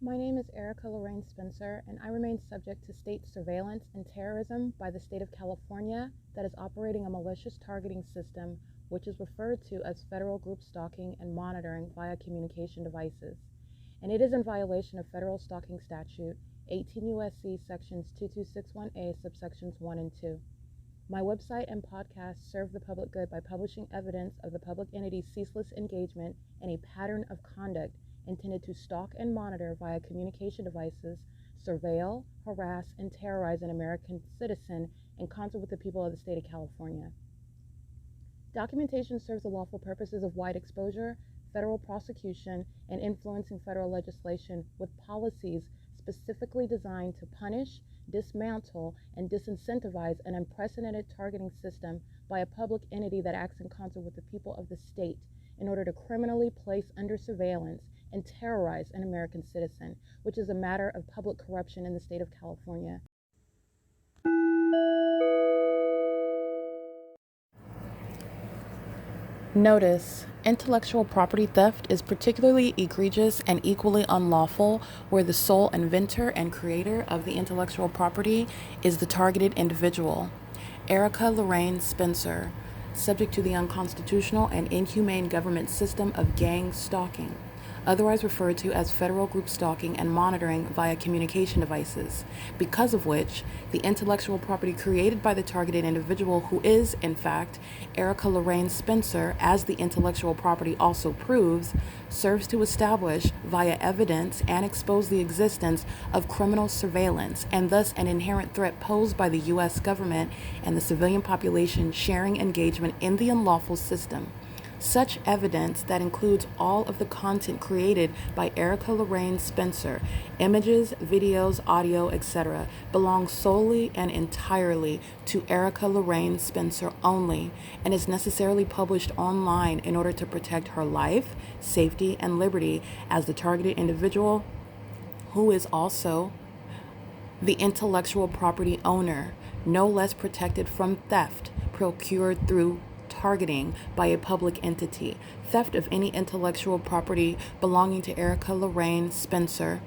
My name is Erica Lorraine Spencer, and I remain subject to state surveillance and terrorism by the state of California that is operating a malicious targeting system, which is referred to as federal group stalking and monitoring via communication devices. And it is in violation of federal stalking statute 18 U.S.C. sections 2261A subsections 1 and 2. My website and podcast serve the public good by publishing evidence of the public entity's ceaseless engagement in a pattern of conduct intended to stalk and monitor via communication devices, surveil, harass, and terrorize an American citizen in concert with the people of the state of California. Documentation serves the lawful purposes of wide exposure, federal prosecution, and influencing federal legislation with policies specifically designed to punish, dismantle, and disincentivize an unprecedented targeting system by a public entity that acts in concert with the people of the state in order to criminally place under surveillance and terrorize an American citizen, which is a matter of public corruption in the state of California. Notice: intellectual property theft is particularly egregious and equally unlawful where the sole inventor and creator of the intellectual property is the targeted individual. Erica Lorraine Spencer, subject to the unconstitutional and inhumane government system of gang stalking, otherwise referred to as federal group stalking and monitoring via communication devices, because of which the intellectual property created by the targeted individual, who is, in fact, Erica Lorraine Spencer, as the intellectual property also proves, serves to establish via evidence and expose the existence of criminal surveillance and thus an inherent threat posed by the U.S. government and the civilian population sharing engagement in the unlawful system. Such evidence, that includes all of the content created by Erica Lorraine Spencer, images, videos, audio, etc., belongs solely and entirely to Erica Lorraine Spencer only and is necessarily published online in order to protect her life, safety, and liberty as the targeted individual, who is also the intellectual property owner, no less protected from theft procured through targeting by a public entity. Theft of any intellectual property belonging to Erica Lorraine Spencer,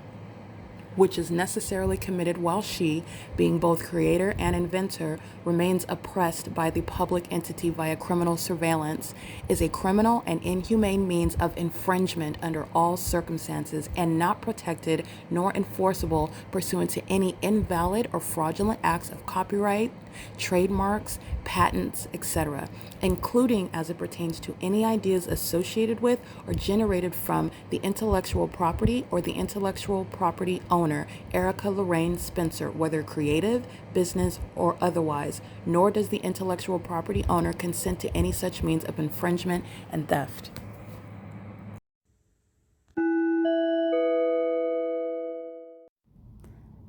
which is necessarily committed while she, being both creator and inventor, remains oppressed by the public entity via criminal surveillance, is a criminal and inhumane means of infringement under all circumstances and not protected nor enforceable pursuant to any invalid or fraudulent acts of copyright, trademarks, patents, etc., including as it pertains to any ideas associated with or generated from the intellectual property or the intellectual property owner, Erica Lorraine Spencer, whether creative, business, or otherwise, nor does the intellectual property owner consent to any such means of infringement and theft.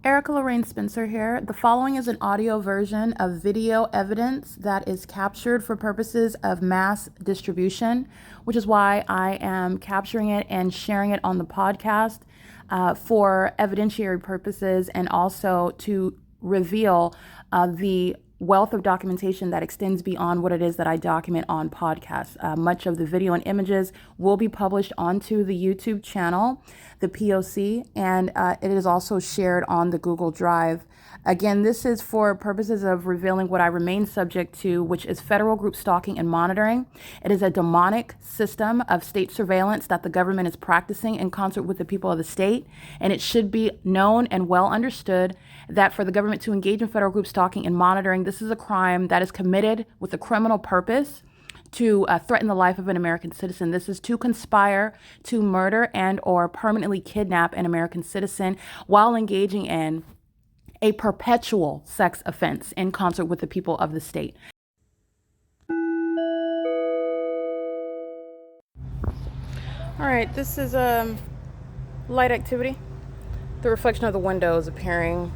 Erica Lorraine Spencer here. The following is an audio version of video evidence that is captured for purposes of mass distribution, which is why I am capturing it and sharing it on the podcast for evidentiary purposes and also to reveal the wealth of documentation that extends beyond what it is that I document on podcasts. Much of the video and images will be published onto the YouTube channel, the P.O.C, and it is also shared on the Google Drive. Again, this is for purposes of revealing what I remain subject to, which is federal group stalking and monitoring. It is a demonic system of state surveillance that the government is practicing in concert with the people of the state, and it should be known and well understood that for the government to engage in federal group stalking and monitoring, this is a crime that is committed with a criminal purpose to threaten the life of an American citizen. This is to conspire to murder and or permanently kidnap an American citizen while engaging in a perpetual sex offense in concert with the people of the state. All right, this is light activity. The reflection of the window is appearing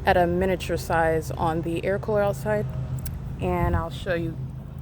at a miniature size on the air cooler outside, and I'll show you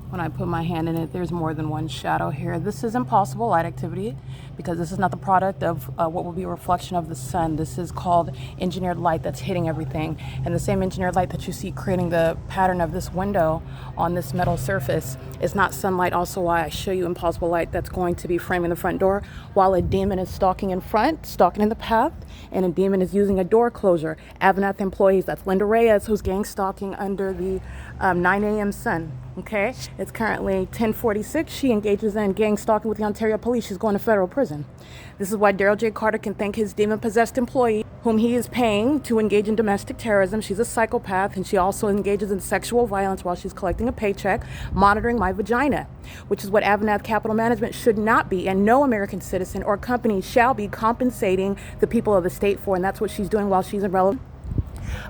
When I put my hand in it, there's more than one shadow here. This is impossible light activity because this is not the product of what will be a reflection of the sun. This is called engineered light that's hitting everything. And the same engineered light that you see creating the pattern of this window on this metal surface is not sunlight. Also why I show you impossible light that's going to be framing the front door while a demon is stalking in front, stalking in the path, and a demon is using a door closure. AVANATH employees, that's LYNDA Reyes, who's gang stalking under the 9 a.m. sun. Okay, it's currently 10:46. She engages in gang stalking with the Ontario police. She's going to federal prison. This is why Daryl J. Carter can thank his demon-possessed employee, whom he is paying to engage in domestic terrorism. She's a psychopath, and she also engages in sexual violence while she's collecting a paycheck, monitoring my vagina, which is what AVANATH Capital Management should not be, and no American citizen or company shall be compensating the people of the state for, and that's what she's doing while she's irrelevant.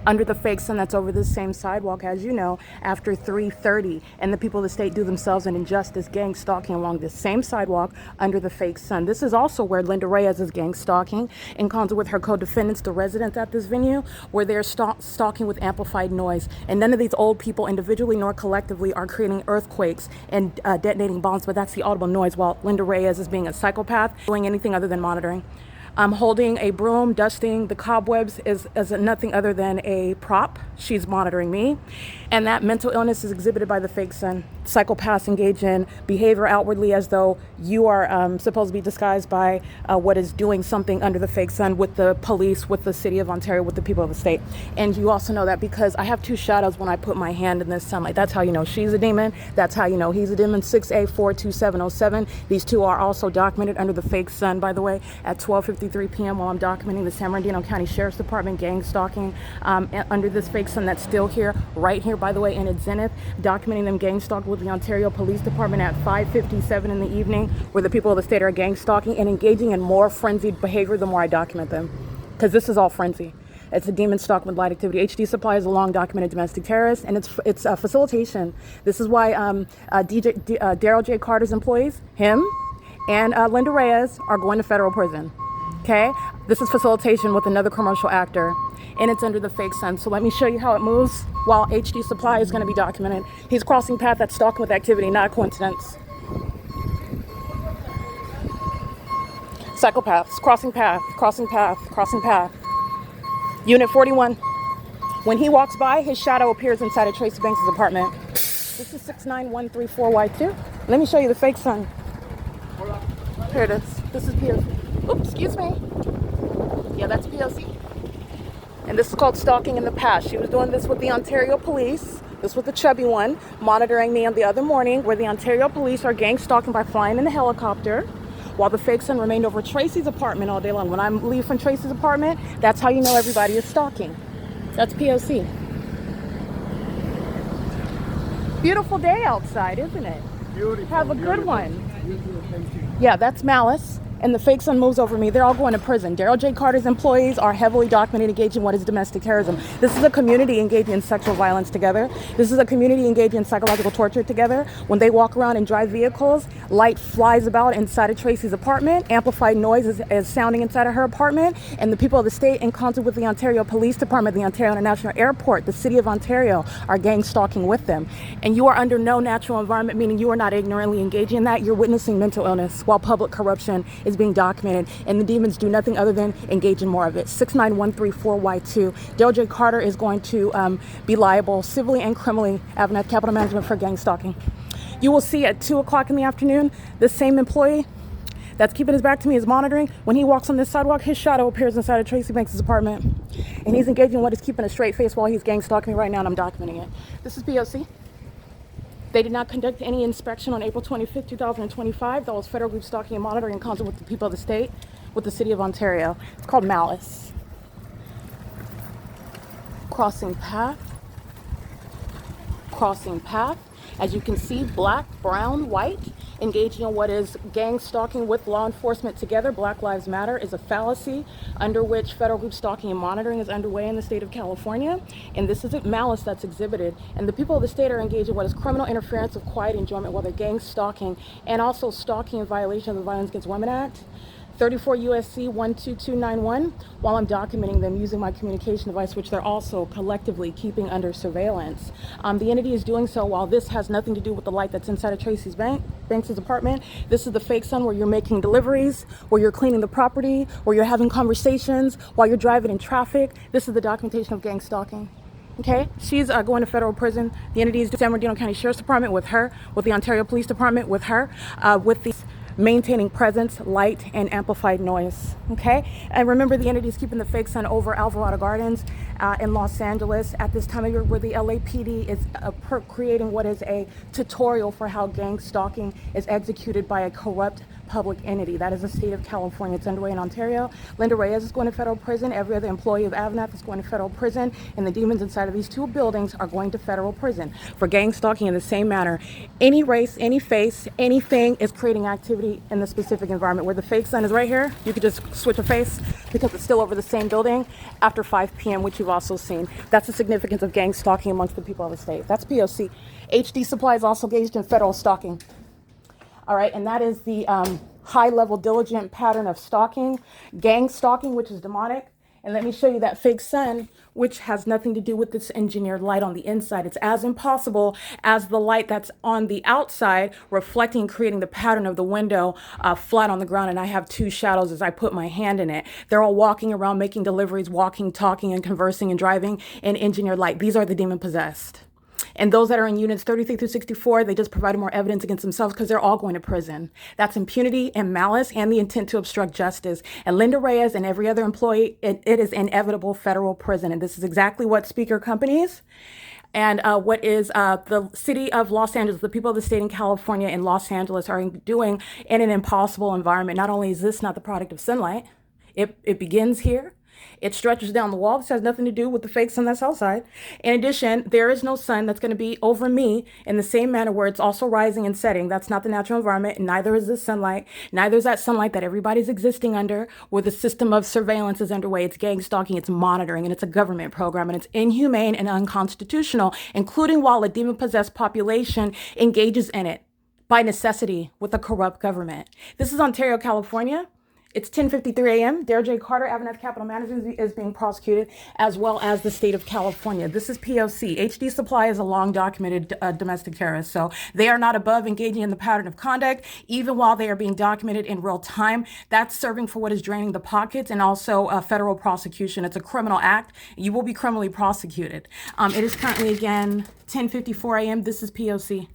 Under the fake sun that's over this same sidewalk, as you know, after 3:30, and the people of the state do themselves an injustice gang stalking along this same sidewalk under the fake sun. This is also where LYNDA Reyes is gang stalking in concert with her co-defendants, the residents at this venue, where they're stalking with amplified noise. And none of these old people individually nor collectively are creating earthquakes and detonating bombs, but that's the audible noise, while LYNDA Reyes is being a psychopath, doing anything other than monitoring. Holding a broom, dusting the cobwebs is nothing other than a prop. She's monitoring me. And that mental illness is exhibited by the fake sun. Psychopaths engage in behavior outwardly as though you are supposed to be disguised by what is doing something under the fake sun with the police, with the city of Ontario, with the people of the state. And you also know that because I have two shadows when I put my hand in this sunlight. That's how you know she's a demon. That's how you know he's a demon. 6A42707. These two are also documented under the fake sun, by the way, at 12:53 p.m. while I'm documenting the San Bernardino County Sheriff's Department gang stalking under this fake sun that's still here, right here, by the way, in its zenith, documenting them gang stalking with the Ontario Police Department at 5:57 in the evening, where the people of the state are gang stalking and engaging in more frenzied behavior the more I document them, because this is all frenzy. It's a demon stalking with light activity. HD Supply is a long documented domestic terrorist, and it's facilitation. This is why Daryl J. Carter's employees, him and LYNDA Reyes, are going to federal prison. Okay, this is facilitation with another commercial actor, and it's under the fake sun. So let me show you how it moves while HD Supply is going to be documented. He's crossing path, that's stalking with activity, not a coincidence. Psychopaths, crossing path, crossing path, crossing path. Unit 41. When he walks by, his shadow appears inside of Tracy Banks' apartment. This is 69134Y2. Let me show you the fake sun. Here it is. This is P.O.C. Oops, excuse me. Yeah, that's P.O.C. And this is called stalking in the past. She was doing this with the Ontario police. This was the chubby one, monitoring me on the other morning, where the Ontario police are gang stalking by flying in a helicopter, while the fake sun remained over Tracy's apartment all day long. When I leave from Tracy's apartment, that's how you know everybody is stalking. That's P.O.C. Beautiful day outside, isn't it? Beautiful. Have a good one. Yeah, that's Malice. And the fake sun moves over me. They're all going to prison. Daryl J. Carter's employees are heavily documented engaged in what is domestic terrorism. This is a community engaging in sexual violence together. This is a community engaging in psychological torture together. When they walk around and drive vehicles, light flies about inside of Tracy's apartment. Amplified noise is sounding inside of her apartment. And the people of the state, in concert with the Ontario Police Department, the Ontario International Airport, the City of Ontario, are gang stalking with them. And you are under no natural environment, meaning you are not ignorantly engaging in that. You're witnessing mental illness while public corruption is being documented, and the demons do nothing other than engage in more of it. 69134Y2. Daryl J. Carter is going to be liable civilly and criminally, AVANATH Capital Management, for gang stalking. You will see at 2 o'clock in the afternoon, the same employee that's keeping his back to me is monitoring. When he walks on this sidewalk, his shadow appears inside of Tracy Banks' apartment, and he's engaging in what is keeping a straight face while he's gang stalking me right now, and I'm documenting it. This is P.O.C. They did not conduct any inspection on April 25th, 2025. That was federal group stalking and monitoring in concert with the people of the state, with the City of Ontario. It's called Malice. Crossing path. Crossing path. As you can see, black, brown, white, engaging in what is gang stalking with law enforcement together. Black Lives Matter is a fallacy under which federal group stalking and monitoring is underway in the state of California. And this is malice that's exhibited. And the people of the state are engaged in what is criminal interference of quiet enjoyment while they're gang stalking and also stalking in violation of the Violence Against Women Act. 34 U.S.C. 12291 while I'm documenting them using my communication device, which they're also collectively keeping under surveillance. The entity is doing so while this has nothing to do with the light that's inside of Tracy's Banks' apartment. This is the fake sun where you're making deliveries, where you're cleaning the property, where you're having conversations while you're driving in traffic. This is the documentation of gang stalking. Okay, she's going to federal prison. The entity is San Bernardino County Sheriff's Department with her, with the Ontario Police Department with her, with the maintaining presence, light, and amplified noise. Okay, and remember the entity is keeping the fake sun over Alvarado Gardens in Los Angeles at this time of year, where the LAPD is creating what is a tutorial for how gang stalking is executed by a corrupt public entity. That is the state of California. It's underway in Ontario. LYNDA Reyes is going to federal prison. Every other employee of AVANATH is going to federal prison. And the demons inside of these two buildings are going to federal prison for gang stalking in the same manner. Any race, any face, anything is creating activity in the specific environment. Where the fake sun is right here, you could just switch a face because it's still over the same building after 5 p.m., which you've also seen. That's the significance of gang stalking amongst the people of the state. That's P.O.C. HD Supply is also engaged in federal stalking. All right, and that is the high-level diligent pattern of stalking, gang stalking, which is demonic. And let me show you that fake sun, which has nothing to do with this engineered light on the inside. It's as impossible as the light that's on the outside, reflecting and creating the pattern of the window flat on the ground. And I have two shadows as I put my hand in it. They're all walking around, making deliveries, walking, talking, and conversing and driving in engineered light. These are the demon-possessed. And those that are in units 33 through 64, they just provided more evidence against themselves because they're all going to prison. That's impunity and malice and the intent to obstruct justice. And LYNDA Reyes and every other employee, it is inevitable federal prison. And this is exactly what speaker companies and what is the city of Los Angeles, the people of the state in California and Los Angeles are doing in an impossible environment. Not only is this not the product of sunlight, it begins here. It stretches down the wall. This has nothing to do with the fake sun that's outside. In addition, there is no sun that's going to be over me in the same manner where it's also rising and setting. That's not the natural environment. And neither is this sunlight. Neither is that sunlight that everybody's existing under, where the system of surveillance is underway. It's gang stalking, it's monitoring, and it's a government program. And it's inhumane and unconstitutional, including while a demon-possessed population engages in it by necessity with a corrupt government. This is Ontario, California. It's 10:53 a.m. Dare J. Carter, AVANATH Capital Management, is being prosecuted, as well as the state of California. This is P.O.C. HD Supply is a long-documented domestic terrorist, so they are not above engaging in the pattern of conduct, even while they are being documented in real time. That's serving for what is draining the pockets and also a federal prosecution. It's a criminal act. You will be criminally prosecuted. It is currently, again, 10:54 a.m. This is P.O.C.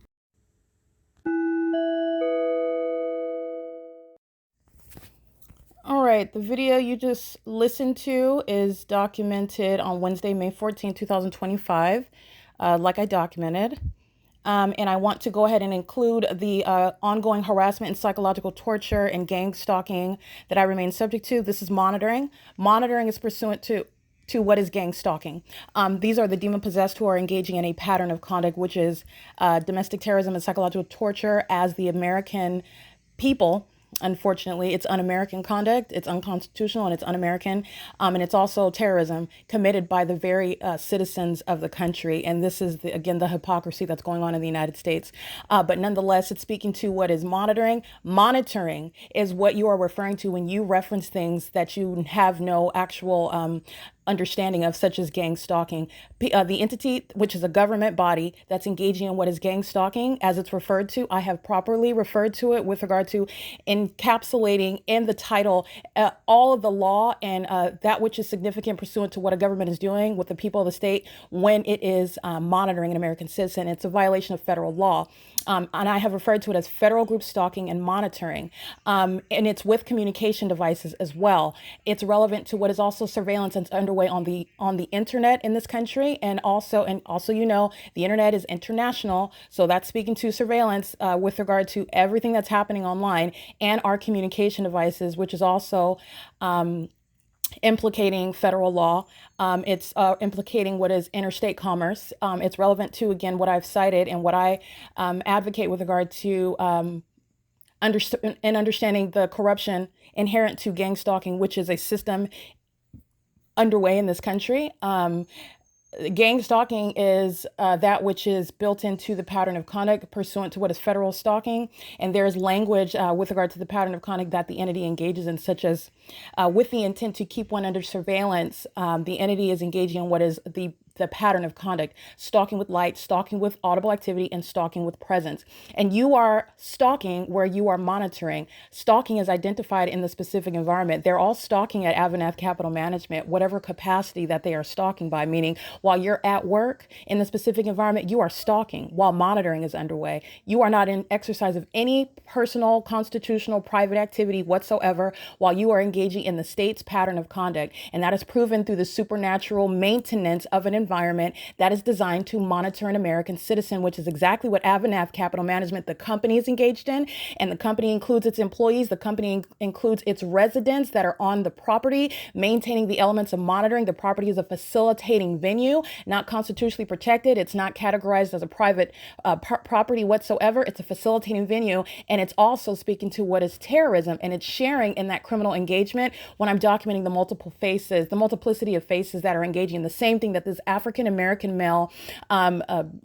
All right, the video you just listened to is documented on Wednesday, May 14, 2025, like I documented. And I want to go ahead and include the ongoing harassment and psychological torture and gang stalking that I remain subject to. This is monitoring. Monitoring is pursuant to what is gang stalking. These are the demon-possessed who are engaging in a pattern of conduct, which is domestic terrorism and psychological torture as the American people. Unfortunately, it's un-American conduct, it's unconstitutional, and it's un-American. And it's also terrorism committed by the very citizens of the country. And this is, again, the hypocrisy that's going on in the United States. But nonetheless, it's speaking to what is monitoring. Monitoring is what you are referring to when you reference things that you have no actual understanding of, such as gang stalking. The entity, which is a government body that's engaging in what is gang stalking, as it's referred to, I have properly referred to it with regard to encapsulating in the title all of the law and that which is significant pursuant to what a government is doing with the people of the state when it is monitoring an American citizen. It's a violation of federal law. And I have referred to it as federal group stalking and monitoring. And it's with communication devices as well. It's relevant to what is also surveillance that's underway on the internet in this country. And also, you know, the internet is international. So that's speaking to surveillance with regard to everything that's happening online and our communication devices, which is also implicating federal law. It's implicating what is interstate commerce. It's relevant to, again, what I've cited and what I advocate with regard to understanding the corruption inherent to gang stalking, which is a system underway in this country. Gang stalking is that which is built into the pattern of conduct pursuant to what is federal stalking. And there's language with regard to the pattern of conduct that the entity engages in, such as with the intent to keep one under surveillance, the entity is engaging in what is the pattern of conduct: stalking with light, stalking with audible activity, and stalking with presence. And you are stalking where you are monitoring. Stalking is identified in the specific environment. They're all stalking at AVANATH Capital Management, whatever capacity that they are stalking by, meaning while you're at work in the specific environment, you are stalking while monitoring is underway. You are not in exercise of any personal, constitutional, private activity whatsoever while you are engaging in the state's pattern of conduct. And that is proven through the supernatural maintenance of an environment that is designed to monitor an American citizen, which is exactly what AVANATH Capital Management, the company, is engaged in. And the company includes its employees. The company includes its residents that are on the property, maintaining the elements of monitoring. The property is a facilitating venue, not constitutionally protected. It's not categorized as a private property whatsoever. It's a facilitating venue. And it's also speaking to what is terrorism. And it's sharing in that criminal engagement when I'm documenting the multiple faces, the multiplicity of faces that are engaging in the same thing that this African-American male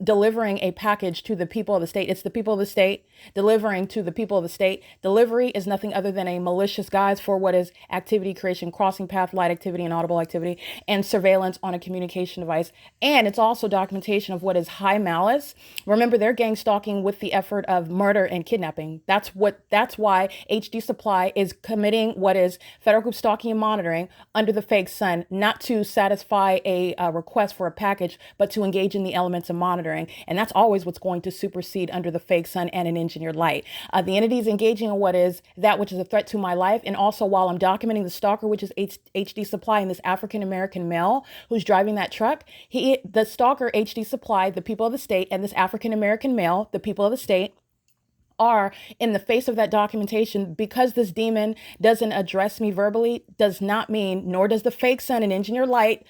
delivering a package to the people of the state. It's the people of the state delivering to the people of the state. Delivery is nothing other than a malicious guise for what is activity creation, crossing path, light activity, and audible activity, and surveillance on a communication device. And it's also documentation of what is high malice. Remember, they're gang stalking with the effort of murder and kidnapping. That's why HD Supply is committing what is federal group stalking and monitoring under the fake sun, not to satisfy a request for a package, but to engage in the elements of monitoring. And that's always what's going to supersede under the fake sun and an engineered light. The entity is engaging in what is that which is a threat to my life. And also, while I'm documenting the stalker, which is HD Supply, and this African-American male who's driving that truck, the stalker, HD Supply, the people of the state, and this African-American male, the people of the state, are in the face of that documentation. Because this demon doesn't address me verbally does not mean, nor does the fake sun and engineer light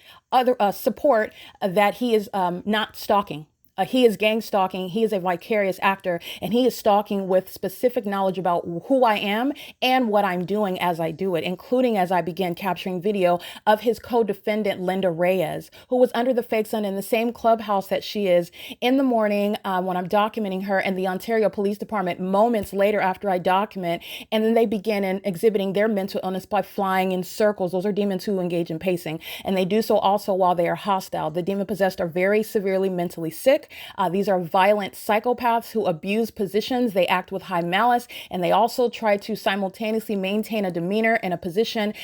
support that he is not stalking. He is gang stalking. He is a vicarious actor, and he is stalking with specific knowledge about who I am and what I'm doing as I do it, including as I began capturing video of his co-defendant, LYNDA Reyes, who was under the fake sun in the same clubhouse that she is in the morning when I'm documenting her, and the Ontario Police Department moments later after I document. And then they begin exhibiting their mental illness by flying in circles. Those are demons who engage in pacing, and they do so also while they are hostile. The demon possessed are very severely mentally sick. These are violent psychopaths who abuse positions. They act with high malice, and they also try to simultaneously maintain a demeanor and a position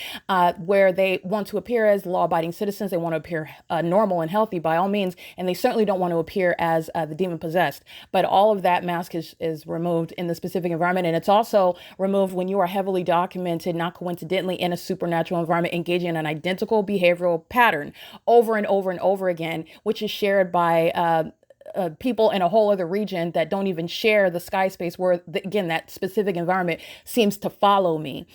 where they want to appear as law-abiding citizens. They want to appear normal and healthy by all means, and they certainly don't want to appear as the demon possessed. But all of that mask is removed in the specific environment, and it's also removed when you are heavily documented, not coincidentally, in a supernatural environment, engaging in an identical behavioral pattern over and over and over again, which is shared by people in a whole other region that don't even share the sky space where, again, that specific environment seems to follow me.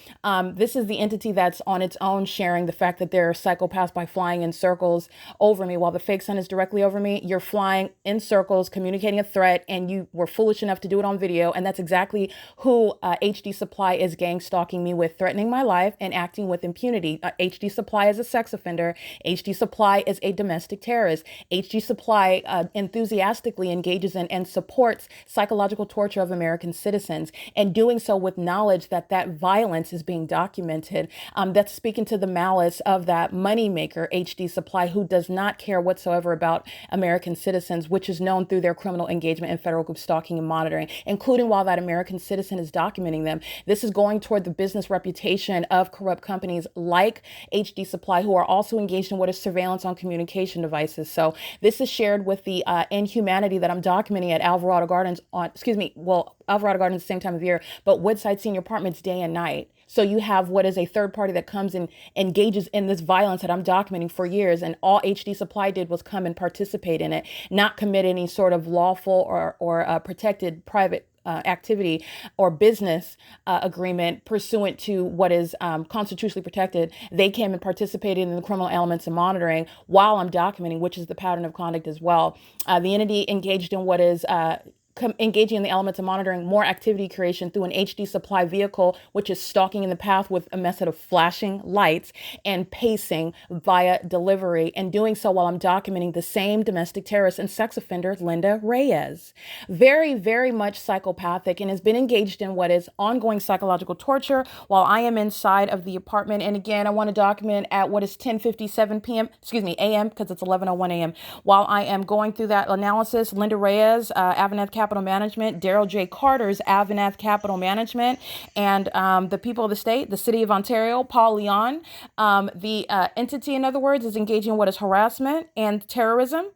This is the entity that's on its own sharing the fact that they're psychopaths by flying in circles over me while the fake sun is directly over me. You're flying in circles, communicating a threat, and you were foolish enough to do it on video. And that's exactly who HD Supply is gang stalking me with, threatening my life and acting with impunity. HD Supply is a sex offender. HD Supply is a domestic terrorist. HD Supply enthusiastically engages in and supports psychological torture of American citizens, and doing so with knowledge that that violence is being documented. That's speaking to the malice of that moneymaker, HD Supply, who does not care whatsoever about American citizens, which is known through their criminal engagement in federal group stalking and monitoring, including while that American citizen is documenting them. This is going toward the business reputation of corrupt companies like HD Supply, who are also engaged in what is surveillance on communication devices. So this is shared with the inhumanity that I'm documenting at Alvarado Gardens Alvarado Gardens the same time of year, but Woodside Senior Apartments day and night. So you have what is a third party that comes and engages in this violence that I'm documenting for years, and all HD Supply did was come and participate in it, not commit any sort of lawful or protected private activity or business agreement pursuant to what is constitutionally protected. They came and participated in the criminal elements of monitoring while I'm documenting, which is the pattern of conduct as well. The entity engaged in what is engaging in the elements of monitoring more activity creation through an HD supply vehicle, which is stalking in the path with a method of flashing lights and pacing via delivery, and doing so while I'm documenting the same domestic terrorist and sex offender, LYNDA Reyes. Very, very much psychopathic, and has been engaged in what is ongoing psychological torture while I am inside of the apartment. And again, I want to document at what is 10:57 p.m., a.m., because it's 11:01 a.m. While I am going through that analysis, LYNDA Reyes, AVANATH Capital Management, Daryl J. Carter's AVANATH Capital Management, and the people of the state, the city of Ontario, Paul Leon. The entity, in other words, is engaging in what is harassment and terrorism,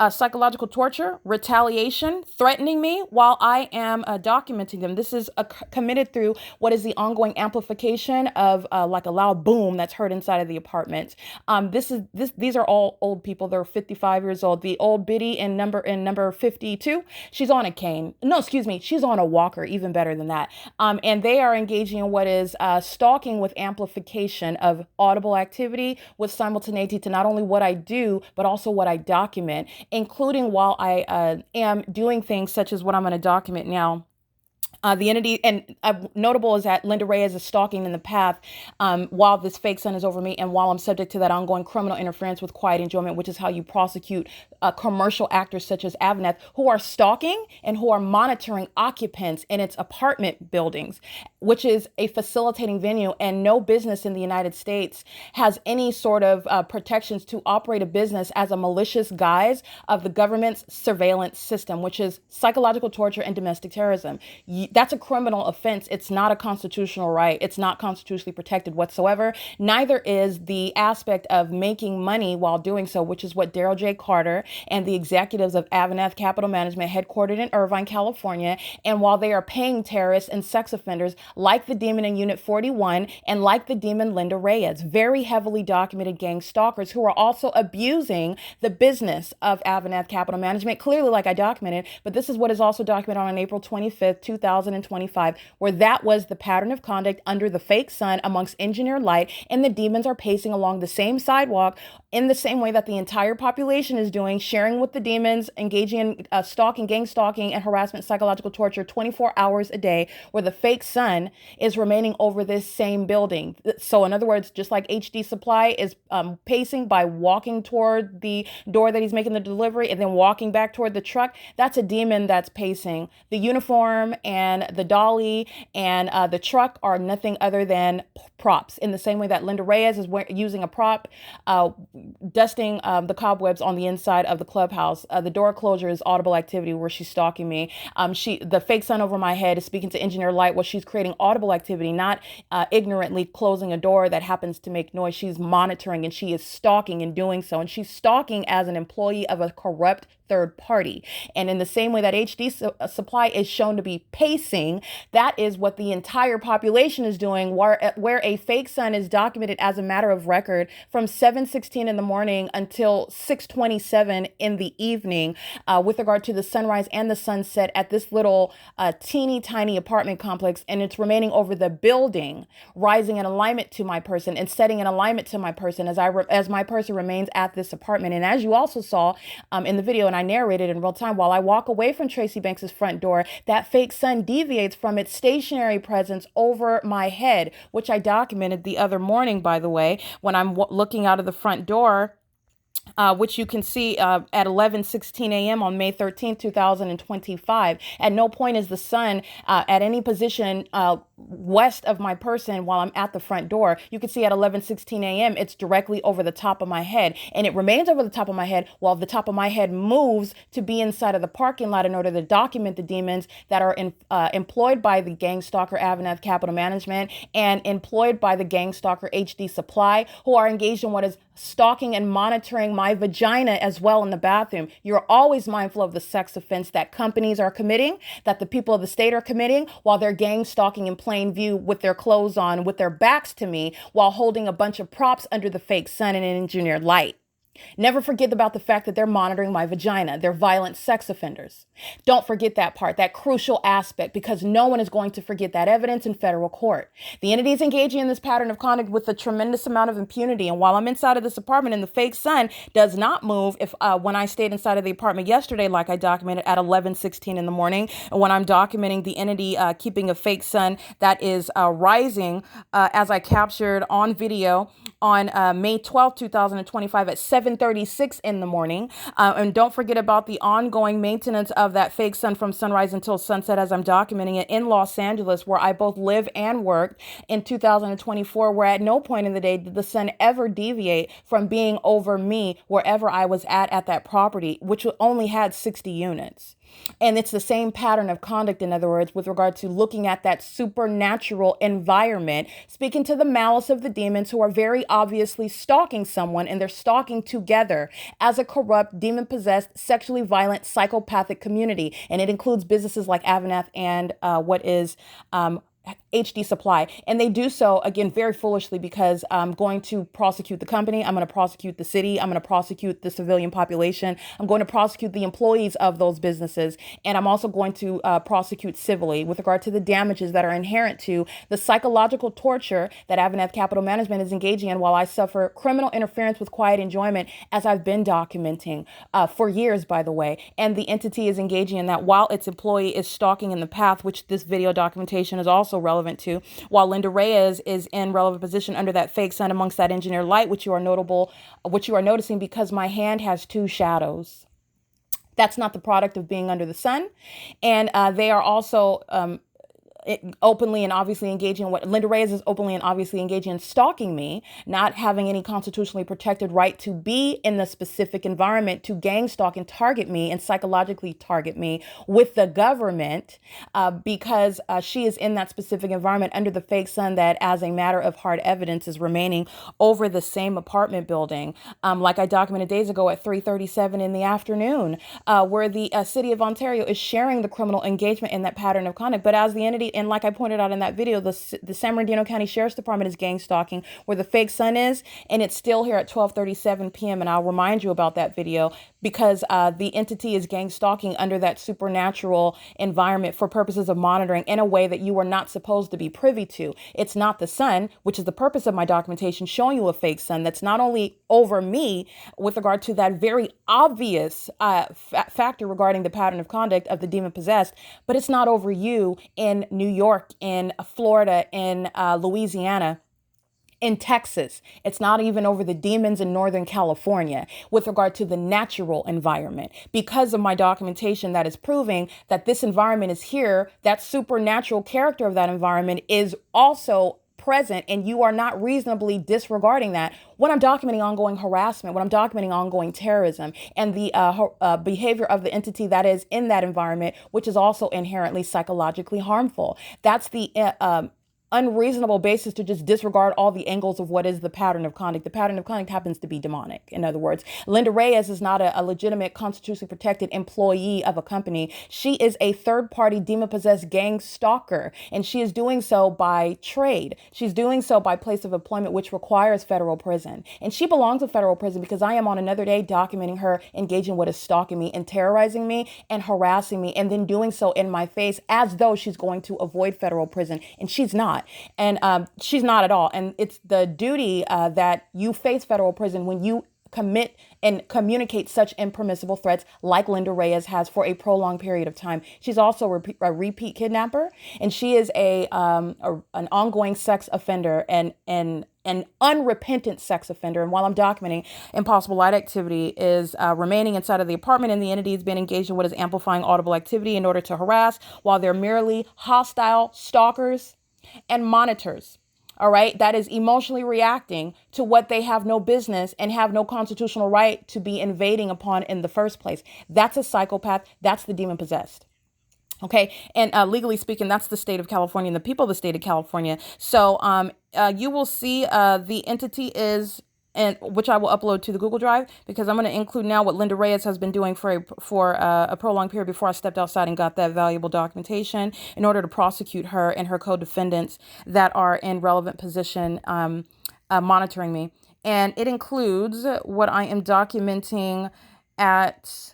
psychological torture, retaliation, threatening me while I am documenting them. This is committed through what is the ongoing amplification of like a loud boom that's heard inside of the apartment. These are all old people. They're 55 years old. The old biddy in number 52, she's on a cane. No, excuse me, she's on a walker, even better than that. And they are engaging in what is stalking with amplification of audible activity with simultaneity to not only what I do, but also what I document, including while I am doing things such as what I'm going to document now. The entity, and notable is that LYNDA Reyes is stalking in the path while this fake son is over me, and while I'm subject to that ongoing criminal interference with quiet enjoyment, which is how you prosecute commercial actors such as AVANATH, who are stalking and who are monitoring occupants in its apartment buildings, which is a facilitating venue, and no business in the United States has any sort of protections to operate a business as a malicious guise of the government's surveillance system, which is psychological torture and domestic terrorism. That's a criminal offense. It's not a constitutional right. It's not constitutionally protected whatsoever. Neither is the aspect of making money while doing so, which is what Daryl J. Carter and the executives of AVANATH Capital Management, headquartered in Irvine, California, and while they are paying terrorists and sex offenders like the demon in Unit 41 and like the demon LYNDA Reyes, very heavily documented gang stalkers who are also abusing the business of AVANATH Capital Management, clearly like I documented, but this is what is also documented on April 25th, 2025, where that was the pattern of conduct under the fake sun amongst engineer light, and the demons are pacing along the same sidewalk in the same way that the entire population is doing, sharing with the demons, engaging in stalking, gang stalking, and harassment, psychological torture 24 hours a day, where the fake sun is remaining over this same building. So in other words, just like HD Supply is pacing by walking toward the door that he's making the delivery and then walking back toward the truck, that's a demon that's pacing. The uniform and the dolly and the truck are nothing other than props, in the same way that LYNDA Reyes is using a prop, dusting the cobwebs on the inside of the clubhouse. The door closure is audible activity where she's stalking me. The fake sun over my head is speaking to engineer light while she's creating audible activity, not ignorantly closing a door that happens to make noise. She's monitoring and she is stalking in doing so. And she's stalking as an employee of a corrupt third party. And in the same way that HD Supply is shown to be pacing, that is what the entire population is doing, where a fake sun is documented as a matter of record from 7:16 in the morning until 6:27 in the evening, with regard to the sunrise and the sunset at this little teeny tiny apartment complex. And it's remaining over the building, rising in alignment to my person and setting in alignment to my person as my person remains at this apartment. And as you also saw in the video, and I narrated in real time, while I walk away from Tracy Banks's front door, that fake sun deviates from its stationary presence over my head, which I documented the other morning, by the way, when I'm looking out of the front door, which you can see at 11:16 a.m. on May 13th, 2025. At no point is the sun at any position west of my person while I'm at the front door. You can see at 11:16 a.m. it's directly over the top of my head, and it remains over the top of my head while the top of my head moves to be inside of the parking lot in order to document the demons that are employed by the gang stalker AVANATH Capital Management and employed by the gang stalker HD Supply, who are engaged in what is stalking and monitoring my vagina as well in the bathroom. You're always mindful of the sex offense that companies are committing, that the people of the state are committing, while they're gang stalking in plain view with their clothes on, with their backs to me, while holding a bunch of props under the fake sun and an engineered light. Never forget about the fact that they're monitoring my vagina. They're violent sex offenders. Don't forget that part, that crucial aspect, because no one is going to forget that evidence in federal court. The entity is engaging in this pattern of conduct with a tremendous amount of impunity. And while I'm inside of this apartment and the fake sun does not move, if when I stayed inside of the apartment yesterday, like I documented at 11:16 in the morning, and when I'm documenting the entity keeping a fake sun that is rising, as I captured on video on May 12, 2025 at 7:36 in the morning. And don't forget about the ongoing maintenance of that fake sun from sunrise until sunset as I'm documenting it in Los Angeles, where I both live and worked in 2024, where at no point in the day did the sun ever deviate from being over me wherever I was at that property, which only had 60 units. And it's the same pattern of conduct, in other words, with regard to looking at that supernatural environment, speaking to the malice of the demons who are very obviously stalking someone, and they're stalking together as a corrupt, demon-possessed, sexually violent, psychopathic community. And it includes businesses like AVANATH and what is HD Supply. And they do so, again, very foolishly, because I'm going to prosecute the company. I'm going to prosecute the city. I'm going to prosecute the civilian population. I'm going to prosecute the employees of those businesses. And I'm also going to prosecute civilly with regard to the damages that are inherent to the psychological torture that AVANATH Capital Management is engaging in, while I suffer criminal interference with quiet enjoyment, as I've been documenting for years, by the way. And the entity is engaging in that while its employee is stalking in the path, which this video documentation is also relevant to, while LYNDA Reyes is in relevant position under that fake sun amongst that engineer light, which you are noticing because my hand has two shadows. That's not the product of being under the sun. And they are also openly and obviously engaging in what LYNDA Reyes is openly and obviously engaging in stalking me, not having any constitutionally protected right to be in the specific environment, to gang stalk and target me and psychologically target me with the government, because she is in that specific environment under the fake sun that, as a matter of hard evidence, is remaining over the same apartment building, like I documented days ago at 3:37 in the afternoon, where the city of Ontario is sharing the criminal engagement in that pattern of conduct. But as the entity, and like I pointed out in that video, the San Bernardino County Sheriff's Department is gang stalking where the fake sun is, and it's still here at 12:37 p.m. And I'll remind you about that video, because the entity is gang stalking under that supernatural environment for purposes of monitoring in a way that you are not supposed to be privy to. It's not the sun, which is the purpose of my documentation, showing you a fake sun that's not only over me with regard to that very obvious factor regarding the pattern of conduct of the demon possessed, but it's not over you in New York, in Florida, in Louisiana, in Texas. It's not even over the demons in Northern California with regard to the natural environment. Because of my documentation that is proving that this environment is here, that supernatural character of that environment is also present, and you are not reasonably disregarding that when I'm documenting ongoing harassment, when I'm documenting ongoing terrorism, and the behavior of the entity that is in that environment, which is also inherently psychologically harmful. That's the unreasonable basis to just disregard all the angles of what is the pattern of conduct. The pattern of conduct happens to be demonic. In other words, LYNDA Reyes is not a legitimate, constitutionally protected employee of a company. She is a third-party demon-possessed gang stalker, and she is doing so by trade. She's doing so by place of employment, which requires federal prison. And she belongs to federal prison because I am on another day documenting her engaging what is stalking me and terrorizing me and harassing me, and then doing so in my face as though she's going to avoid federal prison. And she's not. And she's not at all. And it's the duty that you face federal prison when you commit and communicate such impermissible threats like LYNDA Reyes has for a prolonged period of time. She's also a repeat kidnapper, and she is an ongoing sex offender and an unrepentant sex offender. And while I'm documenting, impossible light activity is remaining inside of the apartment, and the entity has been engaged in what is amplifying audible activity in order to harass, while they're merely hostile stalkers and monitors. All right. That is emotionally reacting to what they have no business and have no constitutional right to be invading upon in the first place. That's a psychopath. That's the demon possessed. Okay. And legally speaking, that's the state of California and the people of the state of California. So you will see the entity is, and which I will upload to the Google Drive, because I'm going to include now what LYNDA Reyes has been doing for a prolonged period before I stepped outside and got that valuable documentation in order to prosecute her and her co-defendants that are in relevant position monitoring me. And it includes what I am documenting at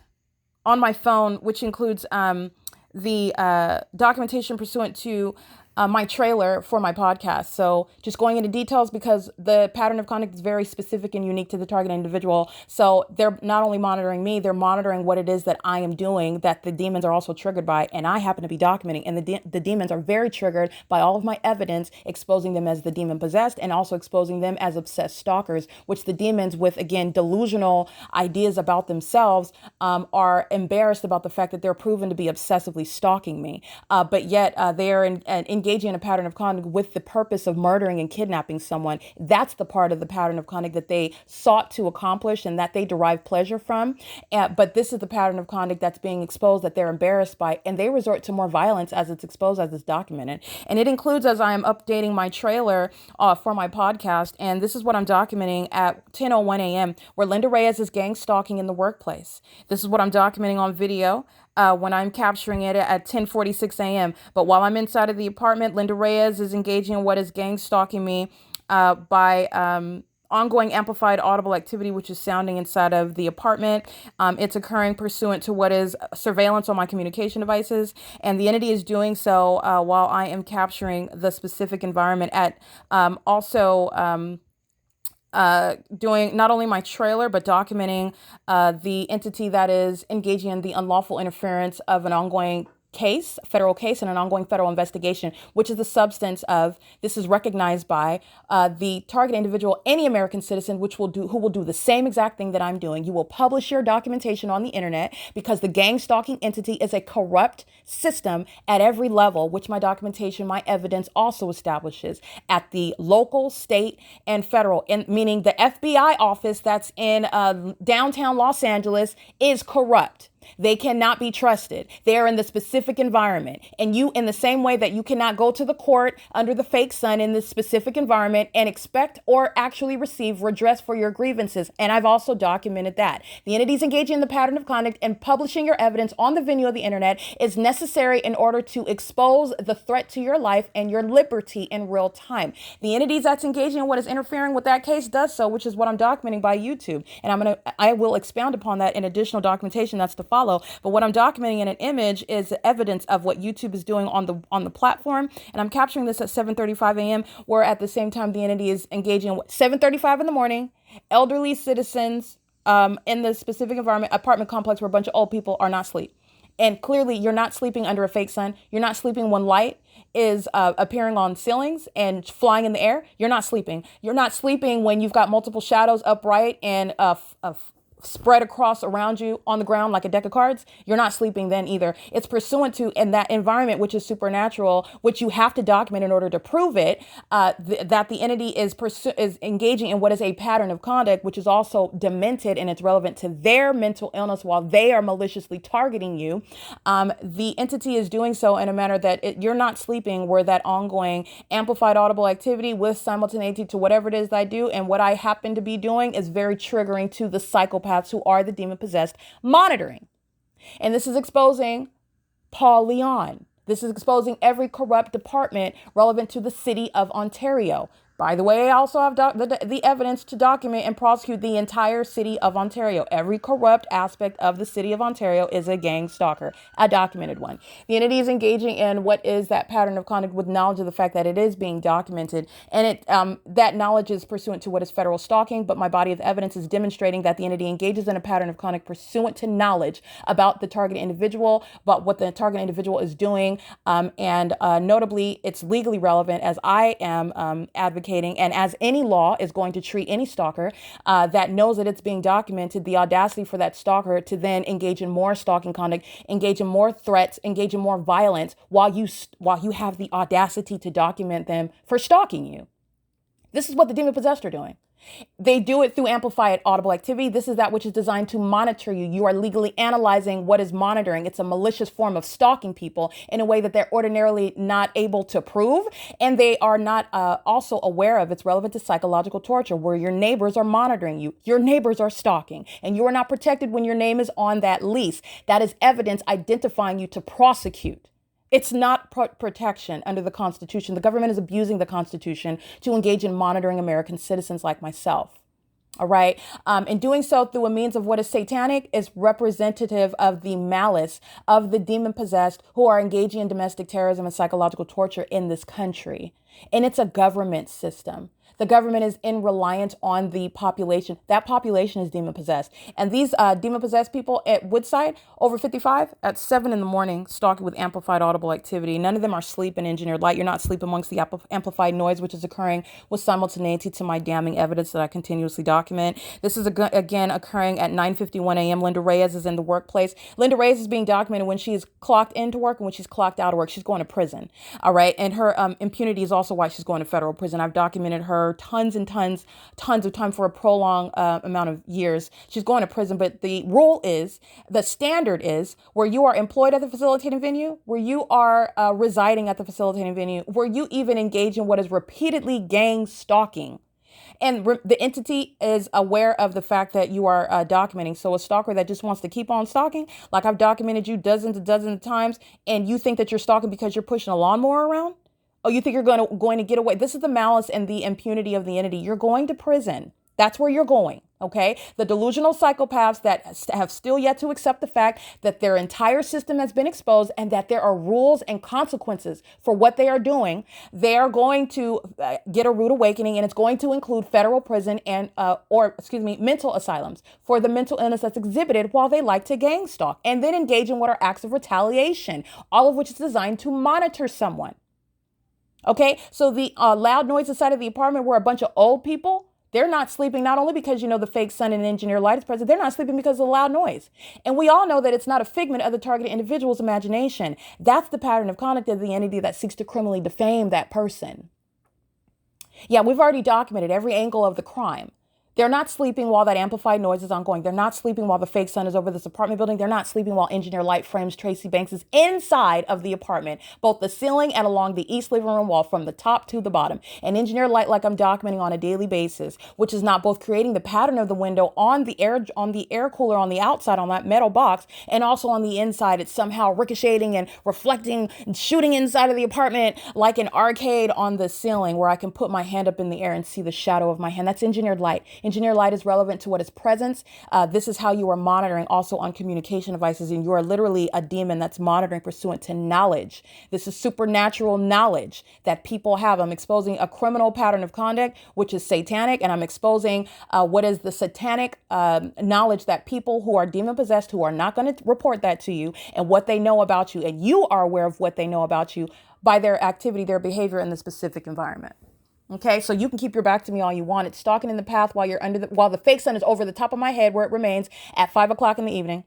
on my phone, which includes the documentation pursuant to my trailer for my podcast. So just going into details because the pattern of conduct is very specific and unique to the target individual. So they're not only monitoring me, they're monitoring what it is that I am doing that the demons are also triggered by, and I happen to be documenting. And the demons are very triggered by all of my evidence, exposing them as the demon possessed and also exposing them as obsessed stalkers, which the demons with, again, delusional ideas about themselves are embarrassed about the fact that they're proven to be obsessively stalking me. But yet they are engaging in a pattern of conduct with the purpose of murdering and kidnapping someone. That's the part of the pattern of conduct that they sought to accomplish and that they derive pleasure from. But this is the pattern of conduct that's being exposed that they're embarrassed by, and they resort to more violence as it's exposed, as it's documented. And it includes, as I am updating my trailer for my podcast, and this is what I'm documenting at 10:01 a.m., where Linda Reyes is gang stalking in the workplace. This is what I'm documenting on video. When I'm capturing it at 10:46 a.m. But while I'm inside of the apartment, Linda Reyes is engaging in what is gang stalking me by ongoing amplified audible activity, which is sounding inside of the apartment. It's occurring pursuant to what is surveillance on my communication devices. And the entity is doing so while I am capturing the specific environment at doing not only my trailer, but documenting the entity that is engaging in the unlawful interference of an ongoing federal case and an ongoing federal investigation, which is the substance of, this is recognized by the target individual, any American citizen, who will do the same exact thing that I'm doing. You will publish your documentation on the internet because the gang stalking entity is a corrupt system at every level, which my documentation, my evidence also establishes at the local, state, and federal, meaning the FBI office that's in downtown Los Angeles is corrupt. They cannot be trusted. They are in the specific environment. And you, in the same way that you cannot go to the court under the fake sun in this specific environment and expect or actually receive redress for your grievances. And I've also documented that. The entities engaging in the pattern of conduct and publishing your evidence on the venue of the internet is necessary in order to expose the threat to your life and your liberty in real time. The entities that's engaging in what is interfering with that case does so, which is what I'm documenting by YouTube. And I will expound upon that in additional documentation that's to follow. But what I'm documenting in an image is evidence of what YouTube is doing on the platform. And I'm capturing this at 7:35 a.m., where at the same time the entity is engaging at 7:35 in the morning, elderly citizens in the specific apartment complex where a bunch of old people are not asleep. And clearly you're not sleeping under a fake sun. You're not sleeping when light is appearing on ceilings and flying in the air. You're not sleeping. You're not sleeping when you've got multiple shadows upright and spread across around you on the ground like a deck of cards. You're not sleeping then either. It's pursuant to, in that environment, which is supernatural, which you have to document in order to prove it, that the entity is engaging in what is a pattern of conduct, which is also demented and it's relevant to their mental illness while they are maliciously targeting you. The entity is doing so in a manner that you're not sleeping, where that ongoing amplified audible activity with simultaneity to whatever it is that I do and what I happen to be doing is very triggering to the psychopath who are the demon possessed monitoring. And this is exposing Paul Leon. This is exposing every corrupt department relevant to the city of Ontario. By the way, I also have the evidence to document and prosecute the entire city of Ontario. Every corrupt aspect of the city of Ontario is a gang stalker, a documented one. The entity is engaging in what is that pattern of conduct with knowledge of the fact that it is being documented. And that knowledge is pursuant to what is federal stalking, but my body of evidence is demonstrating that the entity engages in a pattern of conduct pursuant to knowledge about the target individual, about what the target individual is doing. And notably, it's legally relevant as I am advocating. And as any law is going to treat any stalker that knows that it's being documented, the audacity for that stalker to then engage in more stalking conduct, engage in more threats, engage in more violence while you have the audacity to document them for stalking you. This is what the demon possessed are doing. They do it through amplified audible activity. This is that which is designed to monitor you. You are legally analyzing what is monitoring. It's a malicious form of stalking people in a way that they're ordinarily not able to prove. And they are not also aware of. It's relevant to psychological torture, where your neighbors are monitoring you. Your neighbors are stalking, and you are not protected when your name is on that lease. That is evidence identifying you to prosecute. It's not protection under the Constitution. The government is abusing the Constitution to engage in monitoring American citizens like myself. All right. And doing so through a means of what is satanic is representative of the malice of the demon possessed who are engaging in domestic terrorism and psychological torture in this country. And it's a government system. The government is in reliance on the population. That population is demon possessed. And these demon possessed people at Woodside, over 55, at 7 in the morning, stalking with amplified audible activity. None of them are asleep in engineered light. You're not asleep amongst the amplified noise, which is occurring with simultaneity to my damning evidence that I continuously document. This is again occurring at 9:51 a.m. Linda Reyes is in the workplace. Linda Reyes is being documented when she's clocked into work and when she's clocked out of work. She's going to prison. All right. And her impunity is also why she's going to federal prison. I've documented her tons and tons of time for a prolonged amount of years. She's going to prison. But the rule is, the standard is, where you are employed at the facilitating venue, where you are residing at the facilitating venue, where you even engage in what is repeatedly gang stalking. And the entity is aware of the fact that you are documenting. So a stalker that just wants to keep on stalking, like I've documented you dozens of times, and you think that you're stalking because you're pushing a lawnmower around? Oh, you think you're going to get away? This is the malice and the impunity of the entity. You're going to prison. That's where you're going. Okay. The delusional psychopaths that have still yet to accept the fact that their entire system has been exposed and that there are rules and consequences for what they are doing. They are going to get a rude awakening, and it's going to include federal prison and, mental asylums for the mental illness that's exhibited while they like to gang stalk and then engage in what are acts of retaliation, all of which is designed to monitor someone. Okay. So the loud noise inside of the apartment where a bunch of old people, they're not sleeping, not only because, the fake sun and engineer light is present, they're not sleeping because of the loud noise. And we all know that it's not a figment of the targeted individual's imagination. That's the pattern of conduct of the entity that seeks to criminally defame that person. Yeah, we've already documented every angle of the crime. They're not sleeping while that amplified noise is ongoing. They're not sleeping while the fake sun is over this apartment building. They're not sleeping while engineer light frames Tracy Banks is inside of the apartment, both the ceiling and along the east living room wall from the top to the bottom. And engineer light, like I'm documenting on a daily basis, which is not both creating the pattern of the window on the air cooler on the outside on that metal box, and also on the inside, it's somehow ricocheting and reflecting and shooting inside of the apartment like an arcade on the ceiling where I can put my hand up in the air and see the shadow of my hand. That's engineered light. Engineer light is relevant to what is presence. This is how you are monitoring also on communication devices. And you are literally a demon that's monitoring pursuant to knowledge. This is supernatural knowledge that people have. I'm exposing a criminal pattern of conduct, which is satanic. And I'm exposing what is the satanic knowledge that people who are demon possessed, who are not going to report that to you, and what they know about you. And you are aware of what they know about you by their activity, their behavior in the specific environment. Okay, so you can keep your back to me all you want. It's stalking in the path while while the fake sun is over the top of my head where it remains at 5 o'clock in the evening.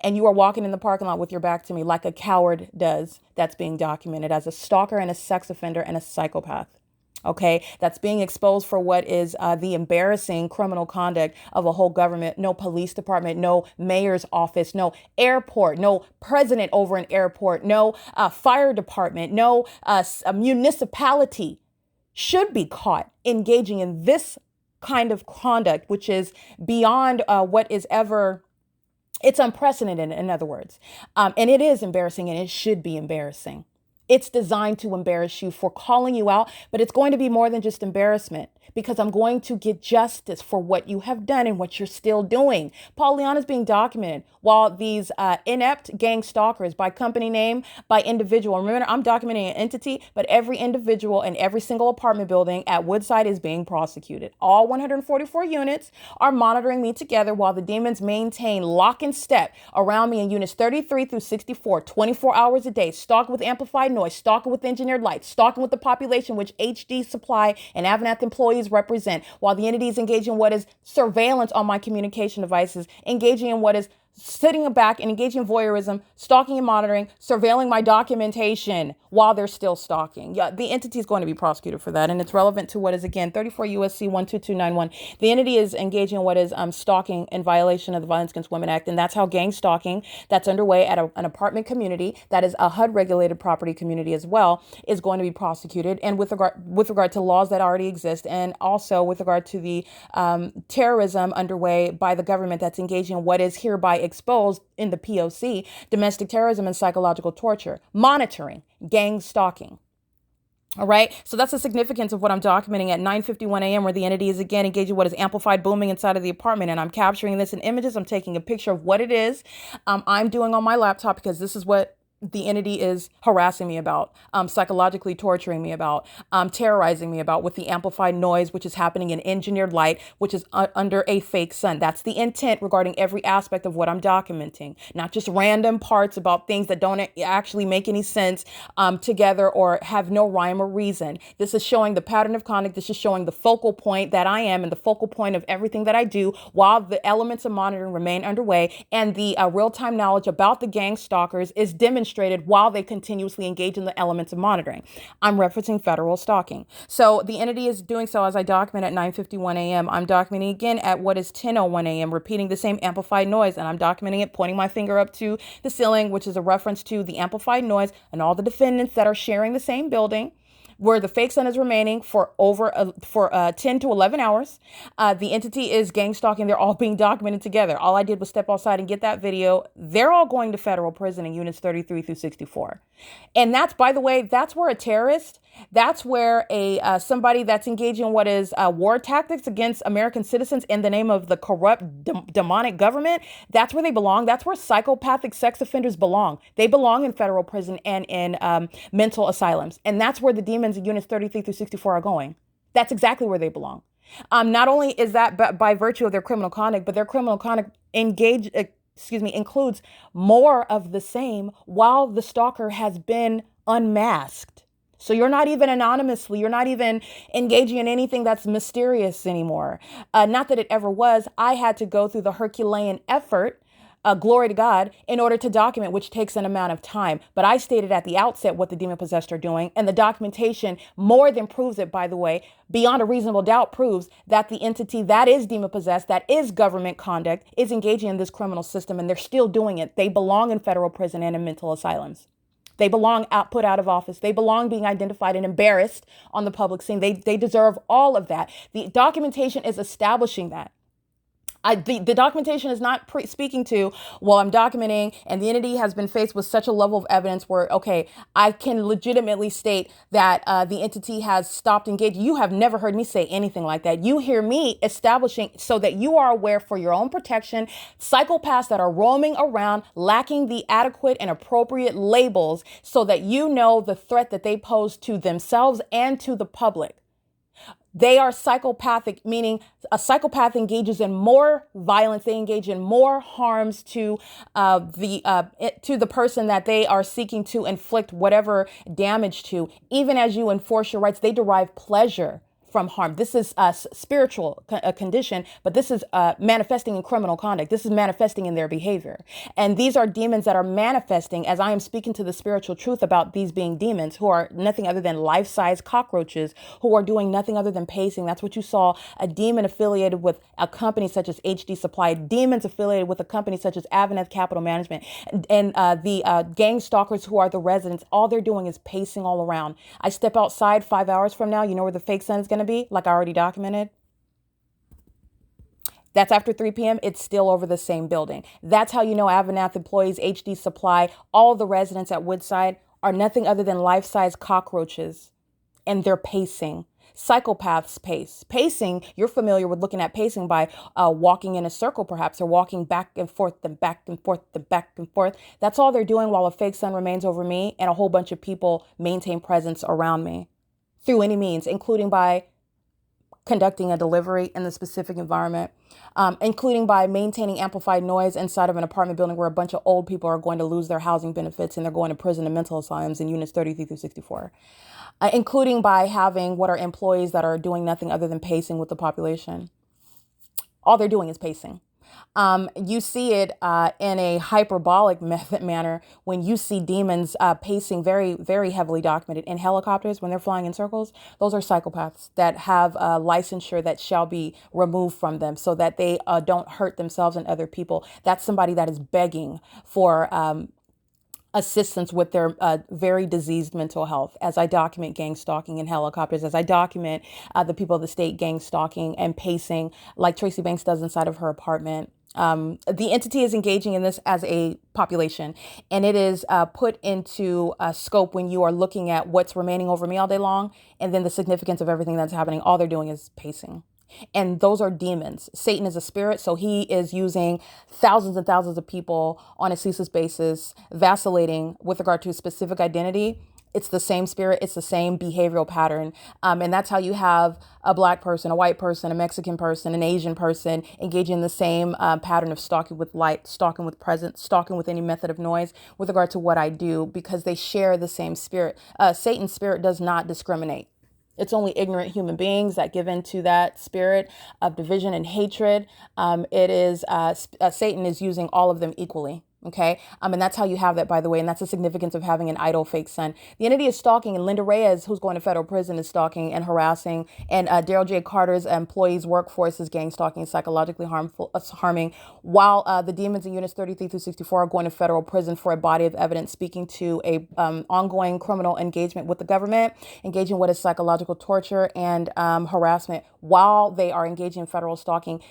And you are walking in the parking lot with your back to me like a coward does. That's being documented as a stalker and a sex offender and a psychopath. Okay, that's being exposed for what is the embarrassing criminal conduct of a whole government. No police department, no mayor's office, no airport, no president over an airport, no fire department, no municipality should be caught engaging in this kind of conduct, which is beyond what is ever, it's unprecedented, in other words. And it is embarrassing, and it should be embarrassing. It's designed to embarrass you for calling you out, but it's going to be more than just embarrassment, because I'm going to get justice for what you have done and what you're still doing. Paul Leon is being documented while these inept gang stalkers, by company name, by individual. Remember, I'm documenting an entity, but every individual in every single apartment building at Woodside is being prosecuted. All 144 units are monitoring me together while the demons maintain lock and step around me in units 33 through 64, 24 hours a day, stalking with amplified noise, stalking with engineered light, stalking with the population, which HD Supply and AVANATH employees represent, while the entities engage in what is surveillance on my communication devices, engaging in what is sitting back and engaging in voyeurism, stalking and monitoring, surveilling my documentation while they're still stalking. Yeah, the entity is going to be prosecuted for that. And it's relevant to what is, again, 34 U.S.C. 12291. The entity is engaging in what is stalking in violation of the Violence Against Women Act. And that's how gang stalking that's underway at an apartment community that is a HUD-regulated property community as well is going to be prosecuted. And with regard to laws that already exist, and also with regard to the terrorism underway by the government that's engaging in what is hereby exposed in the P.O.C, domestic terrorism and psychological torture, monitoring, gang stalking. All right. So that's the significance of what I'm documenting at 9:51 a.m., where the entity is again engaging what is amplified booming inside of the apartment. And I'm capturing this in images. I'm taking a picture of what it is I'm doing on my laptop, because this is what the entity is harassing me about, psychologically torturing me about, terrorizing me about, with the amplified noise, which is happening in engineered light, which is under a fake sun. That's the intent regarding every aspect of what I'm documenting, not just random parts about things that don't actually make any sense together or have no rhyme or reason. This is showing the pattern of conduct. This is showing the focal point that I am and the focal point of everything that I do while the elements of monitoring remain underway, and the real-time knowledge about the gang stalkers is demonstrated while they continuously engage in the elements of monitoring. I'm referencing federal stalking. So the entity is doing so as I document at 9:51 a.m. I'm documenting again at what is 10:01 a.m., repeating the same amplified noise, and I'm documenting it, pointing my finger up to the ceiling, which is a reference to the amplified noise and all the defendants that are sharing the same building, where the fake sun is remaining for 10 to 11 hours. The entity is gang stalking. They're all being documented together. All I did was step outside and get that video. They're all going to federal prison in units 33 through 64. And that's, by the way, that's where a terrorist, that's where somebody that's engaging in what is war tactics against American citizens in the name of the corrupt, demonic government, that's where they belong. That's where psychopathic sex offenders belong. They belong in federal prison and in mental asylums. And that's where the demons in units 33 through 64 are going. That's exactly where they belong. Not only is that by virtue of their criminal conduct, but their criminal conduct includes more of the same while the stalker has been unmasked. So you're not even anonymously, you're not even engaging in anything that's mysterious anymore. Not that it ever was. I had to go through the Herculean effort, glory to God, in order to document, which takes an amount of time. But I stated at the outset what the demon possessed are doing, and the documentation more than proves it, by the way, beyond a reasonable doubt proves that the entity that is demon possessed, that is government conduct, is engaging in this criminal system, and they're still doing it. They belong in federal prison and in mental asylums. They belong put out of office. They belong being identified and embarrassed on the public scene. They deserve all of that. The documentation is establishing that. The documentation is not speaking to, well, I'm documenting and the entity has been faced with such a level of evidence where, okay, I can legitimately state that the entity has stopped engaging. You have never heard me say anything like that. You hear me establishing so that you are aware, for your own protection, psychopaths that are roaming around lacking the adequate and appropriate labels, so that you know the threat that they pose to themselves and to the public. They are psychopathic, meaning a psychopath engages in more violence. They engage in more harms to the person that they are seeking to inflict whatever damage to. Even as you enforce your rights, they derive pleasure from harm. This is a spiritual condition, but this is manifesting in criminal conduct. This is manifesting in their behavior. And these are demons that are manifesting, as I am speaking to the spiritual truth about these being demons, who are nothing other than life-size cockroaches, who are doing nothing other than pacing. That's what you saw, a demon affiliated with a company such as HD Supply, demons affiliated with a company such as AVANATH Capital Management, and the gang stalkers who are the residents. All they're doing is pacing all around. I step outside 5 hours from now, you know where the fake sun is going to be, like I already documented. That's after 3 p.m. It's still over the same building. That's how you know AVANATH employees, HD Supply, all the residents at Woodside are nothing other than life-size cockroaches, and they're pacing. Psychopaths pace. Pacing, you're familiar with looking at pacing by walking in a circle, perhaps, or walking back and forth, then back and forth, then back and forth. That's all they're doing while a fake sun remains over me and a whole bunch of people maintain presence around me through any means, including by conducting a delivery in the specific environment, including by maintaining amplified noise inside of an apartment building where a bunch of old people are going to lose their housing benefits and they're going to prison and mental asylums in units 33 through 64, including by having what are employees that are doing nothing other than pacing with the population. All they're doing is pacing. You see it in a hyperbolic manner when you see demons pacing, very, very heavily documented in helicopters when they're flying in circles. Those are psychopaths that have licensure that shall be removed from them so that they don't hurt themselves and other people. That's somebody that is begging for assistance with their very diseased mental health. As I document gang stalking in helicopters, as I document the people of the state gang stalking and pacing like Tracy Banks does inside of her apartment. The entity is engaging in this as a population, and it is put into scope when you are looking at what's remaining over me all day long, and then the significance of everything that's happening. All they're doing is pacing. And those are demons. Satan is a spirit, so he is using thousands and thousands of people on a ceaseless basis, vacillating with regard to a specific identity. It's the same spirit. It's the same behavioral pattern. And that's how you have a black person, a white person, a Mexican person, an Asian person engaging in the same pattern of stalking with light, stalking with presence, stalking with any method of noise with regard to what I do, because they share the same spirit. Satan's spirit does not discriminate. It's only ignorant human beings that give into that spirit of division and hatred. Satan is using all of them equally. Okay. And that's how you have that, by the way. And that's the significance of having an idle fake son. The entity is stalking, and Lynda Reyes, who's going to federal prison, is stalking and harassing. And Daryl J. Carter's employees' workforce is gang stalking, psychologically harming, while the demons in units 33 through 64 are going to federal prison for a body of evidence speaking to a ongoing criminal engagement with the government, engaging what is psychological torture and harassment while they are engaging in federal stalking.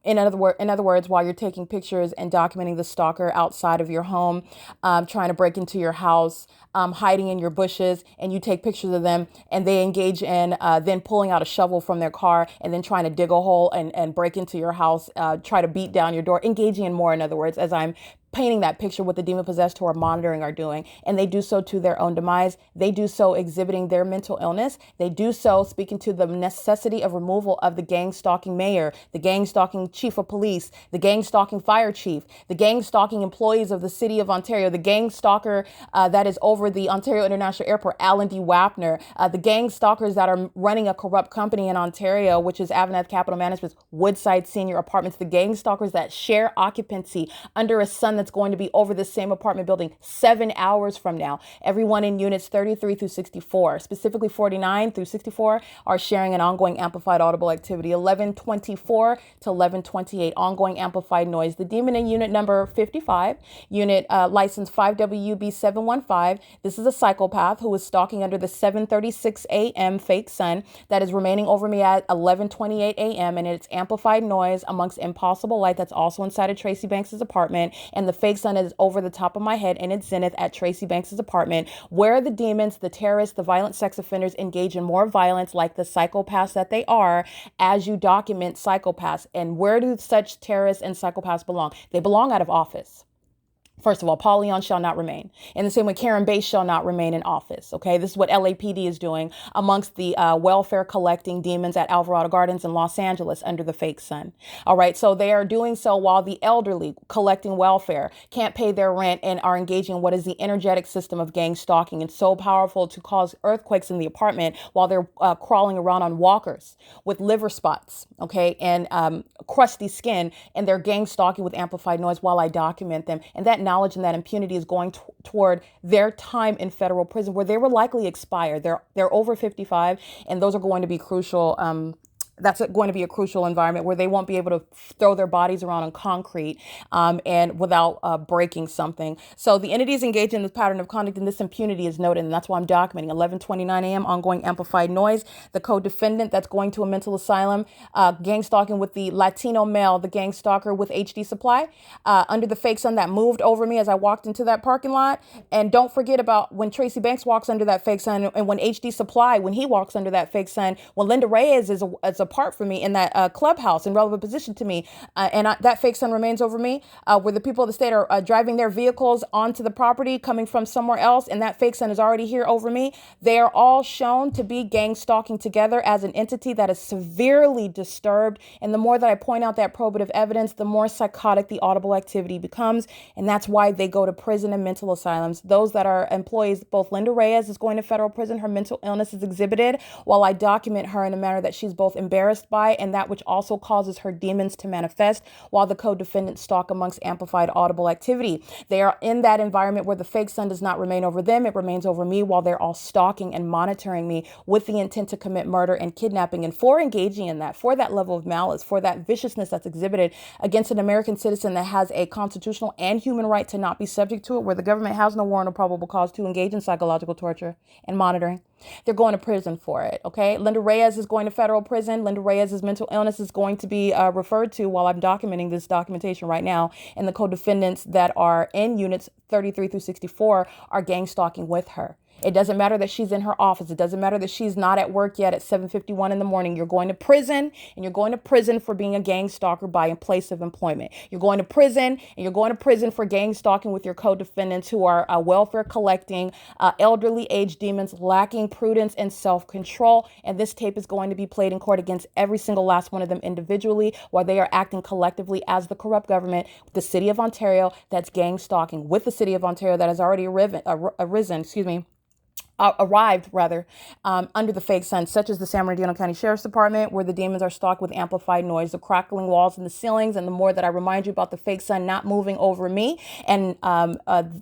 In other words, while you're taking pictures and documenting the stalker outside of your home, trying to break into your house, hiding in your bushes, and you take pictures of them, and they engage in then pulling out a shovel from their car and then trying to dig a hole and break into your house, try to beat down your door, engaging in more, in other words, as I'm painting that picture, what the demon possessed who are monitoring are doing. And they do so to their own demise. They do so exhibiting their mental illness. They do so speaking to the necessity of removal of the gang stalking mayor, the gang stalking chief of police, the gang stalking fire chief, the gang stalking employees of the city of Ontario, the gang stalker that is over the Ontario International Airport, Alan D. Wapner, the gang stalkers that are running a corrupt company in Ontario, which is AVANATH Capital Management's Woodside Senior Apartments, the gang stalkers that share occupancy under a sun that's going to be over the same apartment building 7 hours from now. Everyone in units 33 through 64, specifically 49 through 64, are sharing an ongoing amplified audible activity. 1124 to 1128, ongoing amplified noise. The demon in unit number 55, unit license 5WB715. This is a psychopath who is stalking under the 7:36 a.m. fake sun that is remaining over me at 11:28 a.m. and it's amplified noise amongst impossible light that's also inside of Tracy Banks's apartment, and the fake sun is over the top of my head in its zenith at Tracy Banks's apartment, where the demons, the terrorists, the violent sex offenders engage in more violence like the psychopaths that they are as you document psychopaths. And where do such terrorists and psychopaths belong? They belong out of office. First of all, Paul Leon shall not remain. In the same way, Karen Bass shall not remain in office. Okay, this is what LAPD is doing amongst the welfare collecting demons at Alvarado Gardens in Los Angeles under the fake sun. All right, so they are doing so while the elderly collecting welfare can't pay their rent and are engaging in what is the energetic system of gang stalking. It's so powerful to cause earthquakes in the apartment while they're crawling around on walkers with liver spots, okay, and crusty skin, and they're gang stalking with amplified noise while I document them. And that knowledge and that impunity is going toward their time in federal prison, where they will likely expire. They're over 55, and those are going to be crucial. That's going to be a crucial environment where they won't be able to throw their bodies around on concrete and without breaking something. So the entity is engaged in this pattern of conduct, and this impunity is noted, and that's why I'm documenting. 11:29 a.m. ongoing amplified noise. The co-defendant that's going to a mental asylum, gang stalking with the Latino male, the gang stalker with HD supply under the fake sun that moved over me as I walked into that parking lot. And don't forget about when Tracy Banks walks under that fake sun, and when HD supply, when he walks under that fake sun, when Lynda Reyes is apart from me in that clubhouse in relevant position to me, that fake sun remains over me, where the people of the state are driving their vehicles onto the property coming from somewhere else, and that fake sun is already here over me. They are all shown to be gang stalking together as an entity that is severely disturbed. And the more that I point out that probative evidence, the more psychotic the audible activity becomes. And that's why they go to prison and mental asylums. Those that are employees, both Lynda Reyes is going to federal prison. Her mental illness is exhibited while I document her in a manner that she's both embarrassed by and that which also causes her demons to manifest, while the co-defendants stalk amongst amplified audible activity. They are in that environment where the fake sun does not remain over them. It remains over me while they're all stalking and monitoring me with the intent to commit murder and kidnapping. And for engaging in that, for that level of malice, for that viciousness that's exhibited against an American citizen that has a constitutional and human right to not be subject to it, where the government has no warrant or probable cause to engage in psychological torture and monitoring. They're going to prison for it. Okay. Lynda Reyes is going to federal prison. Lynda Reyes' mental illness is going to be referred to while I'm documenting this documentation right now. And the co-defendants that are in units 33 through 64 are gang stalking with her. It doesn't matter that she's in her office. It doesn't matter that she's not at work yet at 7:51 in the morning. You're going to prison, and you're going to prison for being a gang stalker by place of employment. You're going to prison, and you're going to prison for gang stalking with your co-defendants who are welfare collecting, elderly age demons lacking prudence and self-control. And this tape is going to be played in court against every single last one of them individually while they are acting collectively as the corrupt government, the city of Ontario that's gang stalking with the city of Ontario that has already arrived under the fake sun, such as the San Bernardino County Sheriff's Department, where the demons are stalked with amplified noise, the crackling walls and the ceilings. And the more that I remind you about the fake sun not moving over me, and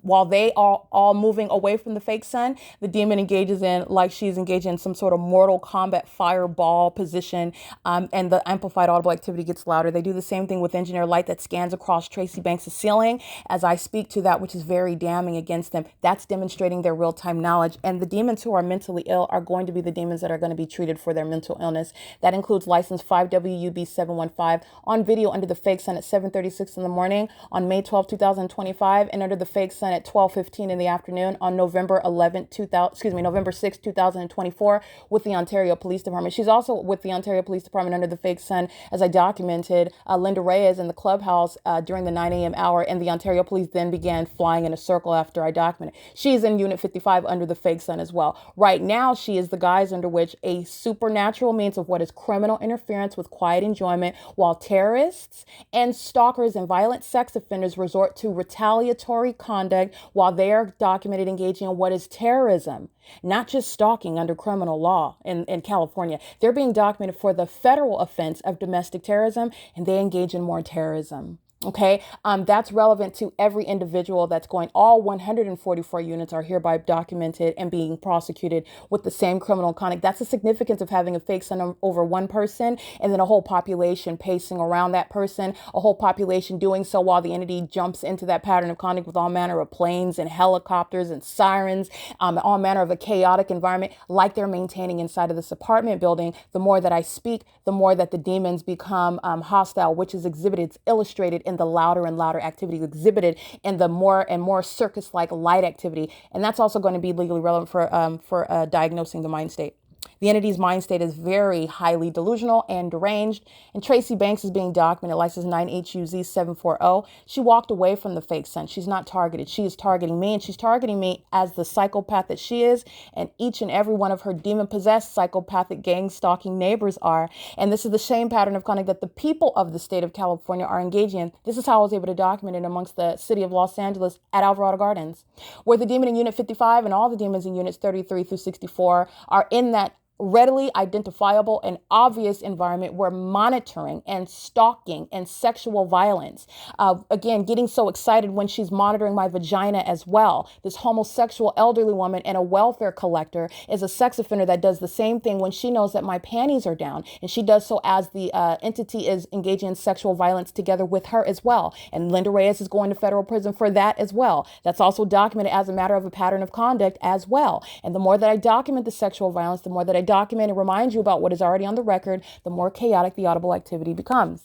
while they are all moving away from the fake sun, the demon engages in, like she's engaging in some sort of Mortal Kombat fireball position, and the amplified audible activity gets louder. They do the same thing with engineer light that scans across Tracy Banks' ceiling as I speak to that, which is very damning against them. That's demonstrating their real-time knowledge. And the demons who are mentally ill are going to be the demons that are going to be treated for their mental illness. That includes license 5WUB715 on video under the fake sun at 7:36 in the morning on May 12, 2025, and under the fake sun at 12:15 in the afternoon on November 6, 2024 with the Ontario Police Department. She's also with the Ontario Police Department under the fake sun, as I documented, Lynda Reyes in the clubhouse during the 9 a.m. hour, and the Ontario Police then began flying in a circle after I documented. She's in Unit 55 under the fake sun as well. Right now, she is the guise under which a supernatural means of what is criminal interference with quiet enjoyment, while terrorists and stalkers and violent sex offenders resort to retaliatory conduct while they are documented engaging in what is terrorism, not just stalking under criminal law in California. They're being documented for the federal offense of domestic terrorism, and they engage in more terrorism. Okay, that's relevant to every individual that's going. All 144 units are hereby documented and being prosecuted with the same criminal conduct. That's the significance of having a fake sun over one person and then a whole population pacing around that person, a whole population doing so while the entity jumps into that pattern of conduct with all manner of planes and helicopters and sirens, all manner of a chaotic environment like they're maintaining inside of this apartment building. The more that I speak, the more that the demons become hostile, which is exhibited, it's illustrated in the louder and louder activity, exhibited in the more and more circus-like light activity. And that's also going to be legally relevant for diagnosing the mind state. The entity's mind state is very highly delusional and deranged. And Tracy Banks is being documented, license 9HUZ740. She walked away from the fake sun. She's not targeted. She is targeting me, and she's targeting me as the psychopath that she is, and each and every one of her demon-possessed psychopathic gang-stalking neighbors are. And this is the same pattern of conduct that the people of the state of California are engaging in. This is how I was able to document it amongst the city of Los Angeles at Alvarado Gardens, where the demon in Unit 55 and all the demons in Units 33 through 64 are in that readily identifiable and obvious environment where monitoring and stalking and sexual violence, again, getting so excited when she's monitoring my vagina as well. This homosexual elderly woman and a welfare collector is a sex offender that does the same thing when she knows that my panties are down, and she does so as the entity is engaging in sexual violence together with her as well. And Lynda Reyes is going to federal prison for that as well. That's also documented as a matter of a pattern of conduct as well. And the more that I document the sexual violence, the more that I document and remind you about what is already on the record, the more chaotic the audible activity becomes.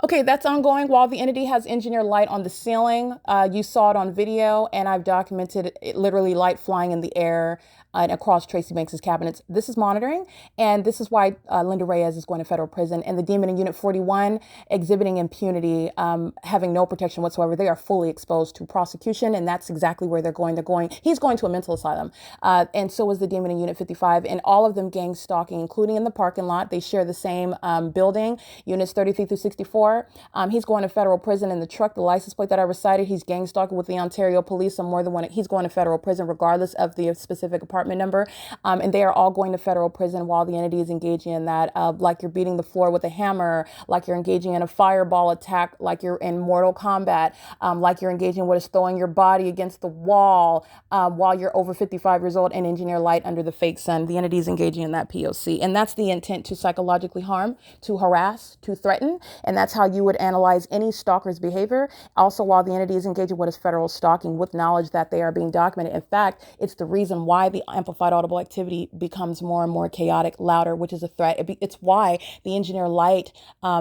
Okay, that's ongoing while the entity has engineered light on the ceiling. You saw it on video, and I've documented it, literally light flying in the air and across Tracy Banks's cabinets. This is monitoring, and this is why Lynda Reyes is going to federal prison. And the demon in Unit 41 exhibiting impunity, having no protection whatsoever. They are fully exposed to prosecution, and that's exactly where they're going. He's going to a mental asylum, and so is the demon in Unit 55, and all of them gang stalking, including in the parking lot. They share the same building, Units 33 through 64. 64. He's going to federal prison in the truck. The license plate that I recited, he's gang stalking with the Ontario police on more than one. He's going to federal prison regardless of the specific apartment number. And they are all going to federal prison while the entity is engaging in that, like you're beating the floor with a hammer, like you're engaging in a fireball attack, like you're in Mortal Kombat, like you're engaging in what is throwing your body against the wall while you're over 55 years old and engineer light under the fake sun. The entity is engaging in that P.O.C. And that's the intent: to psychologically harm, to harass, to threaten. And that's how you would analyze any stalker's behavior. Also, while the entity is engaging in what is federal stalking with knowledge that they are being documented. In fact, it's the reason why the amplified audible activity becomes more and more chaotic, louder, which is a threat. It's why the engineer light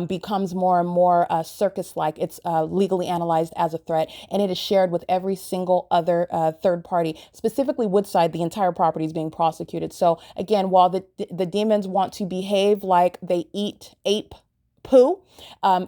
becomes more and more circus-like. It's legally analyzed as a threat, and it is shared with every single other third party. Specifically, Woodside, the entire property is being prosecuted. So again, while the demons want to behave like they eat ape poo,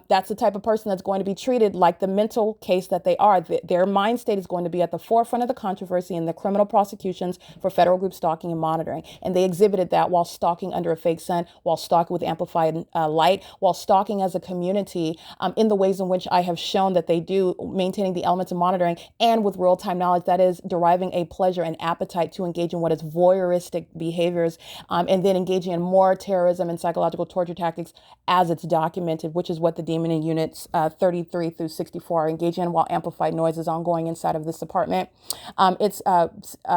that's the type of person that's going to be treated like the mental case that they are. Their mind state is going to be at the forefront of the controversy in the criminal prosecutions for federal group stalking and monitoring. And they exhibited that while stalking under a fake sun, while stalking with amplified light, while stalking as a community in the ways in which I have shown that they do, maintaining the elements of monitoring and with real-time knowledge, that is deriving a pleasure and appetite to engage in what is voyeuristic behaviors, and then engaging in more terrorism and psychological torture tactics as it's documented, which is what the demon in units 33 through 64 are engaging in while amplified noise is ongoing inside of this apartment. It's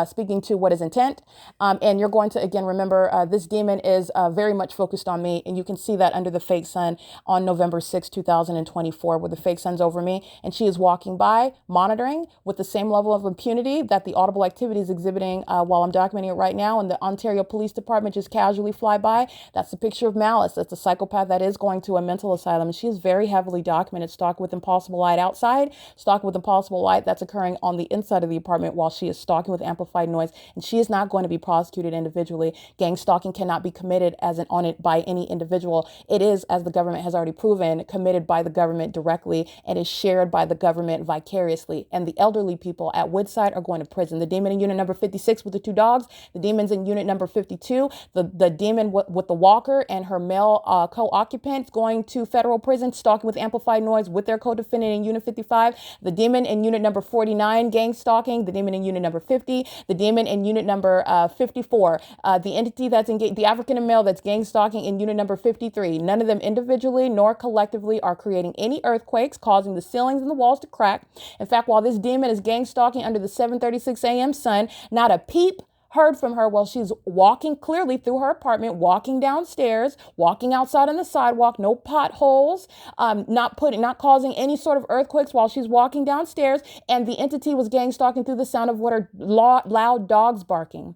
speaking to what is intent. And you're going to, again, remember this demon is very much focused on me. And you can see that under the fake sun on November 6, 2024, where the fake sun's over me. And she is walking by, monitoring with the same level of impunity that the audible activity is exhibiting while I'm documenting it right now. And the Ontario Police Department just casually fly by. That's a picture of Malice. That's a psychopath that is going to a mental asylum. And she is very heavily documented, stalked with impossible light outside, stalked with impossible light that's occurring on the inside of the apartment while she is stalking with amplified noise. And she is not going to be prosecuted individually. Gang stalking cannot be committed on it by any individual. It is, as the government has already proven, committed by the government directly and is shared by the government vicariously. And the elderly people at Woodside are going to prison. The demon in unit number 56 with the 2 dogs, the demons in unit number 52, the demon with the walker and her male co-occupants going to federal prison, stalking with amplified noise with their co-defendant in unit 55, the demon in unit number 49, gang stalking, the demon in unit number 50, the demon in unit number 54, the entity that's engaged, the African male that's gang stalking in unit number 53. None of them individually nor collectively are creating any earthquakes, causing the ceilings and the walls to crack. In fact, while this demon is gang stalking under the 7:36 a.m. sun, not a peep heard from her while she's walking clearly through her apartment, walking downstairs, walking outside on the sidewalk, no potholes, not causing any sort of earthquakes while she's walking downstairs. And the entity was gang stalking through the sound of what are loud dogs barking.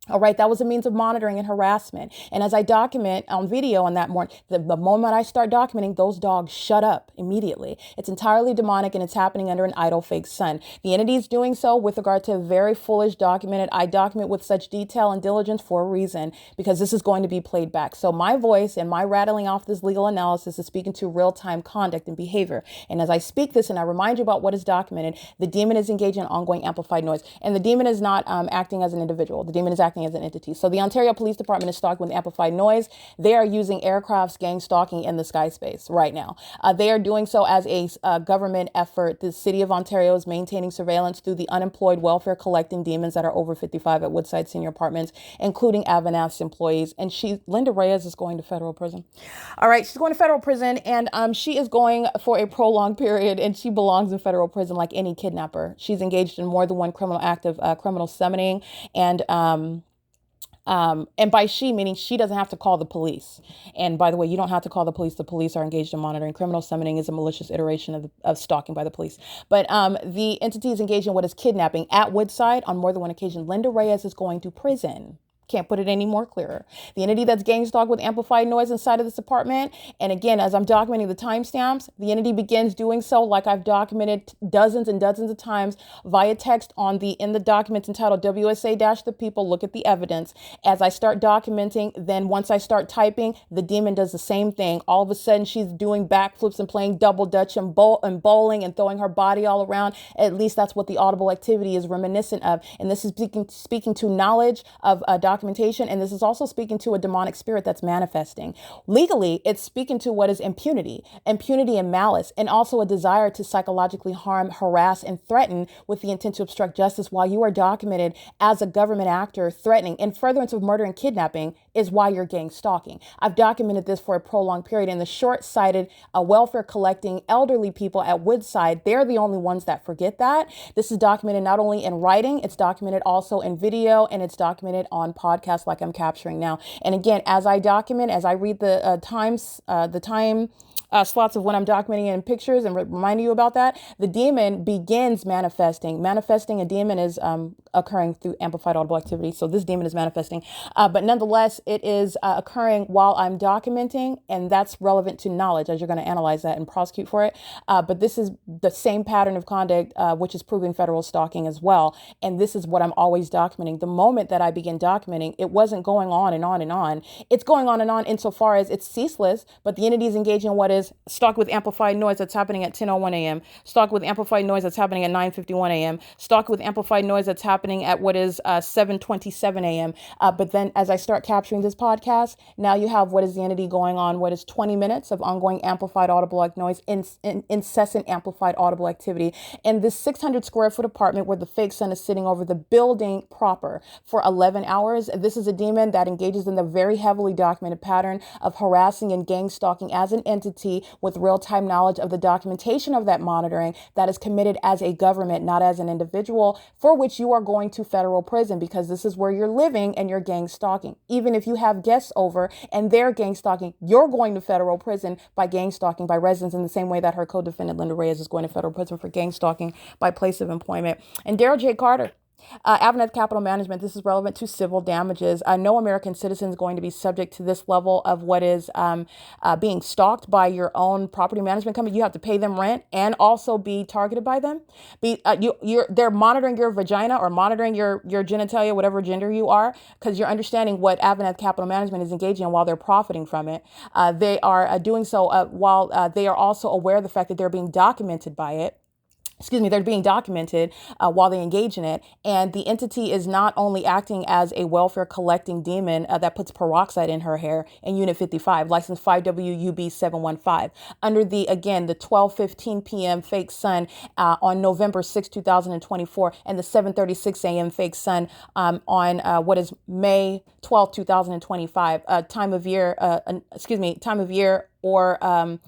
All right, that was a means of monitoring and harassment. And as I document on video on that morning, the moment I start documenting, those dogs shut up immediately. It's entirely demonic and it's happening under an idle fake sun. The entity is doing so with regard to very foolish documented. I document with such detail and diligence for a reason, because this is going to be played back. So my voice and my rattling off this legal analysis is speaking to real-time conduct and behavior. And as I speak this and I remind you about what is documented, the demon is engaging in ongoing amplified noise. And the demon is not acting as an individual. The demon is acting as an entity. So the Ontario Police Department is stalking with amplified noise. They are using aircrafts gang stalking in the sky space right now. They are doing so as a government effort. The city of Ontario is maintaining surveillance through the unemployed welfare collecting demons that are over 55 at Woodside Senior Apartments, including AVANATH's employees. And LYNDA Reyes is going to federal prison. All right, she's going to federal prison, and she is going for a prolonged period, and she belongs in federal prison like any kidnapper. She's engaged in more than one criminal act of criminal summoning, and by she, meaning she doesn't have to call the police. And by the way, you don't have to call the police. The police are engaged in monitoring. Criminal summoning is a malicious iteration of stalking by the police. But the entity is engaged in what is kidnapping at Woodside on more than one occasion. LYNDA Reyes is going to prison. Can't put it any more clearer. The entity that's gang stalked with amplified noise inside of this apartment. And again, as I'm documenting the timestamps, the entity begins doing so like I've documented dozens and dozens of times via text in the documents entitled WSA-The People, Look at the Evidence. As I start documenting, then once I start typing, the demon does the same thing. All of a sudden, she's doing backflips and playing double dutch and bowling and throwing her body all around. At least that's what the audible activity is reminiscent of. And this is speaking to knowledge of documentation documentation, and this is also speaking to a demonic spirit that's manifesting. Legally, it's speaking to what is impunity and malice, and also a desire to psychologically harm, harass, and threaten with the intent to obstruct justice while you are documented as a government actor threatening. In furtherance of murder and kidnapping is why you're gang stalking. I've documented this for a prolonged period, and the short-sighted, welfare collecting elderly people at Woodside, they're the only ones that forget that. This is documented not only in writing, it's documented also in video, and it's documented on podcasts like I'm capturing now. And again, as I document, as I read the time slots of when I'm documenting in pictures and reminding you about that, the demon begins manifesting. Manifesting a demon is occurring through amplified audible activity. So this demon is manifesting, but nonetheless, it is occurring while I'm documenting, and that's relevant to knowledge as you're going to analyze that and prosecute for it. But this is the same pattern of conduct, which is proving federal stalking as well. And this is what I'm always documenting. The moment that I begin documenting, it wasn't going on and on and on. It's going on and on insofar as it's ceaseless, but the entity is engaging in what is stalk with amplified noise that's happening at 10:01 a.m., stalk with amplified noise that's happening at 9:51 a.m., stalk with amplified noise that's happening at what is 7:27 a.m. But then as I start capturing this podcast, now you have what is the entity going on, what is 20 minutes of ongoing amplified audible noise, incessant amplified audible activity in this 600 square foot apartment where the fake sun is sitting over the building proper for 11 hours. This is a demon that engages in the very heavily documented pattern of harassing and gang stalking as an entity with real-time knowledge of the documentation of that monitoring that is committed as a government, not as an individual, for which you are going to federal prison because this is where you're living and you're gang stalking. Even if you have guests over and they're gang stalking, you're going to federal prison by gang stalking by residence in the same way that her co-defendant LYNDA Reyes is going to federal prison for gang stalking by place of employment. And Daryl J. Carter, AVANATH Capital Management, this is relevant to civil damages. No American citizen is going to be subject to this level of what is being stalked by your own property management company. You have to pay them rent and also be targeted by them. They're monitoring your vagina or monitoring your genitalia, whatever gender you are, because you're understanding what AVANATH Capital Management is engaging in while they're profiting from it. They are doing so while they are also aware of the fact that they're being documented by it. They're being documented while they engage in it. And the entity is not only acting as a welfare collecting demon that puts peroxide in her hair in Unit 55, license 5WUB715, under the 12:15 p.m. fake sun on November 6, 2024, and the 7:36 a.m. fake sun on what is May 12, 2025, time of year, or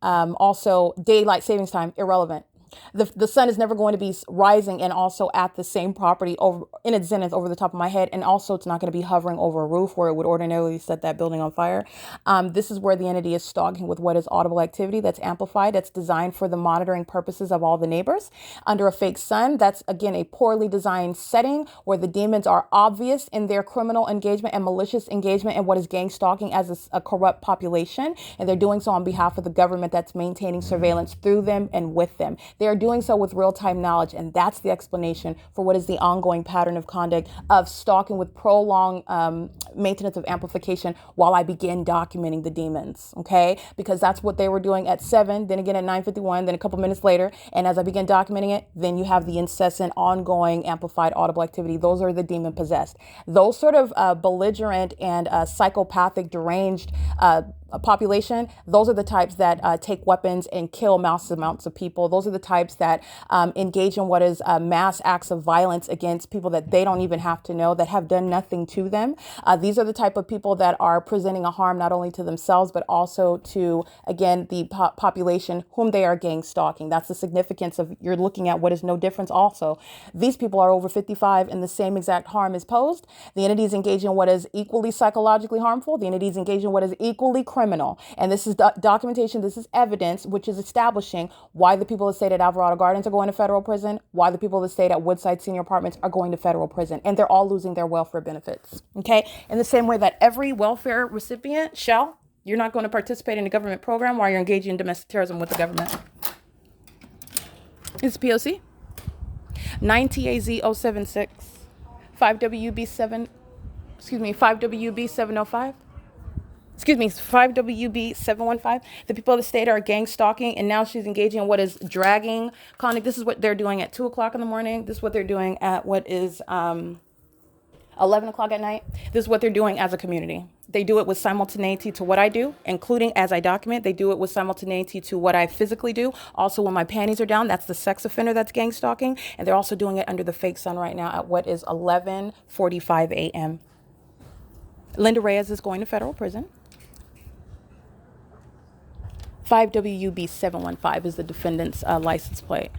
also daylight savings time, irrelevant. The sun is never going to be rising and also at the same property over in its zenith over the top of my head. And also it's not going to be hovering over a roof where it would ordinarily set that building on fire. This is where the entity is stalking with what is audible activity that's amplified, that's designed for the monitoring purposes of all the neighbors under a fake sun. That's, again, a poorly designed setting where the demons are obvious in their criminal engagement and malicious engagement in what is gang stalking as a corrupt population. And they're doing so on behalf of the government that's maintaining surveillance through them and with them. They are doing so with real-time knowledge, and that's the explanation for what is the ongoing pattern of conduct of stalking with prolonged maintenance of amplification while I begin documenting the demons, okay? Because that's what they were doing at 7, then again at 9:51, then a couple minutes later, and as I begin documenting it, then you have the incessant, ongoing, amplified audible activity. Those are the demon-possessed. Those sort of belligerent and psychopathic, deranged a population, those are the types that take weapons and kill massive amounts of people. Those are the types that engage in what is mass acts of violence against people that they don't even have to know, that have done nothing to them. These are the type of people that are presenting a harm not only to themselves, but also to, again, the population whom they are gang stalking. That's the significance of you're looking at what is no difference also. These people are over 55 and the same exact harm is posed. The entity is engaging in what is equally psychologically harmful. The entity is engaging in what is equally criminal. And this is documentation, this is evidence, which is establishing why the people that stayed at Alvarado Gardens are going to federal prison, why the people that stayed at Woodside Senior Apartments are going to federal prison, and they're all losing their welfare benefits, okay? In the same way that every welfare recipient shall, you're not going to participate in a government program while you're engaging in domestic terrorism with the government. It's P.O.C. 9TAZ076, 5WB7, 5WB705. 5WB715. The people of the state are gang stalking, and now she's engaging in what is dragging conduct. This is what they're doing at 2 o'clock in the morning. This is what they're doing at what is 11 o'clock at night. This is what they're doing as a community. They do it with simultaneity to what I do, including as I document. They do it with simultaneity to what I physically do. Also, when my panties are down, that's the sex offender that's gang stalking. And they're also doing it under the fake sun right now at what is 11:45 a.m. Lynda Reyes is going to federal prison. 5WUB 715 is the defendant's license plate.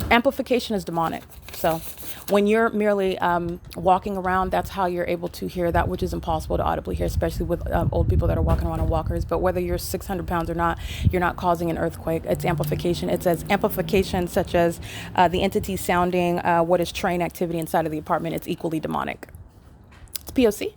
Amplification is demonic. So when you're merely walking around, that's how you're able to hear that which is impossible to audibly hear, especially with old people that are walking around on walkers. But whether you're 600 pounds or not, you're not causing an earthquake. It's amplification. It says amplification such as the entity sounding what is train activity inside of the apartment. It's equally demonic. It's P.O.C.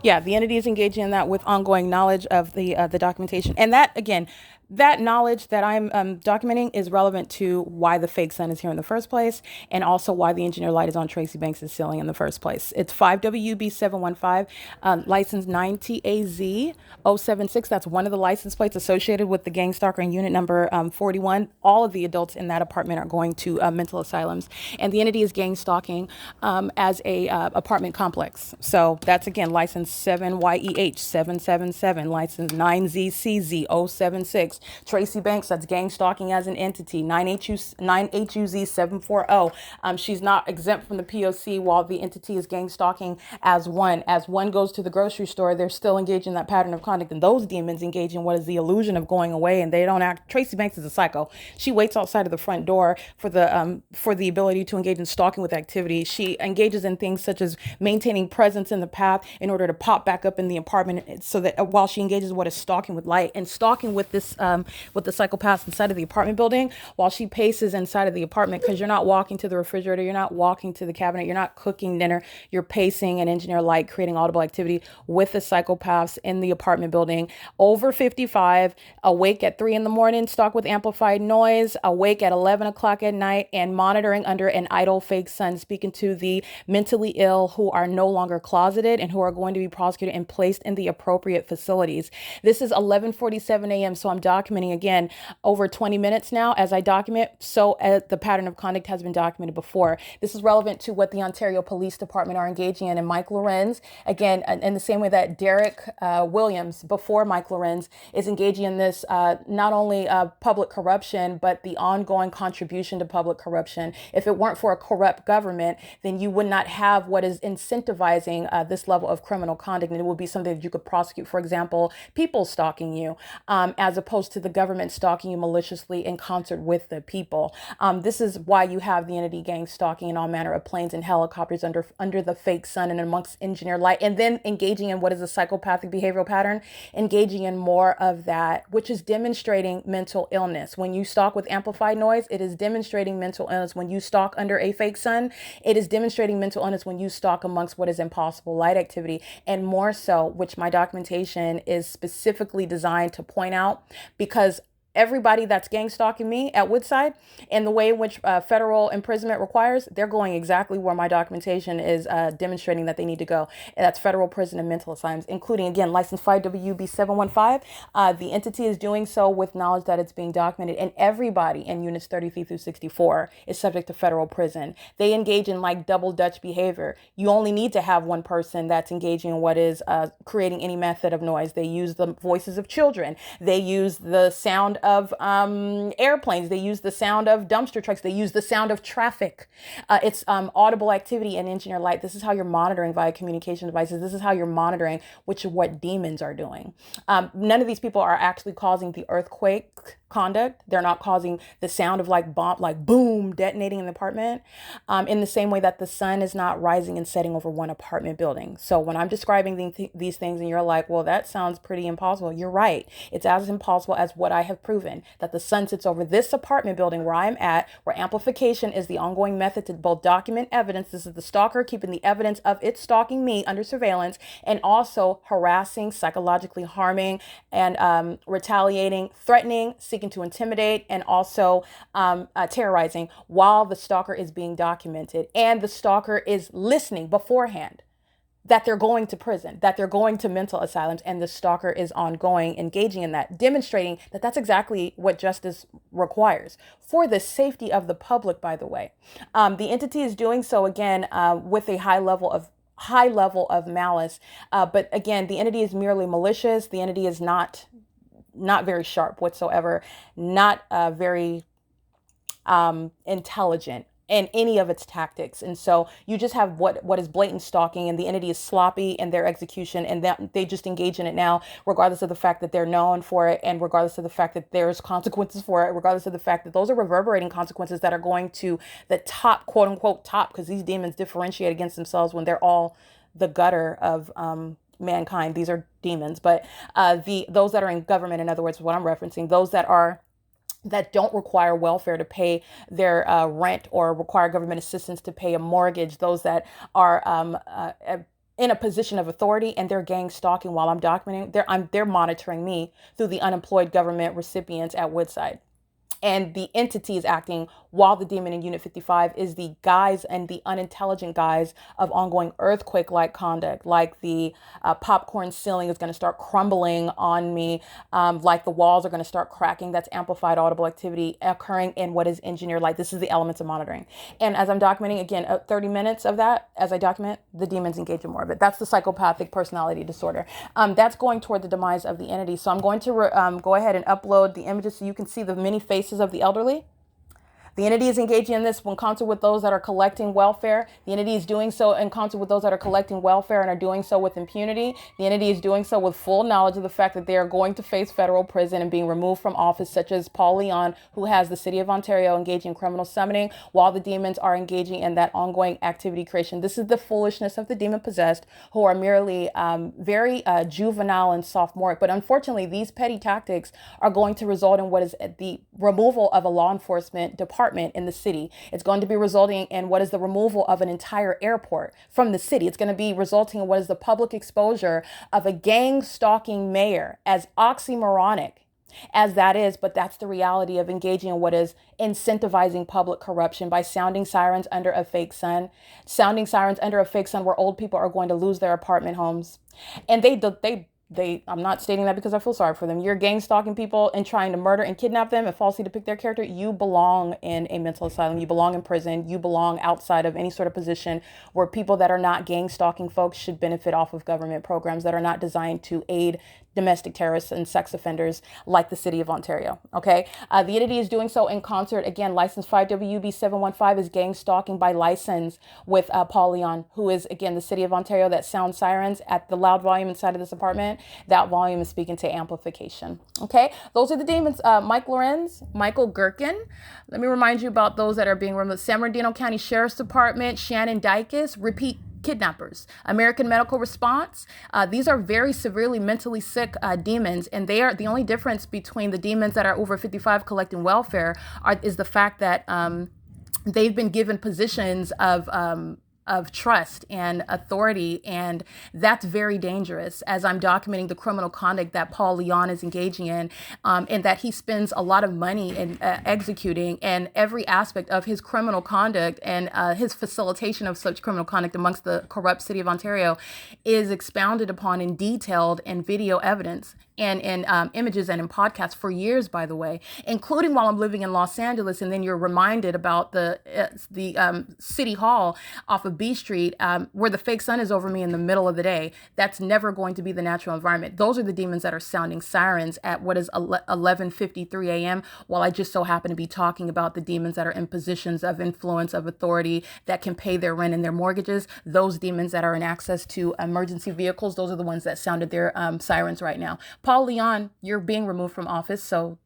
Yeah, the entity is engaging in that with ongoing knowledge of the documentation. And that, again, that knowledge that I'm documenting is relevant to why the fake sun is here in the first place, and also why the engineer light is on Tracy Banks' ceiling in the first place. It's 5WB 715, license 9TAZ 076. That's one of the license plates associated with the gang stalking unit number 41. All of the adults in that apartment are going to mental asylums, and the entity is gang stalking as a apartment complex. So that's, again, license 7YEH 777, license 9ZCZ 076. Tracy Banks, that's gang stalking as an entity, 9HUZ 740. She's not exempt from the P.O.C. while the entity is gang stalking as one. As one goes to the grocery store, they're still engaged in that pattern of conduct, and those demons engage in what is the illusion of going away, and they don't act. Tracy Banks is a psycho. She waits outside of the front door for the ability to engage in stalking with activity. She engages in things such as maintaining presence in the path in order to pop back up in the apartment, so that while she engages in what is stalking with light and stalking with this with the psychopaths inside of the apartment building, while she paces inside of the apartment, because you're not walking to the refrigerator, you're not walking to the cabinet, you're not cooking dinner, you're pacing and engineer light, creating audible activity with the psychopaths in the apartment building. Over 55, awake at 3 a.m, stalk with amplified noise, awake at 11 o'clock at night, and monitoring under an idle fake sun, speaking to the mentally ill who are no longer closeted and who are going to be prosecuted and placed in the appropriate facilities. This is 11:47 a.m. So I'm documenting, again, over 20 minutes now as I document. So the pattern of conduct has been documented before. This is relevant to what the Ontario Police Department are engaging in. And Mike Lorenz, again, in the same way that Derek Williams, before Mike Lorenz, is engaging in this, not only public corruption, but the ongoing contribution to public corruption. If it weren't for a corrupt government, then you would not have what is incentivizing this level of criminal conduct. And it would be something that you could prosecute. For example, people stalking you, as opposed to the government stalking you maliciously in concert with the people. This is why you have the entity gang stalking in all manner of planes and helicopters under the fake sun and amongst engineer light, and then engaging in what is a psychopathic behavioral pattern, engaging in more of that, which is demonstrating mental illness. When you stalk with amplified noise, it is demonstrating mental illness. When you stalk under a fake sun, it is demonstrating mental illness. When you stalk amongst what is impossible light activity, and more so, which my documentation is specifically designed to point out, because everybody that's gang stalking me at Woodside and the way in which federal imprisonment requires, they're going exactly where my documentation is demonstrating that they need to go. And that's federal prison and mental asylums, including, again, license 5WB 715. The entity is doing so with knowledge that it's being documented, and everybody in units 33 through 64 is subject to federal prison. They engage in like double Dutch behavior. You only need to have one person that's engaging in what is creating any method of noise. They use the voices of children. They use the sound of airplanes. They use the sound of dumpster trucks. They use the sound of traffic. It's audible activity and engineer light. This is how you're monitoring via communication devices. This is how you're monitoring what demons are doing. None of these people are actually causing the earthquake conduct. They're not causing the sound of like bomb, like boom, detonating in the apartment, in the same way that the sun is not rising and setting over one apartment building. So when I'm describing these things and you're like, well, that sounds pretty impossible, you're right. It's as impossible as what I have proven, that the sun sits over this apartment building where I'm at, where amplification is the ongoing method to both document evidence. This is the stalker keeping the evidence of it stalking me under surveillance, and also harassing, psychologically harming, and retaliating, threatening, seeking to intimidate, and also terrorizing while the stalker is being documented, and the stalker is listening beforehand. that they're going to prison, that they're going to mental asylums, and the stalker is ongoing, engaging in that, demonstrating that that's exactly what justice requires for the safety of the public, by the way. The entity is doing so, again, with a high level of malice. But again, the entity is merely malicious. The entity is not very sharp whatsoever, not very intelligent in any of its tactics. And so you just have what is blatant stalking, and the entity is sloppy in their execution, and that they just engage in it now, regardless of the fact that they're known for it, and regardless of the fact that there's consequences for it, regardless of the fact that those are reverberating consequences that are going to the top, quote unquote top, because these demons differentiate against themselves when they're all the gutter of mankind. These are demons, but those that are in government, in other words, what I'm referencing, those that don't require welfare to pay their rent, or require government assistance to pay a mortgage, those that are in a position of authority, and they're gang stalking while I'm documenting, they're monitoring me through the unemployed government recipients at Woodside. And the entity is acting while the demon in Unit 55 is the guise and the unintelligent guise of ongoing earthquake-like conduct, like the popcorn ceiling is going to start crumbling on me, like the walls are going to start cracking. That's amplified audible activity occurring in what is engineered light. This is the elements of monitoring. And as I'm documenting, again, 30 minutes of that, as I document, the demons engage in more of it. That's the psychopathic personality disorder. That's going toward the demise of the entity. So I'm going to go ahead and upload the images so you can see the many faces of the elderly. The entity is engaging in this in concert with those that are collecting welfare. The entity is doing so in concert with those that are collecting welfare and are doing so with impunity. The entity is doing so with full knowledge of the fact that they are going to face federal prison and being removed from office, such as Paul Leon, who has the city of Ontario engaging in criminal summoning, while the demons are engaging in that ongoing activity creation. This is the foolishness of the demon possessed, who are merely very juvenile and sophomoric. But unfortunately, these petty tactics are going to result in what is the removal of a law enforcement department in the city. It's going to be resulting in what is the removal of an entire airport from the city. It's going to be resulting in what is the public exposure of a gang stalking mayor, as oxymoronic as that is, but that's the reality of engaging in what is incentivizing public corruption by sounding sirens under a fake sun, where old people are going to lose their apartment homes. And I'm not stating that because I feel sorry for them. You're gang stalking people and trying to murder and kidnap them and falsely depict their character. You belong in a mental asylum. You belong in prison. You belong outside of any sort of position where people that are not gang stalking folks should benefit off of government programs that are not designed to aid domestic terrorists and sex offenders like the city of Ontario. Okay. The entity is doing so in concert. Again, license 5WB715 is gang stalking by license with Paul Leon, who is, again, the city of Ontario that sounds sirens at the loud volume inside of this apartment. That volume is speaking to amplification. Okay. Those are the demons. Mike Lorenz, Michael Gherkin. Let me remind you about those that are being removed. San Bernardino County Sheriff's Department, Shannon Dykes, repeat kidnappers. American Medical Response. These are very severely mentally sick demons, and they are the only difference between the demons that are over 55 collecting welfare is the fact that they've been given positions of trust and authority, and that's very dangerous, as I'm documenting the criminal conduct that Paul Leon is engaging in, and that he spends a lot of money in executing, and every aspect of his criminal conduct and his facilitation of such criminal conduct amongst the corrupt city of Ontario is expounded upon and detailed in video evidence and in images and in podcasts for years, by the way, including while I'm living in Los Angeles. And then you're reminded about the city hall off of B Street, where the fake sun is over me in the middle of the day. That's never going to be the natural environment. Those are the demons that are sounding sirens at what is 11:53 a.m. while I just so happen to be talking about the demons that are in positions of influence, of authority, that can pay their rent and their mortgages. Those demons that are in access to emergency vehicles, those are the ones that sounded their sirens right now. Paul Leon, you're being removed from office, so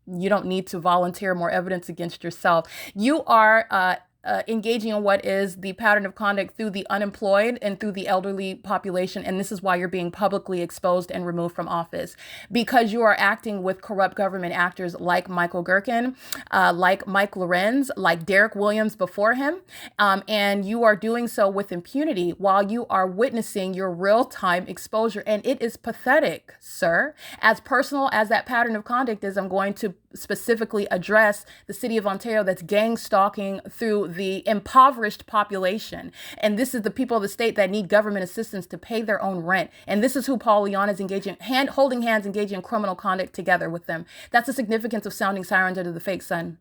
you don't need to volunteer more evidence against yourself. You are engaging in what is the pattern of conduct through the unemployed and through the elderly population. And this is why you're being publicly exposed and removed from office, because you are acting with corrupt government actors like Michael Gherkin, like Mike Lorenz, like Derek Williams before him. And you are doing so with impunity while you are witnessing your real-time exposure. And it is pathetic, sir. As personal as that pattern of conduct is, I'm going to specifically address the city of Ontario that's gang stalking through the impoverished population. And this is the people of the state that need government assistance to pay their own rent. And this is who Paul Leon is engaging, holding hands, engaging in criminal conduct together with them. That's the significance of sounding sirens under the fake sun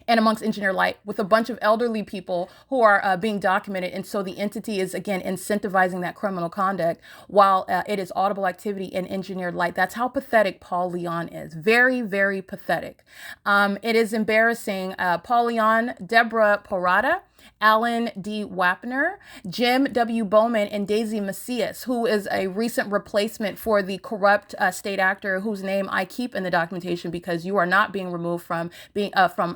and amongst engineer light, with a bunch of elderly people who are being documented. And so the entity is, again, incentivizing that criminal conduct while it is audible activity in engineered light. That's how pathetic Paul Leon is. Very, very pathetic. It is embarrassing. Paul Leon, DEBRA PORADA, Alan D. Wapner, Jim W. Bowman, and Daisy Macias, who is a recent replacement for the corrupt state actor whose name I keep in the documentation, because you are not being removed from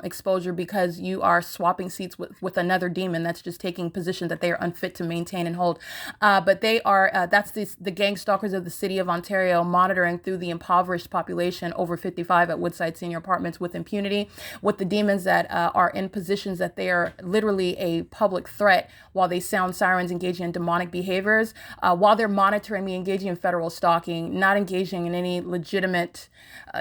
exposure because you are swapping seats with another demon that's just taking positions that they are unfit to maintain and hold. But they are, that's the gang stalkers of the city of Ontario, monitoring through the impoverished population over 55 at Woodside Senior Apartments with impunity, with the demons that are in positions that they are literally a public threat while they sound sirens, engaging in demonic behaviors, while they're monitoring me, engaging in federal stalking, not engaging in any legitimate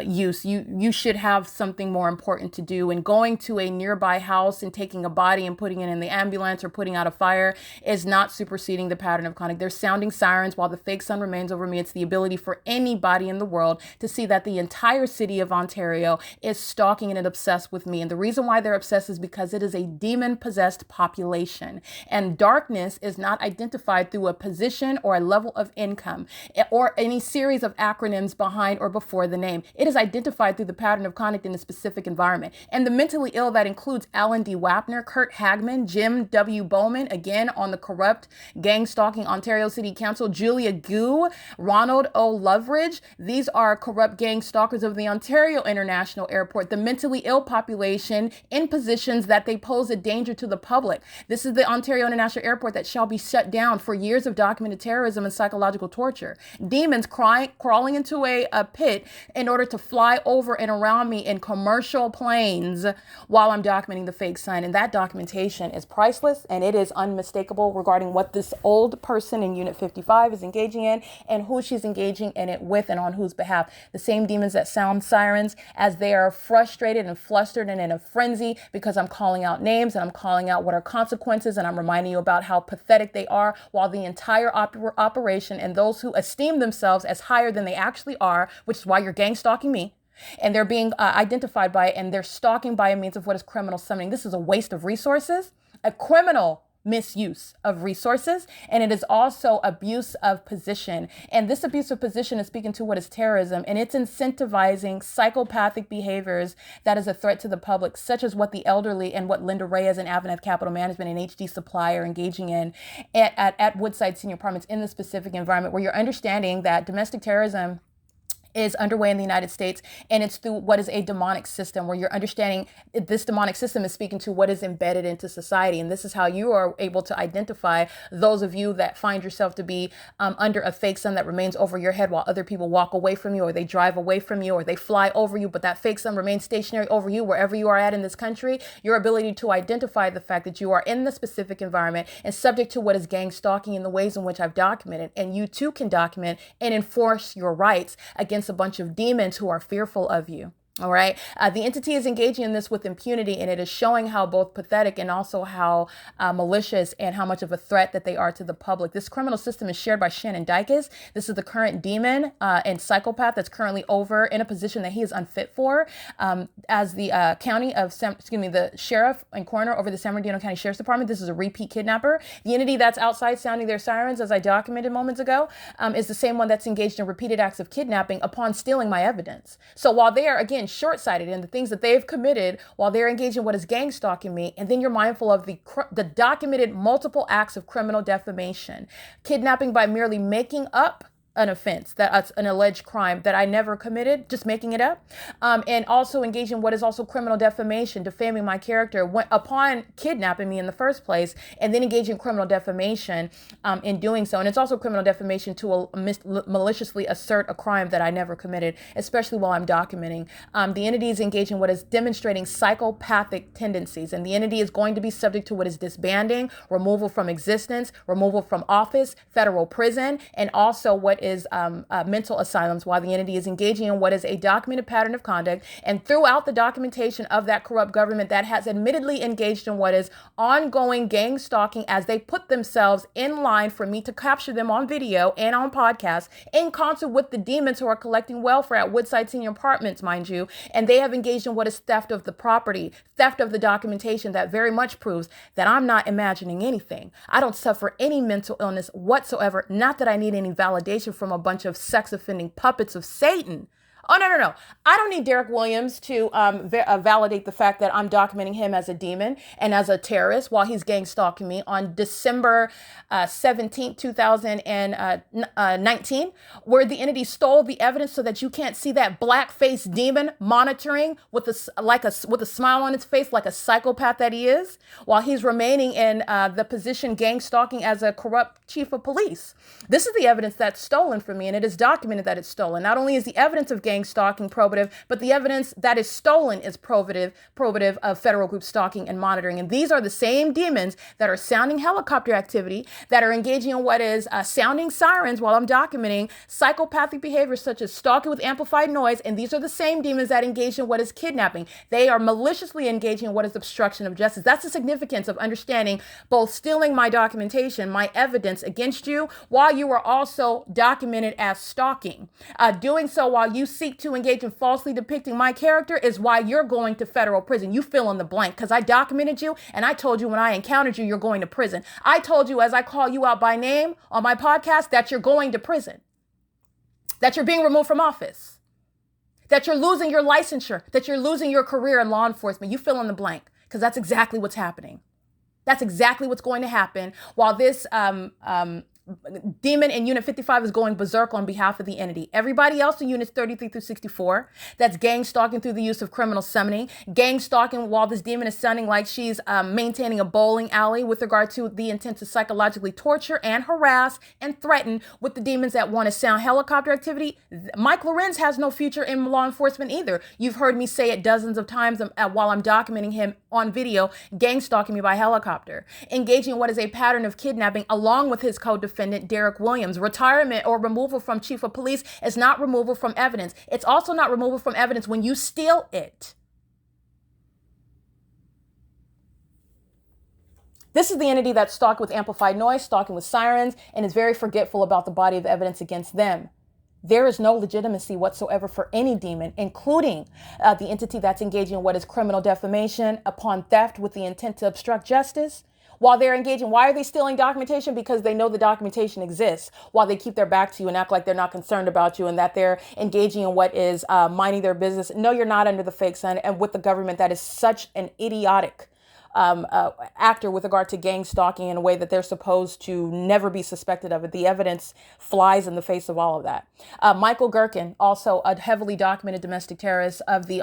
use. You should have something more important to do. And going to a nearby house and taking a body and putting it in the ambulance or putting out a fire is not superseding the pattern of conduct. They're sounding sirens while the fake sun remains over me. It's the ability for anybody in the world to see that the entire city of Ontario is stalking and obsessed with me. And the reason why they're obsessed is because it is a demon-possessed population. And darkness is not identified through a position or a level of income or any series of acronyms behind or before the name. It is identified through the pattern of conduct in a specific environment. And the mentally ill, that includes Alan D. Wapner, Kurt Hagman, Jim W. Bowman, again on the corrupt gang stalking Ontario City Council, Julia Gu, Ronald O. Loveridge. These are corrupt gang stalkers of the Ontario International Airport, the mentally ill population in positions that they pose a danger to the public. This is the Ontario International Airport that shall be shut down for years of documented terrorism and psychological torture. Demons crawling into a pit in order to fly over and around me in commercial planes while I'm documenting the fake sun. And that documentation is priceless, and it is unmistakable regarding what this old person in Unit 55 is engaging in and who she's engaging in it with and on whose behalf. The same demons that sound sirens as they are frustrated and flustered and in a frenzy because I'm calling out names and I'm calling out what are consequences, and I'm reminding you about how pathetic they are, while the entire operation and those who esteem themselves as higher than they actually are, which is why you're gang stalking me, and they're being identified by it, and they're stalking by a means of what is criminal summoning. This is a waste of resources, a criminal misuse of resources, and it is also abuse of position. And this abuse of position is speaking to what is terrorism, and it's incentivizing psychopathic behaviors that is a threat to the public, such as what the elderly and what LYNDA, REYES, and AVANATH Capital Management and HD Supply are engaging in at Woodside Senior Apartments in the specific environment, where you're understanding that domestic terrorism is underway in the United States, and it's through what is a demonic system, where you're understanding this demonic system is speaking to what is embedded into society. And this is how you are able to identify those of you that find yourself to be under a fake sun that remains over your head while other people walk away from you, or they drive away from you, or they fly over you, but that fake sun remains stationary over you wherever you are at in this country. Your ability to identify the fact that you are in the specific environment and subject to what is gang stalking in the ways in which I've documented, and you too can document and enforce your rights against a bunch of demons who are fearful of you. All right. The entity is engaging in this with impunity, and it is showing how both pathetic and also how malicious and how much of a threat that they are to the public. This criminal system is shared by Shannon Dykes. This is the current demon and psychopath that's currently over in a position that he is unfit for as the the sheriff and coroner over the San Bernardino County Sheriff's Department. This is a repeat kidnapper. The entity that's outside sounding their sirens, as I documented moments ago, is the same one that's engaged in repeated acts of kidnapping upon stealing my evidence. So while they are, again, short-sighted in the things that they've committed, while they're engaged in what is gang stalking me, and then you're mindful of the documented multiple acts of criminal defamation, kidnapping by merely making up an offense, that's an alleged crime that I never committed, just making it up, and also engage in what is also criminal defamation, defaming my character upon kidnapping me in the first place, and then engage in criminal defamation in doing so. And it's also criminal defamation to maliciously assert a crime that I never committed, especially while I'm documenting. The entity is engaging in what is demonstrating psychopathic tendencies, and the entity is going to be subject to what is disbanding, removal from existence, removal from office, federal prison, and also what is mental asylums, while the entity is engaging in what is a documented pattern of conduct, and throughout the documentation of that corrupt government that has admittedly engaged in what is ongoing gang stalking as they put themselves in line for me to capture them on video and on podcasts in concert with the demons who are collecting welfare at Woodside Senior Apartments, mind you, and they have engaged in what is theft of the property, theft of the documentation that very much proves that I'm not imagining anything. I don't suffer any mental illness whatsoever. Not that I need any validation from a bunch of sex offending puppets of Satan. Oh, no, no, no. I don't need Derek Williams to validate the fact that I'm documenting him as a demon and as a terrorist while he's gang stalking me on December 17th, 2019, where the entity stole the evidence so that you can't see that black-faced demon monitoring with a smile on his face like a psychopath that he is, while he's remaining in the position gang stalking as a corrupt chief of police. This is the evidence that's stolen from me, and it is documented that it's stolen. Not only is the evidence of gang stalking probative, but the evidence that is stolen is probative of federal group stalking and monitoring. And these are the same demons that are sounding helicopter activity, that are engaging in what is sounding sirens while I'm documenting psychopathic behaviors such as stalking with amplified noise. And these are the same demons that engage in what is kidnapping. They are maliciously engaging in what is obstruction of justice. That's the significance of understanding both stealing my documentation, my evidence against you, while you are also documented as stalking. Doing so while you seek to engage in falsely depicting my character is why you're going to federal prison. You fill in the blank, because I documented you and I told you when I encountered you, you're going to prison. I told you as I call you out by name on my podcast that you're going to prison, that you're being removed from office, that you're losing your licensure, that you're losing your career in law enforcement. You fill in the blank, because that's exactly what's happening. That's exactly what's going to happen while this demon in Unit 55 is going berserk on behalf of the entity. Everybody else in Units 33 through 64, that's gang stalking through the use of criminal summoning, gang stalking while this demon is sounding like she's maintaining a bowling alley with regard to the intent to psychologically torture and harass and threaten with the demons that want to sound helicopter activity. Mike Lorenz has no future in law enforcement either. You've heard me say it dozens of times while I'm documenting him on video, gang stalking me by helicopter, engaging in what is a pattern of kidnapping along with his co-defendant, Derek Williams. Retirement or removal from chief of police is not removal from evidence. It's also not removal from evidence when you steal it. This is the entity that's stalking with amplified noise, stalking with sirens, and is very forgetful about the body of evidence against them. There is no legitimacy whatsoever for any demon, including the entity that's engaging in what is criminal defamation upon theft with the intent to obstruct justice. While they're engaging, why are they stealing documentation? Because they know the documentation exists, while they keep their back to you and act like they're not concerned about you and that they're engaging in what is minding their business. No, you're not under the fake sun, and with the government that is such an idiotic actor with regard to gang stalking in a way that they're supposed to never be suspected of it. The evidence flies in the face of all of that. Michael Gherkin, also a heavily documented domestic terrorist of the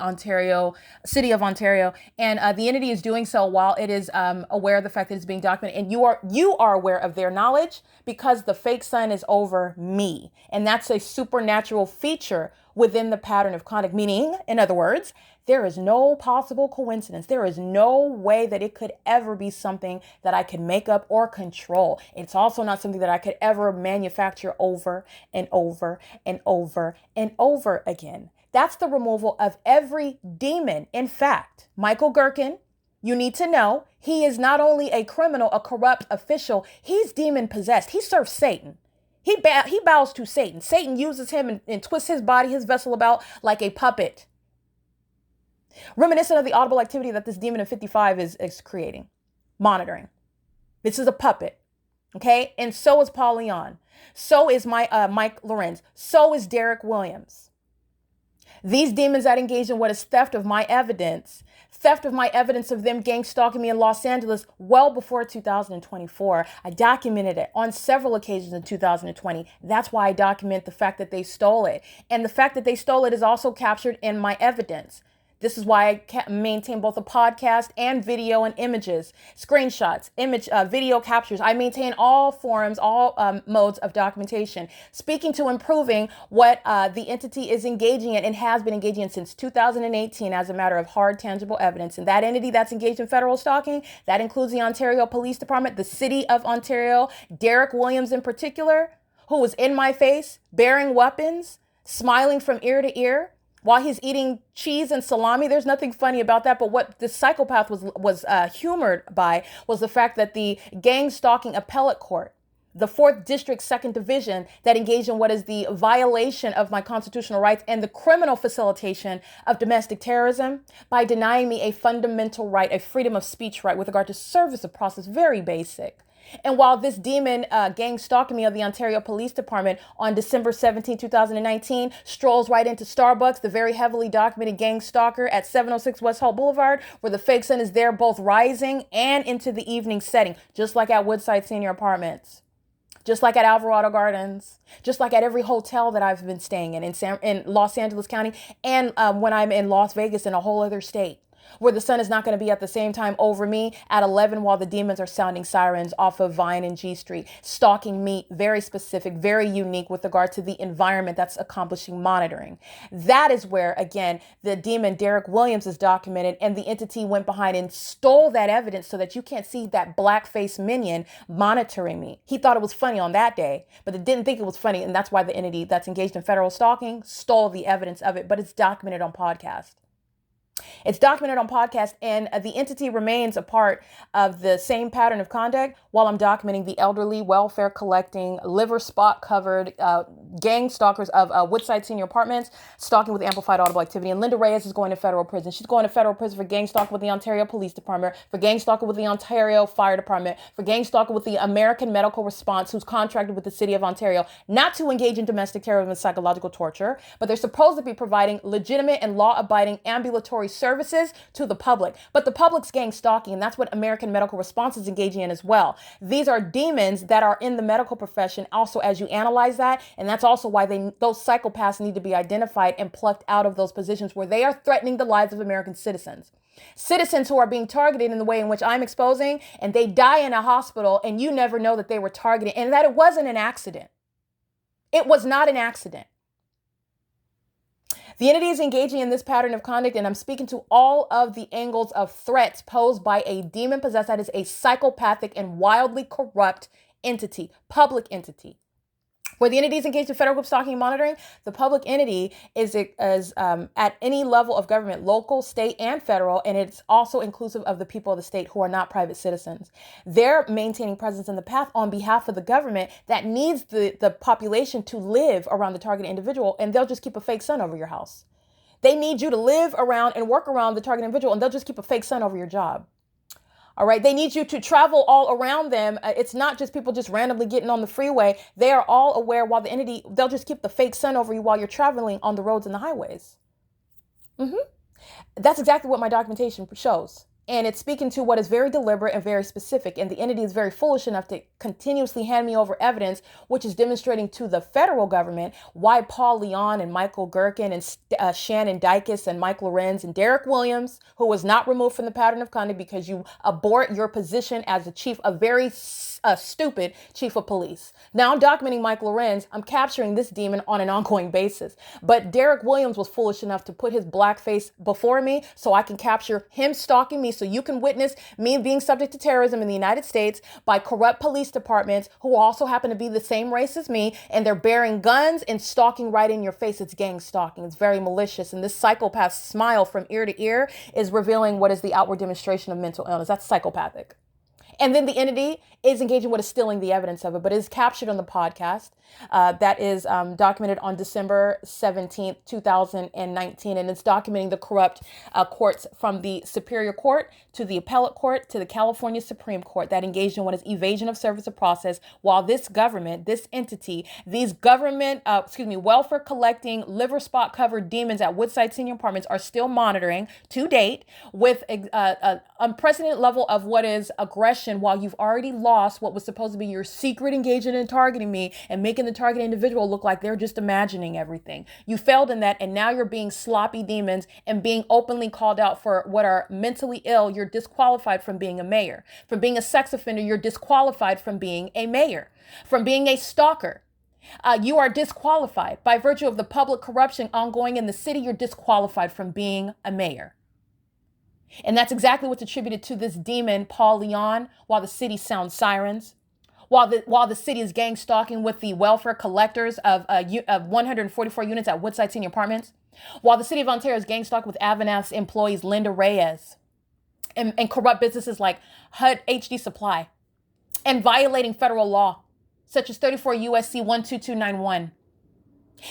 city of Ontario, and the entity is doing so while it is aware of the fact that it's being documented, and you are aware of their knowledge because the fake sun is over me, and that's a supernatural feature within the pattern of conduct, meaning, in other words, there is no possible coincidence. There is no way that it could ever be something that I could make up or control. It's also not something that I could ever manufacture over and over and over and over again. That's the removal of every demon. In fact, Michael Gherkin, you need to know, he is not only a criminal, a corrupt official, he's demon possessed. He serves Satan. He bows to Satan. Satan uses him and twists his body, his vessel about like a puppet. Reminiscent of the audible activity that this demon in 55 is creating, monitoring. This is a puppet, okay? And so is Paul Leon. So is Mike Lorenz. So is Derek Williams. These demons that engage in what is theft of my evidence of them gang stalking me in Los Angeles well before 2024. I documented it on several occasions in 2020. That's why I document the fact that they stole it. And the fact that they stole it is also captured in my evidence. This is why I maintain both a podcast and video and images, screenshots, video captures. I maintain all forms, all modes of documentation, speaking to improving what the entity is engaging in and has been engaging in since 2018 as a matter of hard, tangible evidence. And that entity that's engaged in federal stalking, that includes the Ontario Police Department, the City of Ontario, Derek Williams in particular, who was in my face, bearing weapons, smiling from ear to ear while he's eating cheese and salami. There's nothing funny about that. But what this psychopath was humored by was the fact that the gang stalking appellate court, the 4th District, 2nd Division, that engaged in what is the violation of my constitutional rights and the criminal facilitation of domestic terrorism by denying me a fundamental right, a freedom of speech right with regard to service of process, very basic. And while this demon gang stalking me of the Ontario Police Department on December 17, 2019, strolls right into Starbucks, the very heavily documented gang stalker at 706 West Holt Boulevard, where the fake sun is there both rising and into the evening setting, just like at Woodside Senior Apartments, just like at Alvarado Gardens, just like at every hotel that I've been staying in Los Angeles County, and when I'm in Las Vegas in a whole other state, where the sun is not going to be at the same time over me at 11 while the demons are sounding sirens off of Vine and G Street, stalking me, very specific, very unique with regard to the environment that's accomplishing monitoring. That is where, again, the demon Derek Williams is documented, and the entity went behind and stole that evidence so that you can't see that black-faced minion monitoring me. He thought it was funny on that day, but it didn't think it was funny, and that's why the entity that's engaged in federal stalking stole the evidence of it, but it's documented on podcast. It's documented on podcast, and the entity remains a part of the same pattern of conduct while I'm documenting the elderly, welfare collecting, liver spot covered gang stalkers of Woodside Senior Apartments, stalking with amplified audible activity. And LYNDA Reyes is going to federal prison. She's going to federal prison for gang stalking with the Ontario Police Department, for gang stalking with the Ontario Fire Department, for gang stalking with the American Medical Response, who's contracted with the City of Ontario, not to engage in domestic terrorism and psychological torture, but they're supposed to be providing legitimate and law-abiding ambulatory services to the public. But the public's gang stalking, and that's what American Medical Response is engaging in as well. These are demons that are in the medical profession also as you analyze that, and that's also why those psychopaths need to be identified and plucked out of those positions where they are threatening the lives of American citizens. Citizens who are being targeted in the way in which I'm exposing, and they die in a hospital and you never know that they were targeted and that it wasn't an accident. It was not an accident. The entity is engaging in this pattern of conduct, and I'm speaking to all of the angles of threats posed by a demon possessed that is a psychopathic and wildly corrupt entity, public entity. Where the entity is engaged in federal group stalking and monitoring, the public entity is at any level of government, local, state, and federal, and it's also inclusive of the people of the state who are not private citizens. They're maintaining presence in the path on behalf of the government that needs the population to live around the targeted individual, and they'll just keep a fake sun over your house. They need you to live around and work around the targeted individual, and they'll just keep a fake sun over your job. All right. They need you to travel all around them. It's not just people just randomly getting on the freeway. They are all aware while the entity, they'll just keep the fake sun over you while you're traveling on the roads and the highways. That's exactly what my documentation shows. And it's speaking to what is very deliberate and very specific. And the entity is very foolish enough to continuously hand me over evidence, which is demonstrating to the federal government why Paul Leon and Michael Gherkin and Shannon Dykes and Mike Lorenz and Derek Williams, who was not removed from the pattern of conduct because you abort your position as the chief, a very stupid chief of police. Now I'm documenting Mike Lorenz. I'm capturing this demon on an ongoing basis. But Derek Williams was foolish enough to put his black face before me so I can capture him stalking me, so you can witness me being subject to terrorism in the United States by corrupt police departments who also happen to be the same race as me, and they're bearing guns and stalking right in your face. It's gang stalking. It's very malicious. And this psychopath's smile from ear to ear is revealing what is the outward demonstration of mental illness. That's psychopathic. And then the entity is engaging what is stealing the evidence of it, but it is captured on the podcast that is documented on December 17th, 2019. And it's documenting the corrupt courts from the Superior Court to the Appellate Court to the California Supreme Court that engaged in what is evasion of service of process, while this government, this entity, these government, welfare collecting, liver spot covered demons at Woodside Senior Apartments are still monitoring to date with an unprecedented level of what is aggression, while you've already lost what was supposed to be your secret engagement in targeting me and making the target individual look like they're just imagining everything. You failed in that, and now you're being sloppy demons and being openly called out for what are mentally ill. You're disqualified from being a mayor. From being a sex offender, you're disqualified from being a mayor. From being a stalker, you are disqualified. By virtue of the public corruption ongoing in the city, you're disqualified from being a mayor. And that's exactly what's attributed to this demon, Paul Leon, while the city sounds sirens, while the city is gang stalking with the welfare collectors of 144 units at Woodside Senior Apartments, while the city of Ontario is gang stalking with AVANATH's employees LYNDA, REYES, and corrupt businesses like HUD HD Supply, and violating federal law, such as 34 U.S.C. 12291.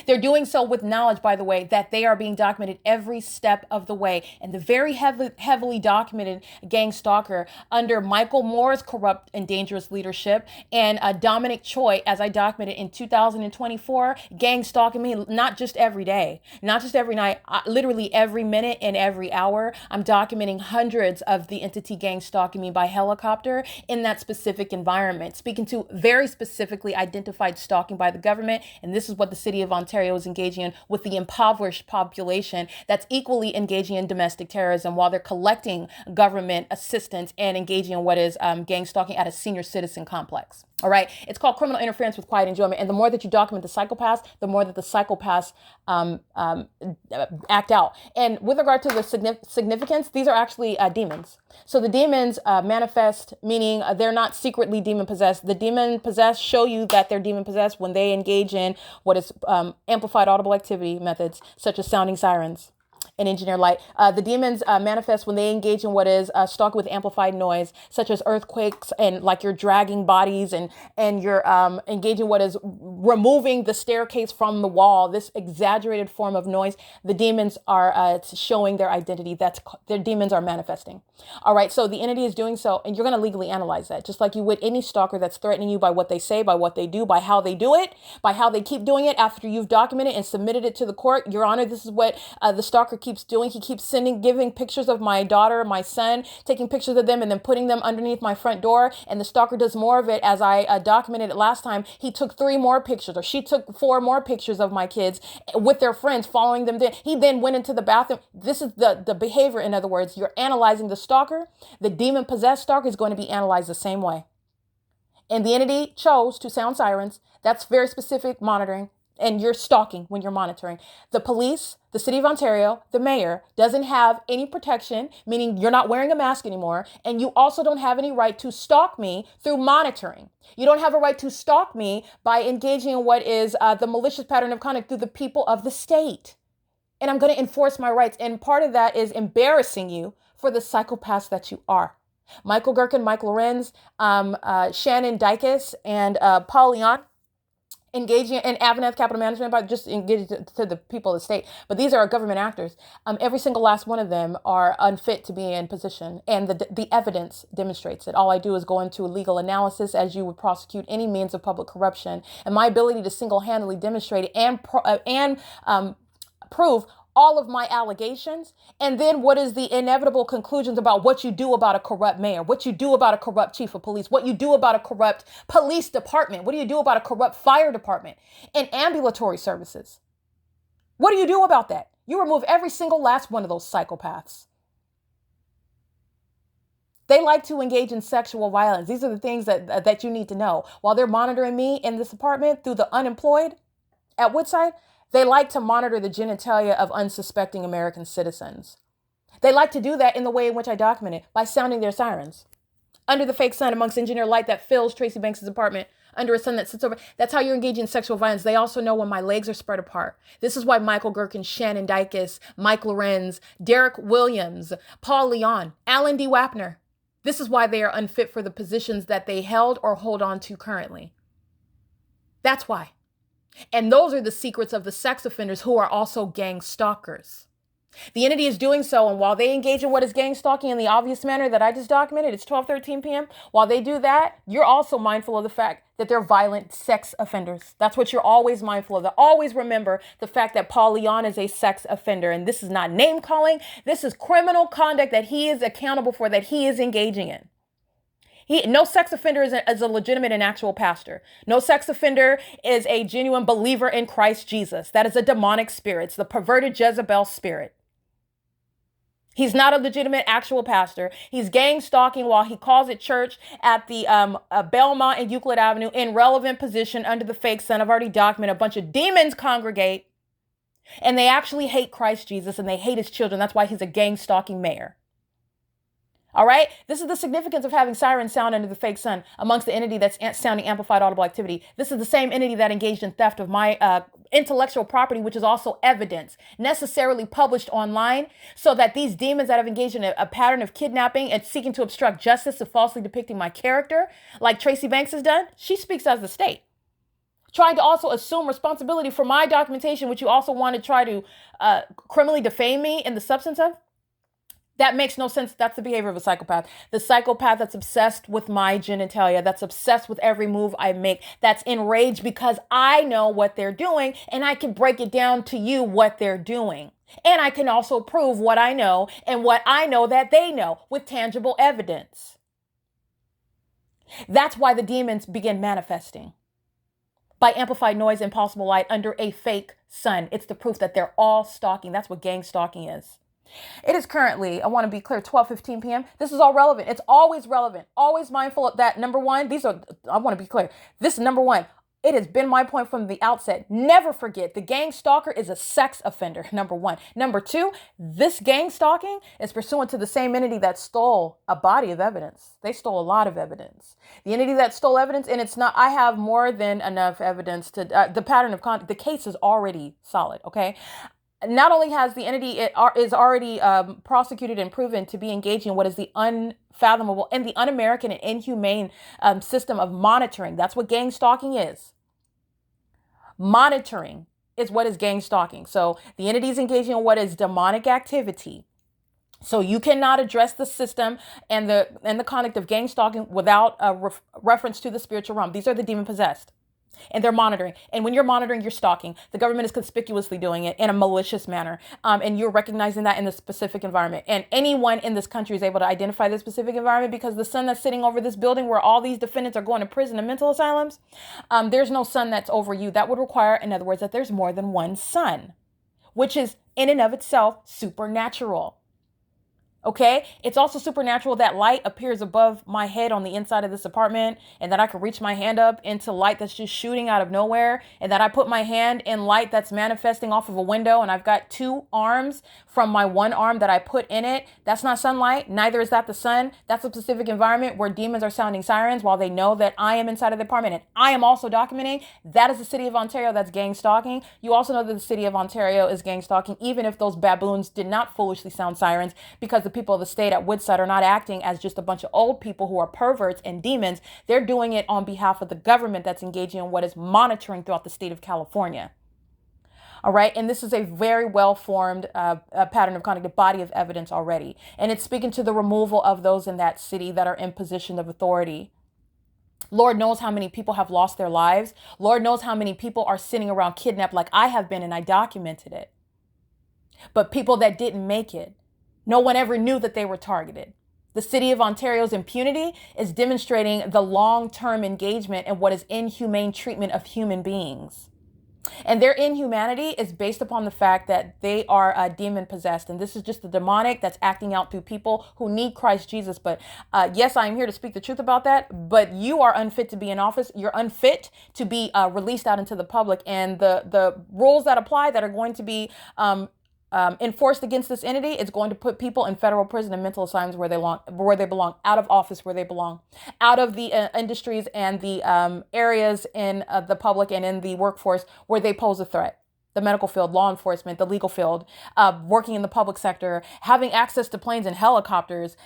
They're doing so with knowledge, by the way, that they are being documented every step of the way. And the very heavily documented gang stalker under Michael Moore's corrupt and dangerous leadership and Dominic Choi, as I documented in 2024, gang stalking me not just every day, not just every night, literally every minute and every hour. I'm documenting hundreds of the entity gang stalking me by helicopter in that specific environment, speaking to very specifically identified stalking by the government. And this is what the city of Ontario is engaging in with the impoverished population that's equally engaging in domestic terrorism while they're collecting government assistance and engaging in what is gang stalking at a senior citizen complex. All right. It's called criminal interference with quiet enjoyment. And the more that you document the psychopaths, the more that the psychopaths act out. And with regard to the significance, these are actually demons. So the demons manifest, meaning they're not secretly demon possessed. The demon possessed show you that they're demon possessed when they engage in what is amplified audible activity methods, such as sounding sirens and engineer light. The demons manifest when they engage in what is stalking with amplified noise, such as earthquakes and like you're dragging bodies and you're engaging what is removing the staircase from the wall, this exaggerated form of noise. The demons are showing their identity. Their demons are manifesting. All right, so the entity is doing so, and you're going to legally analyze that, just like you would any stalker that's threatening you by what they say, by what they do, by how they do it, by how they keep doing it after you've documented and submitted it to the court. Your Honor, this is what the stalker keeps doing. He keeps giving pictures of my daughter, my son, taking pictures of them and then putting them underneath my front door. And the stalker does more of it. As I documented it last time, he took 3 more pictures, or she took 4 more pictures of my kids with their friends, following them there. He then went into the bathroom. This is the behavior. In other words, you're analyzing the stalker. The demon possessed stalker is going to be analyzed the same way. And the entity chose to sound sirens. That's very specific monitoring. And you're stalking when you're monitoring. The police, the city of Ontario, the mayor doesn't have any protection, meaning you're not wearing a mask anymore. And you also don't have any right to stalk me through monitoring. You don't have a right to stalk me by engaging in what is the malicious pattern of conduct through the people of the state. And I'm going to enforce my rights. And part of that is embarrassing you for the psychopaths that you are. Michael Gherkin, Michael Lorenz, Shannon Dykes, and Paul Leon, engaging in AVANATH Capital Management, but just engaging to the people of the state. But these are government actors. Every single last one of them are unfit to be in position. And the evidence demonstrates it. All I do is go into a legal analysis as you would prosecute any means of public corruption. And my ability to single-handedly demonstrate and prove all of my allegations, and then what is the inevitable conclusions about what you do about a corrupt mayor, what you do about a corrupt chief of police, what you do about a corrupt police department, what do you do about a corrupt fire department and ambulatory services? What do you do about that? You remove every single last one of those psychopaths. They like to engage in sexual violence. These are the things that you need to know. While they're monitoring me in this apartment through the unemployed at Woodside, they like to monitor the genitalia of unsuspecting American citizens. They like to do that in the way in which I document it, by sounding their sirens. Under the fake sun amongst engineer light that fills Tracy Banks' apartment, under a sun that sits over. That's how you're engaging in sexual violence. They also know when my legs are spread apart. This is why Michael Gherkin, Shannon Dykes, Mike Lorenz, Derek Williams, Paul Leon, Alan D. Wapner. This is why they are unfit for the positions that they held or hold on to currently. That's why. And those are the secrets of the sex offenders who are also gang stalkers. The entity is doing so, and while they engage in what is gang stalking in the obvious manner that I just documented, it's 12:13 p.m. While they do that, you're also mindful of the fact that they're violent sex offenders. That's what you're always mindful of. Always remember the fact that Paul Leon is a sex offender, and this is not name calling. This is criminal conduct that he is accountable for, that he is engaging in. No sex offender is a legitimate and actual pastor. No sex offender is a genuine believer in Christ Jesus. That is a demonic spirit. It's the perverted Jezebel spirit. He's not a legitimate actual pastor. He's gang stalking while he calls it church at the Belmont and Euclid Avenue in relevant position under the fake sun. I've already documented a bunch of demons congregate, and they actually hate Christ Jesus and they hate his children. That's why he's a gang stalking mayor. All right. This is the significance of having sirens sound under the fake sun amongst the entity that's sounding amplified audible activity. This is the same entity that engaged in theft of my intellectual property, which is also evidence necessarily published online, so that these demons that have engaged in a pattern of kidnapping and seeking to obstruct justice of falsely depicting my character, like Tracy Banks has done, she speaks as the state. Trying to also assume responsibility for my documentation, which you also want to try to criminally defame me in the substance of. That makes no sense. That's the behavior of a psychopath. The psychopath that's obsessed with my genitalia, that's obsessed with every move I make, that's enraged because I know what they're doing and I can break it down to you what they're doing. And I can also prove what I know and what I know that they know with tangible evidence. That's why the demons begin manifesting. By amplified noise and possible light under a fake sun. It's the proof that they're all stalking. That's what gang stalking is. It is currently, I want to be clear, 12:15 p.m. This is all relevant. It's always relevant. Always mindful of that. Number one, I want to be clear. This is number one. It has been my point from the outset. Never forget, the gang stalker is a sex offender, number one. Number two, this gang stalking is pursuant to the same entity that stole a body of evidence. They stole a lot of evidence. The entity that stole evidence, and it's not, I have more than enough evidence to, the pattern of conduct, the case is already solid, okay? Not only has the entity is already prosecuted and proven to be engaging in what is the unfathomable and the un-American and inhumane system of monitoring. That's what gang stalking is. Monitoring is what is gang stalking. So the entity is engaging in what is demonic activity. So you cannot address the system and the conduct of gang stalking without a reference to the spiritual realm. These are the demon possessed. And they're monitoring. And when you're monitoring, you're stalking. The government is conspicuously doing it in a malicious manner. And you're recognizing that in the specific environment. And anyone in this country is able to identify this specific environment because the sun that's sitting over this building where all these defendants are going to prison and mental asylums, there's no sun that's over you. That would require, in other words, that there's more than one sun, which is in and of itself supernatural. Okay, it's also supernatural that light appears above my head on the inside of this apartment, and that I can reach my hand up into light that's just shooting out of nowhere, and that I put my hand in light that's manifesting off of a window, and I've got two arms from my one arm that I put in it. That's not sunlight. Neither is that the sun. That's a specific environment where demons are sounding sirens while they know that I am inside of the apartment, and I am also documenting. That is the city of Ontario that's gang stalking. You also know that the city of Ontario is gang stalking, even if those baboons did not foolishly sound sirens, because the people of the state at Woodside are not acting as just a bunch of old people who are perverts and demons. They're doing it on behalf of the government that's engaging in what is monitoring throughout the state of California. All right. And this is a very well-formed pattern of conduct, a body of evidence already. And it's speaking to the removal of those in that city that are in position of authority. Lord knows how many people have lost their lives. Lord knows how many people are sitting around kidnapped like I have been, and I documented it. But people that didn't make it, no one ever knew that they were targeted. The city of Ontario's impunity is demonstrating the long-term engagement in what is inhumane treatment of human beings. And their inhumanity is based upon the fact that they are demon possessed. And this is just the demonic that's acting out through people who need Christ Jesus. But yes, I am here to speak the truth about that. But you are unfit to be in office. You're unfit to be released out into the public. And the rules that apply that are going to be enforced against this entity, it's going to put people in federal prison and mental asylums where they belong, out of office where they belong, out of the industries and the areas in the public and in the workforce where they pose a threat. The medical field, law enforcement, the legal field, working in the public sector, having access to planes and helicopters,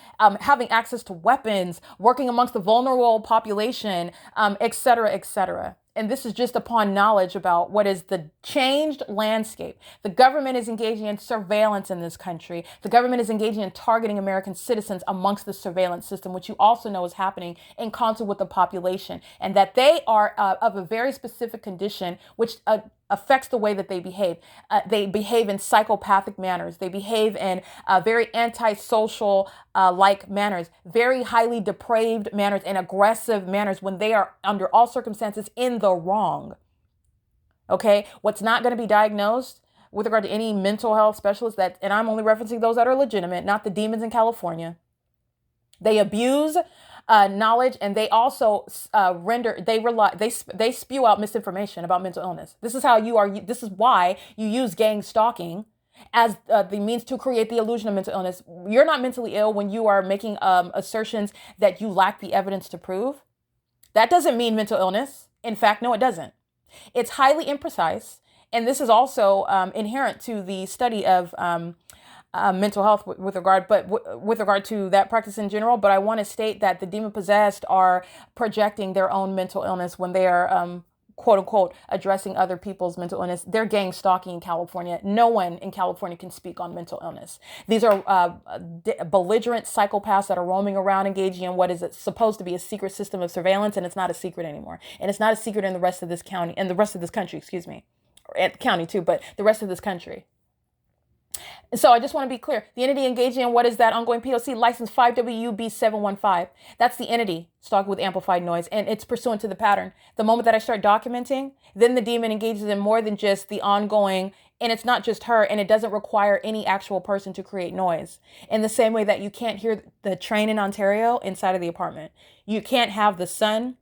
having access to weapons, working amongst the vulnerable population, et cetera, et cetera. And this is just upon knowledge about what is the changed landscape. The government is engaging in surveillance in this country. The government is engaging in targeting American citizens amongst the surveillance system, which you also know is happening in concert with the population, and that they are of a very specific condition, which affects the way that they behave. They behave in psychopathic manners. They behave in very antisocial like manners, very highly depraved manners and aggressive manners when they are under all circumstances in the wrong. Okay, what's not going to be diagnosed with regard to any mental health specialist, that, and I'm only referencing those that are legitimate, not the demons in California. They abuse knowledge, and they also they spew out misinformation about mental illness. This is how you are. This is why you use gang stalking as the means to create the illusion of mental illness. You're not mentally ill when you are making assertions that you lack the evidence to prove. That doesn't mean mental illness. In fact, no, it doesn't. It's highly imprecise. And this is also inherent to the study of mental health with regard to that practice in general. But I want to state that the demon possessed are projecting their own mental illness when they are quote unquote addressing other people's mental illness. They're gang stalking in California. No one in California can speak on mental illness. These are belligerent psychopaths that are roaming around engaging in what is supposed to be a secret system of surveillance, and it's not a secret anymore. And it's not a secret in the rest of this county and the rest of this country, excuse me. Or county too, but the rest of this country. So I just want to be clear. The entity engaging in what is that ongoing P.O.C. license 5WB715. That's the entity stalking with amplified noise, and it's pursuant to the pattern. The moment that I start documenting, then the demon engages in more than just the ongoing, and it's not just her, and it doesn't require any actual person to create noise. In the same way that you can't hear the train in Ontario inside of the apartment. You can't have the sun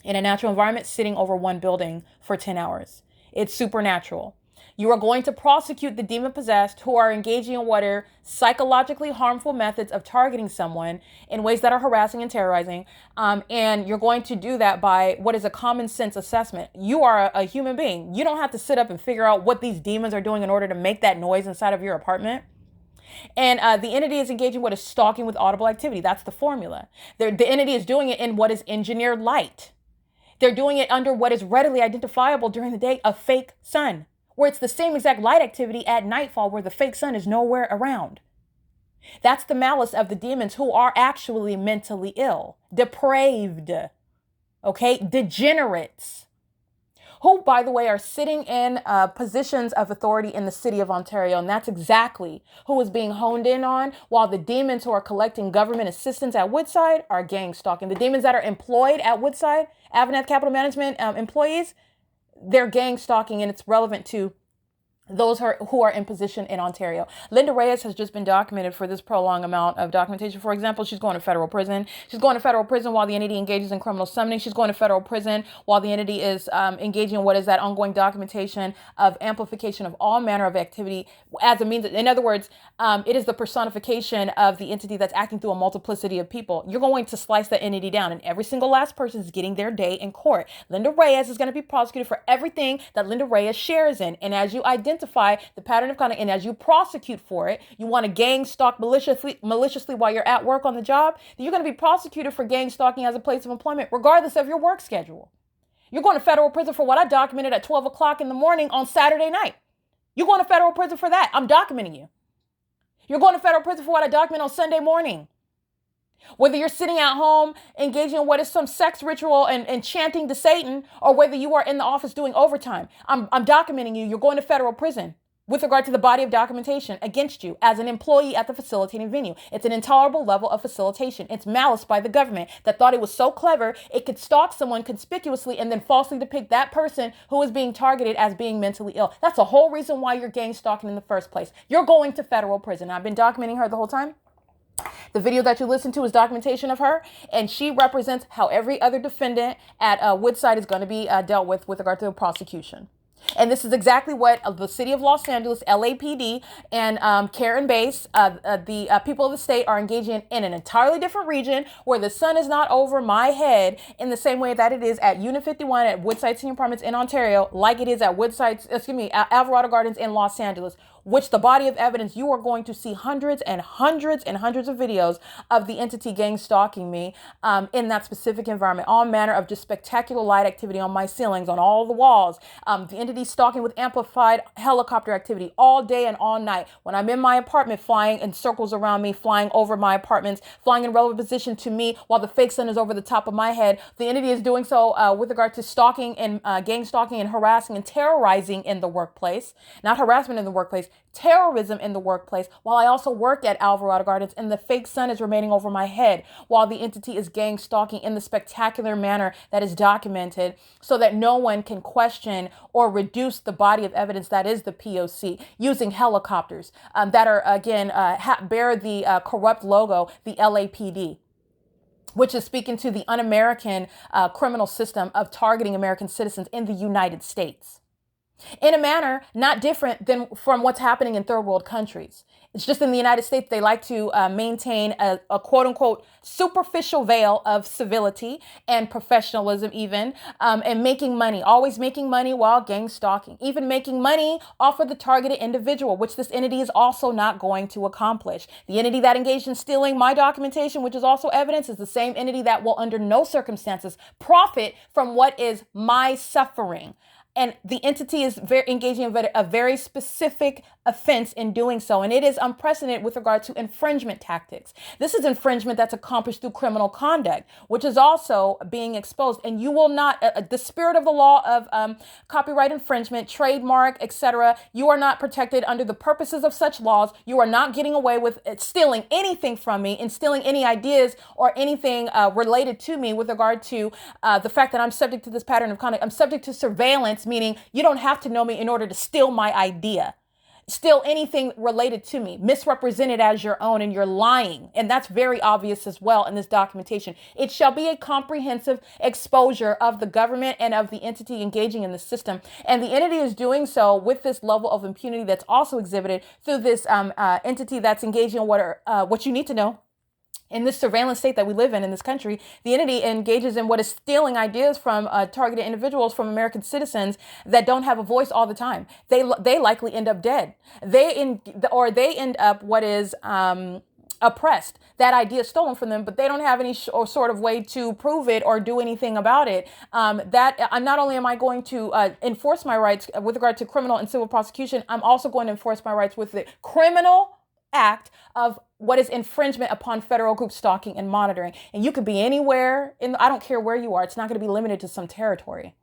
in a natural environment sitting over one building for 10 hours. It's supernatural. You are going to prosecute the demon-possessed who are engaging in what are psychologically harmful methods of targeting someone in ways that are harassing and terrorizing. And you're going to do that by what is a common sense assessment. You are a human being. You don't have to sit up and figure out what these demons are doing in order to make that noise inside of your apartment. And the entity is engaging what is stalking with audible activity. That's the formula. The entity is doing it in what is engineered light. They're doing it under what is readily identifiable during the day, a fake sun, where it's the same exact light activity at nightfall where the fake sun is nowhere around. That's the malice of the demons who are actually mentally ill, depraved, okay, degenerates, who, by the way, are sitting in positions of authority in the city of Ontario. And that's exactly who is being honed in on, while the demons who are collecting government assistance at Woodside are gang stalking. The demons that are employed at Woodside, AVANATH Capital Management employees, they're gang stalking, and it's relevant to those who are in position in Ontario. LYNDA Reyes has just been documented for this prolonged amount of documentation. For example, she's going to federal prison. She's going to federal prison while the entity engages in criminal summoning. She's going to federal prison while the entity is engaging in what is that ongoing documentation of amplification of all manner of activity as a means. In other words, it is the personification of the entity that's acting through a multiplicity of people. You're going to slice that entity down, and every single last person is getting their day in court. LYNDA Reyes is going to be prosecuted for everything that LYNDA Reyes shares in. And as you identify the pattern of conduct, and as you prosecute for it, you want to gang stalk maliciously while you're at work on the job, then you're going to be prosecuted for gang stalking as a place of employment, regardless of your work schedule. You're going to federal prison for what I documented at 12 o'clock in the morning on Saturday night. You're going to federal prison for that. I'm documenting you. You're going to federal prison for what I document on Sunday morning. Whether you're sitting at home engaging in what is some sex ritual and chanting to Satan, or whether you are in the office doing overtime, I'm documenting you. You're going to federal prison with regard to the body of documentation against you as an employee at the facilitating venue. It's an intolerable level of facilitation. It's malice by the government that thought it was so clever it could stalk someone conspicuously and then falsely depict that person who is being targeted as being mentally ill. That's the whole reason why you're gang stalking in the first place. You're going to federal prison. I've been documenting her the whole time. The video that you listen to is documentation of her, and she represents how every other defendant at Woodside is going to be dealt with regard to the prosecution. And this is exactly what the city of Los Angeles, LAPD, and Karen Base, the people of the state, are engaging in an entirely different region where the sun is not over my head in the same way that it is at Unit 51 at Woodside Senior Apartments in Ontario, like it is at Alvarado Gardens in Los Angeles, which the body of evidence, you are going to see hundreds and hundreds and hundreds of videos of the entity gang stalking me in that specific environment. All manner of just spectacular light activity on my ceilings, on all the walls. The entity stalking with amplified helicopter activity all day and all night. When I'm in my apartment, flying in circles around me, flying over my apartments, flying in relevant position to me while the fake sun is over the top of my head. The entity is doing so with regard to stalking and gang stalking and harassing and terrorizing in the workplace. Not harassment in the workplace, terrorism in the workplace, while I also work at Alvarado Gardens and the fake sun is remaining over my head while the entity is gang stalking in the spectacular manner that is documented so that no one can question or reduce the body of evidence that is the P.O.C. using helicopters that are, again, bear the corrupt logo, the LAPD, which is speaking to the un-American criminal system of targeting American citizens in the United States. in a manner not different than from what's happening in third world countries. It's just in the United States, they like to maintain a quote unquote superficial veil of civility and professionalism, even, and making money, always making money while gang stalking, even making money off of the targeted individual, which this entity is also not going to accomplish. The entity that engaged in stealing my documentation, which is also evidence, is the same entity that will under no circumstances profit from what is my suffering. And the entity is engaging in a very specific offense in doing so. And it is unprecedented with regard to infringement tactics. This is infringement that's accomplished through criminal conduct, which is also being exposed. And you will not, the spirit of the law of copyright infringement, trademark, etc., you are not protected under the purposes of such laws. You are not getting away with stealing anything from me and stealing any ideas or anything related to me with regard to the fact that I'm subject to this pattern of conduct. I'm subject to surveillance, meaning you don't have to know me in order to steal my idea, steal anything related to me, misrepresent it as your own, and you're lying. And that's very obvious as well in this documentation. It shall be a comprehensive exposure of the government and of the entity engaging in the system. And the entity is doing so with this level of impunity that's also exhibited through this entity that's engaging in what you need to know. In this surveillance state that we live in this country, the entity engages in what is stealing ideas from targeted individuals, from American citizens that don't have a voice all the time. They likely end up dead. They end up what is oppressed. That idea is stolen from them, but they don't have any sort of way to prove it or do anything about it. Not only am I going to enforce my rights with regard to criminal and civil prosecution, I'm also going to enforce my rights with the criminal act of what is infringement upon federal group stalking and monitoring. And you could be anywhere I don't care where you are. It's not going to be limited to some territory.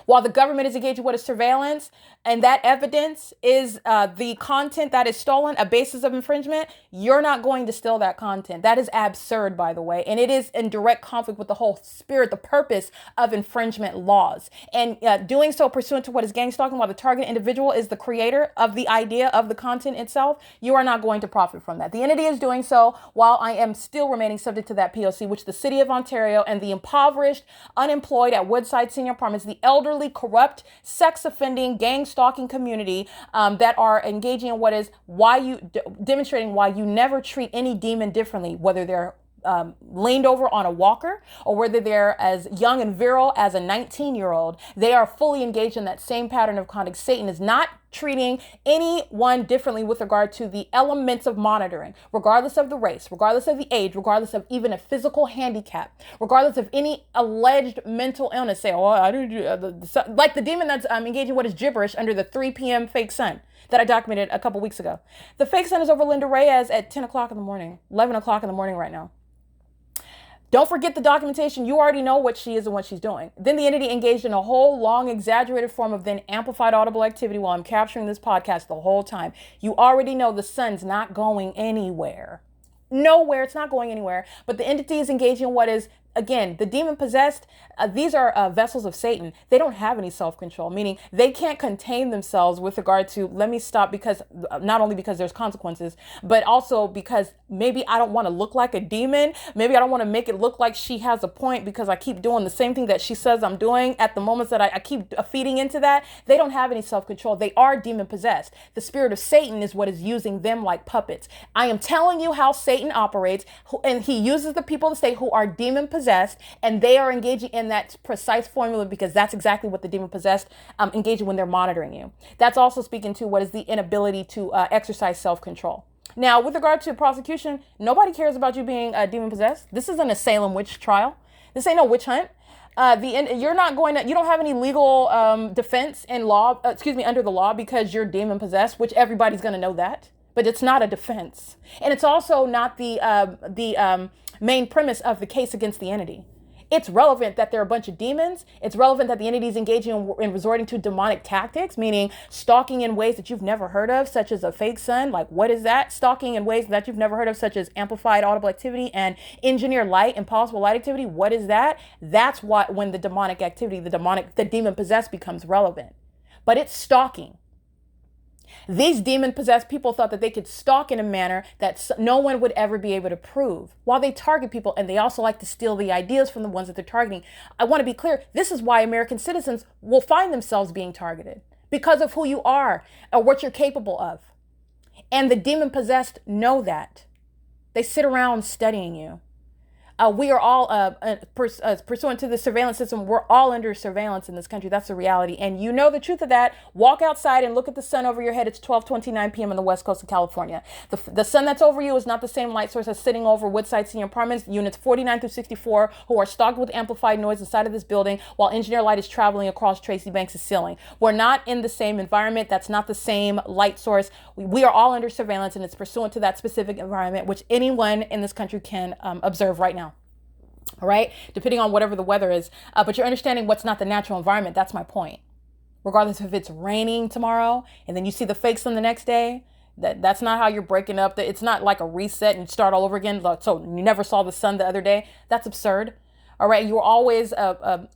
While the government is engaged in what is surveillance, and that evidence is the content that is stolen, a basis of infringement, you're not going to steal that content. That is absurd, by the way. And it is in direct conflict with the whole spirit, the purpose of infringement laws. And doing so pursuant to what is gang stalking, while the target individual is the creator of the idea of the content itself, you are not going to profit from that. The entity is doing so while I am still remaining subject to that P.O.C, which the city of Ontario and the impoverished, unemployed at Woodside Senior Apartments, the elderly, corrupt, sex offending, gang stalking community that are engaging in what is demonstrating why you never treat any demon differently, whether they're leaned over on a walker or whether they're as young and virile as a 19-year-old. They are fully engaged in that same pattern of conduct. Satan is not treating anyone differently with regard to the elements of monitoring, regardless of the race, regardless of the age, regardless of even a physical handicap, regardless of any alleged mental illness. Say, like the demon that's engaging what is gibberish under the 3 p.m. fake sun that I documented a couple weeks ago. The fake sun is over LYNDA Reyes at 10 o'clock in the morning, 11 o'clock in the morning right now. Don't forget the documentation. You already know what she is and what she's doing. Then the entity engaged in a whole long, exaggerated form of then amplified audible activity while I'm capturing this podcast the whole time. You already know the sun's not going anywhere. Nowhere. It's not going anywhere. But the entity is engaging in what is, again, the demon possessed. These are vessels of Satan. They don't have any self-control, meaning they can't contain themselves with regard to, let me stop, because not only because there's consequences, but also because maybe I don't want to look like a demon. Maybe I don't want to make it look like she has a point because I keep doing the same thing that she says I'm doing at the moments that I keep feeding into that. They don't have any self-control. They are demon possessed. The spirit of Satan is what is using them like puppets. I am telling you how Satan operates, and he uses the people of the state who are demon possessed, and they are engaging in that precise formula because that's exactly what the demon possessed engage in when they're monitoring you. That's also speaking to what is the inability to exercise self-control. Now, with regard to prosecution, nobody cares about you being demon possessed. This isn't a Salem witch trial. This ain't no witch hunt. You don't have any legal defense in law, under the law because you're demon possessed, which everybody's going to know that. But it's not a defense. And it's also not the main premise of the case against the entity. It's relevant that there are a bunch of demons. It's relevant that the entity is engaging in resorting to demonic tactics, meaning stalking in ways that you've never heard of, such as a fake sun. Like, what is that? Stalking in ways that you've never heard of, such as amplified audible activity and engineered light, impossible light activity. What is that? That's why when the demonic activity, the demon possessed becomes relevant. But it's stalking. These demon-possessed people thought that they could stalk in a manner that no one would ever be able to prove, while they target people, and they also like to steal the ideas from the ones that they're targeting. I want to be clear, this is why American citizens will find themselves being targeted, because of who you are or what you're capable of. And the demon-possessed know that. They sit around studying you. We are all, pursuant to the surveillance system, we're all under surveillance in this country. That's the reality. And you know the truth of that. Walk outside and look at the sun over your head. It's 12:29 p.m. on the west coast of California. The sun that's over you is not the same light source as sitting over Woodside Senior Apartments, units 49 through 64, who are stalked with amplified noise inside of this building while engineer light is traveling across Tracy Banks' ceiling. We're not in the same environment. That's not the same light source. We are all under surveillance, and it's pursuant to that specific environment, which anyone in this country can observe right now. All right, depending on whatever the weather is, but you're understanding what's not the natural environment. That's my point. Regardless if it's raining tomorrow and then you see the fakes on the next day, that's not how you're breaking up. It's not like a reset and start all over again. So you never saw the sun the other day. That's absurd. All right, you're always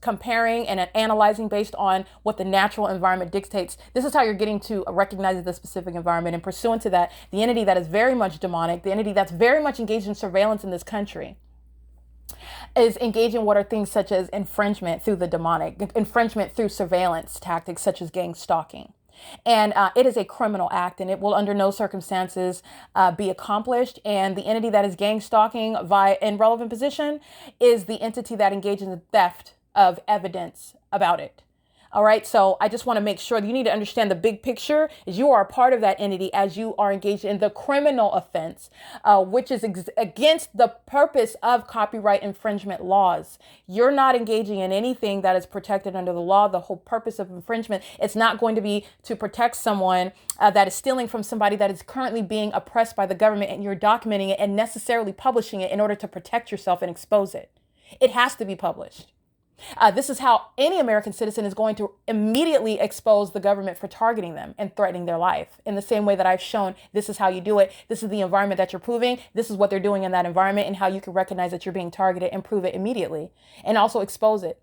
comparing and analyzing based on what the natural environment dictates. This is how you're getting to recognize the specific environment, and pursuant to that, the entity that is very much demonic, the entity that's very much engaged in surveillance in this country, is engaging in what are things such as infringement through the demonic, infringement through surveillance tactics such as gang stalking. And it is a criminal act, and it will under no circumstances be accomplished. And the entity that is gang stalking in relevant position is the entity that engages in the theft of evidence about it. All right. So I just want to make sure that you need to understand the big picture is you are a part of that entity as you are engaged in the criminal offense, which is against the purpose of copyright infringement laws. You're not engaging in anything that is protected under the law. The whole purpose of infringement, it's not going to be to protect someone that is stealing from somebody that is currently being oppressed by the government, and you're documenting it and necessarily publishing it in order to protect yourself and expose it. It has to be published. This is how any American citizen is going to immediately expose the government for targeting them and threatening their life. In the same way that I've shown, this is how you do it. This is the environment that you're proving. This is what they're doing in that environment, and how you can recognize that you're being targeted and prove it immediately, and also expose it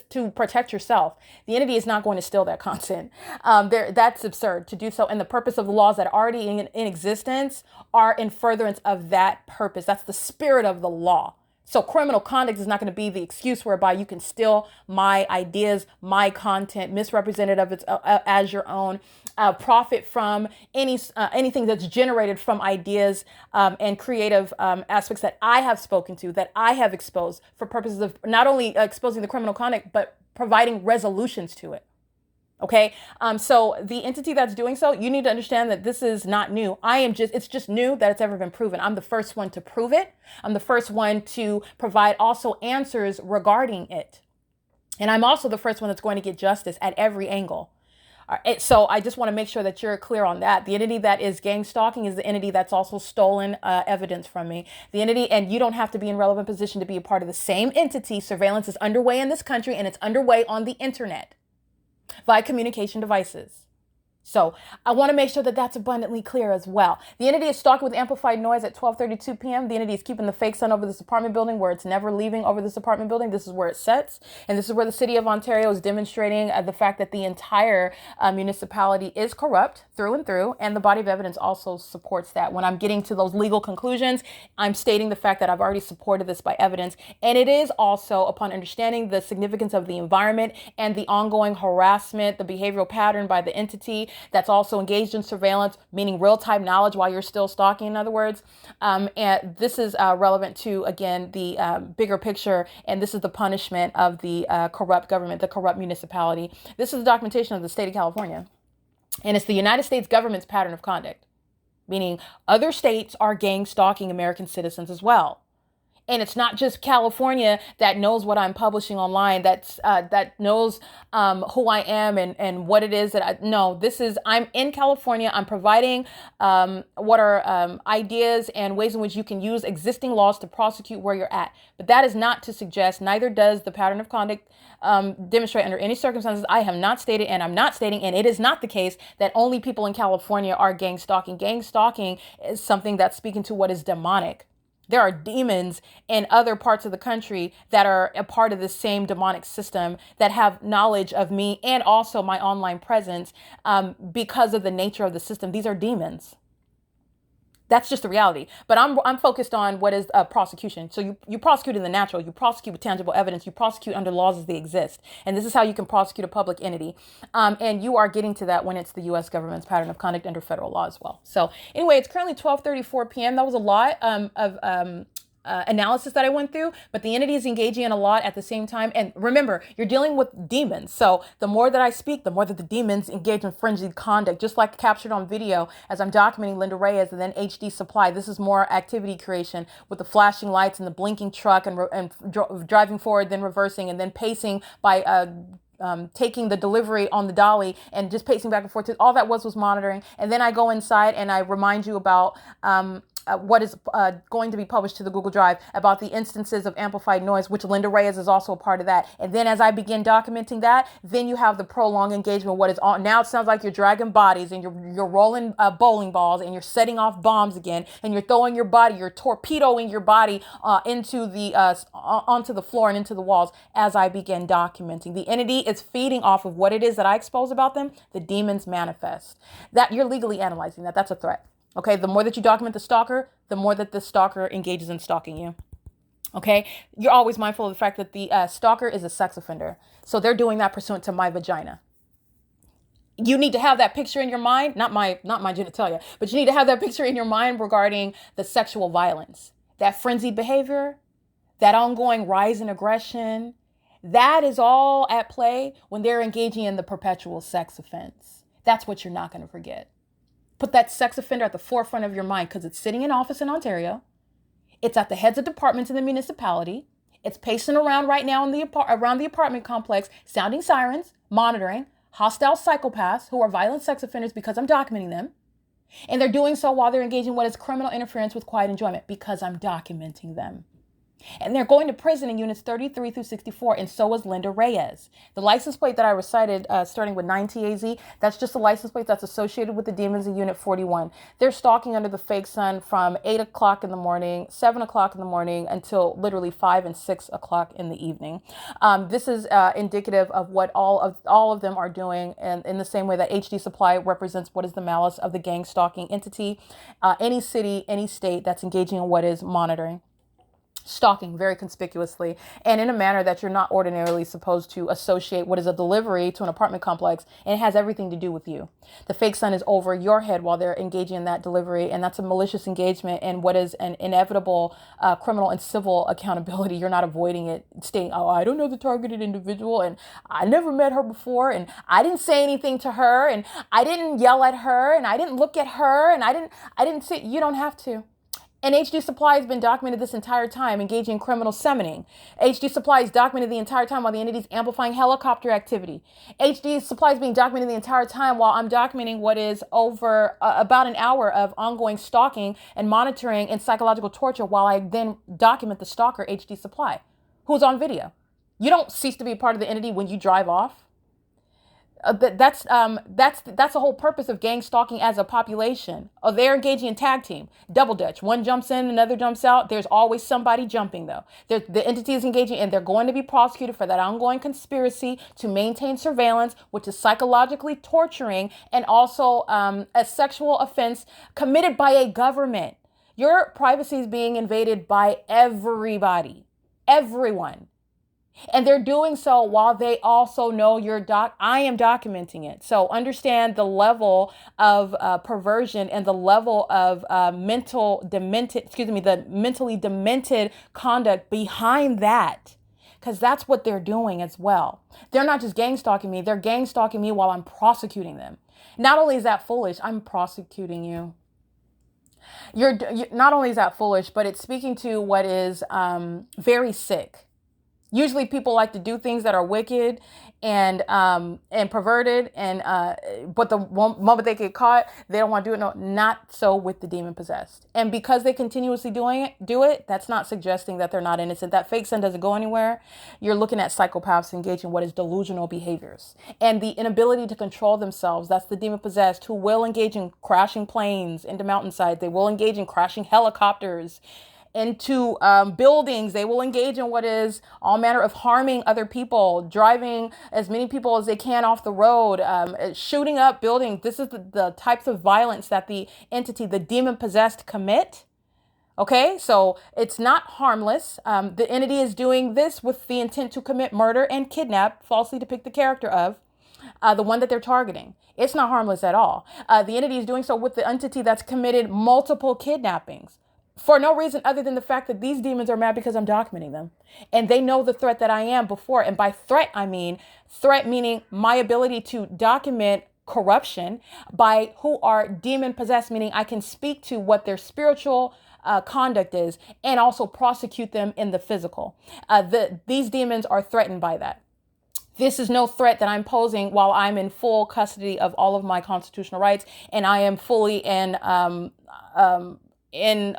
to protect yourself. The entity is not going to steal that content. That's absurd to do so. And the purpose of the laws that are already in existence are in furtherance of that purpose. That's the spirit of the law. So criminal conduct is not going to be the excuse whereby you can steal my ideas, my content, misrepresented of its as your own, profit from anything that's generated from ideas and creative aspects that I have spoken to, that I have exposed for purposes of not only exposing the criminal conduct, but providing resolutions to it. Okay. So the entity that's doing so, you need to understand that this is not new. It's just new that it's ever been proven. I'm the first one to prove it. I'm the first one to provide also answers regarding it. And I'm also the first one that's going to get justice at every angle. So I just want to make sure that you're clear on that. The entity that is gang stalking is the entity that's also stolen evidence from me. The entity, and you don't have to be in relevant position to be a part of the same entity. Surveillance is underway in this country, and it's underway on the internet via communication devices. So I want to make sure that that's abundantly clear as well. The entity is stalking with amplified noise at 12:32 p.m. The entity is keeping the fake sun over this apartment building, where it's never leaving over this apartment building. This is where it sets. And this is where the city of Ontario is demonstrating the fact that the entire municipality is corrupt through and through. And the body of evidence also supports that. When I'm getting to those legal conclusions, I'm stating the fact that I've already supported this by evidence. And it is also upon understanding the significance of the environment and the ongoing harassment, the behavioral pattern by the entity that's also engaged in surveillance, meaning real-time knowledge while you're still stalking, in other words. And this is relevant to, again, the bigger picture. And this is the punishment of the corrupt government, the corrupt municipality. This is the documentation of the state of California. And it's the United States government's pattern of conduct, meaning other states are gang stalking American citizens as well. And it's not just California that knows what I'm publishing online, that knows who I am and what it is that I'm in California. I'm providing what are ideas and ways in which you can use existing laws to prosecute where you're at. But that is not to suggest, neither does the pattern of conduct demonstrate under any circumstances. I have not stated, and I'm not stating, and it is not the case that only people in California are gang stalking. Gang stalking is something that's speaking to what is demonic. There are demons in other parts of the country that are a part of the same demonic system that have knowledge of me and also my online presence because of the nature of the system. These are demons. That's just the reality. But I'm focused on what is prosecution. So you prosecute in the natural, you prosecute with tangible evidence, you prosecute under laws as they exist. And this is how you can prosecute a public entity. And you are getting to that when it's the U.S. government's pattern of conduct under federal law as well. So anyway, it's currently 12:34 p.m. That was a lot of analysis that I went through, but the entity is engaging in a lot at the same time. And remember, you're dealing with demons. So the more that I speak, the more that the demons engage in frenzied conduct, just like captured on video as I'm documenting Lynda Reyes and then HD Supply. This is more activity creation with the flashing lights and the blinking truck and driving forward, then reversing, and then pacing by taking the delivery on the dolly and just pacing back and forth. All that was monitoring. And then I go inside and I remind you about what is going to be published to the Google Drive about the instances of amplified noise, which Lynda Reyes is also a part of that. And then as I begin documenting that, then you have the prolonged engagement. What is on now? It sounds like you're dragging bodies and you're rolling bowling balls and you're setting off bombs again and you're throwing your body, you're torpedoing your body into the onto the floor and into the walls as I begin documenting. The entity is feeding off of what it is that I expose about them. The demons manifest. That you're legally analyzing that. That's a threat. Okay, the more that you document the stalker, the more that the stalker engages in stalking you. Okay, you're always mindful of the fact that the stalker is a sex offender. So they're doing that pursuant to my vagina. You need to have that picture in your mind, not my genitalia, but you need to have that picture in your mind regarding the sexual violence, that frenzied behavior, that ongoing rise in aggression. That is all at play when they're engaging in the perpetual sex offense. That's what you're not going to forget. Put that sex offender at the forefront of your mind because it's sitting in office in Ontario. It's at the heads of departments in the municipality. It's pacing around right now around the apartment complex, sounding sirens, monitoring hostile psychopaths who are violent sex offenders because I'm documenting them. And they're doing so while they're engaging in what is criminal interference with quiet enjoyment because I'm documenting them. And they're going to prison in units 33 through 64, and so is Lynda Reyes. The license plate that I recited, starting with 9 TAZ, that's just a license plate that's associated with the demons in Unit 41. They're stalking under the fake sun from 8 o'clock in the morning, 7 o'clock in the morning, until literally 5 and 6 o'clock in the evening. This is indicative of what all of them are doing, and in the same way that HD Supply represents what is the malice of the gang stalking entity. Any city, any state that's engaging in what is monitoring. Stalking very conspicuously and in a manner that you're not ordinarily supposed to associate what is a delivery to an apartment complex, and it has everything to do with you. The fake sun is over your head while they're engaging in that delivery, and that's a malicious engagement and what is an inevitable criminal and civil accountability. You're not avoiding it, stating, oh, I don't know the targeted individual, and I never met her before, and I didn't say anything to her, and I didn't yell at her, and I didn't look at her, and I didn't say. You don't have to. And HD Supply has been documented this entire time, engaging in criminal summoning. HD Supply is documented the entire time while the entity is amplifying helicopter activity. HD Supply is being documented the entire time while I'm documenting what is over about an hour of ongoing stalking and monitoring and psychological torture while I then document the stalker, HD Supply, who's on video. You don't cease to be a part of the entity when you drive off. That's the whole purpose of gang stalking as a population. They're engaging in tag team, double dutch. One jumps in, another jumps out. There's always somebody jumping though. The entity is engaging, and they're going to be prosecuted for that ongoing conspiracy to maintain surveillance, which is psychologically torturing and also a sexual offense committed by a government. Your privacy is being invaded by everybody, everyone. And they're doing so while they also know I am documenting it. So understand the level of perversion and the level of the mentally demented conduct behind that. Because that's what they're doing as well. They're not just gang stalking me. They're gang stalking me while I'm prosecuting them. Not only is that foolish, I'm prosecuting you. You're not only is that foolish, but it's speaking to what is very sick. Usually people like to do things that are wicked and perverted, and but the moment they get caught, they don't want to do it. No, not so with the demon possessed. And because they continuously do it, that's not suggesting that they're not innocent. That fake sun doesn't go anywhere. You're looking at psychopaths engaging in what is delusional behaviors and the inability to control themselves. That's the demon possessed, who will engage in crashing planes into mountainside. They will engage in crashing helicopters. into buildings. They will engage in what is all manner of harming other people, driving as many people as they can off the road, shooting up buildings. This is the types of violence that the entity, the demon possessed, commit. Okay, so it's not harmless. The entity is doing this with the intent to commit murder and kidnap, falsely depict the character of the one that they're targeting. It's not harmless at all. The entity is doing so with the entity that's committed multiple kidnappings for no reason other than the fact that these demons are mad because I'm documenting them. And they know the threat that I am before. And by threat, I mean threat meaning my ability to document corruption by who are demon possessed, meaning I can speak to what their spiritual conduct is and also prosecute them in the physical. These demons are threatened by that. This is no threat that I'm posing while I'm in full custody of all of my constitutional rights and I am fully in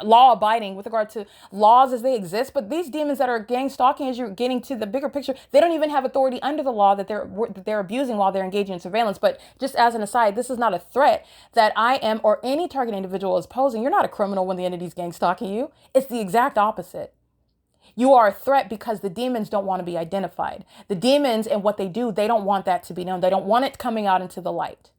law abiding with regard to laws as they exist. But these demons that are gang stalking, as you're getting to the bigger picture, they don't even have authority under the law that they're abusing while they're engaging in surveillance. But just as an aside, this is not a threat that I am or any target individual is posing. You're not a criminal when the entity's gang stalking you. It's the exact opposite. You are a threat because the demons don't want to be identified. The demons and what they do, they don't want that to be known. They don't want it coming out into the light.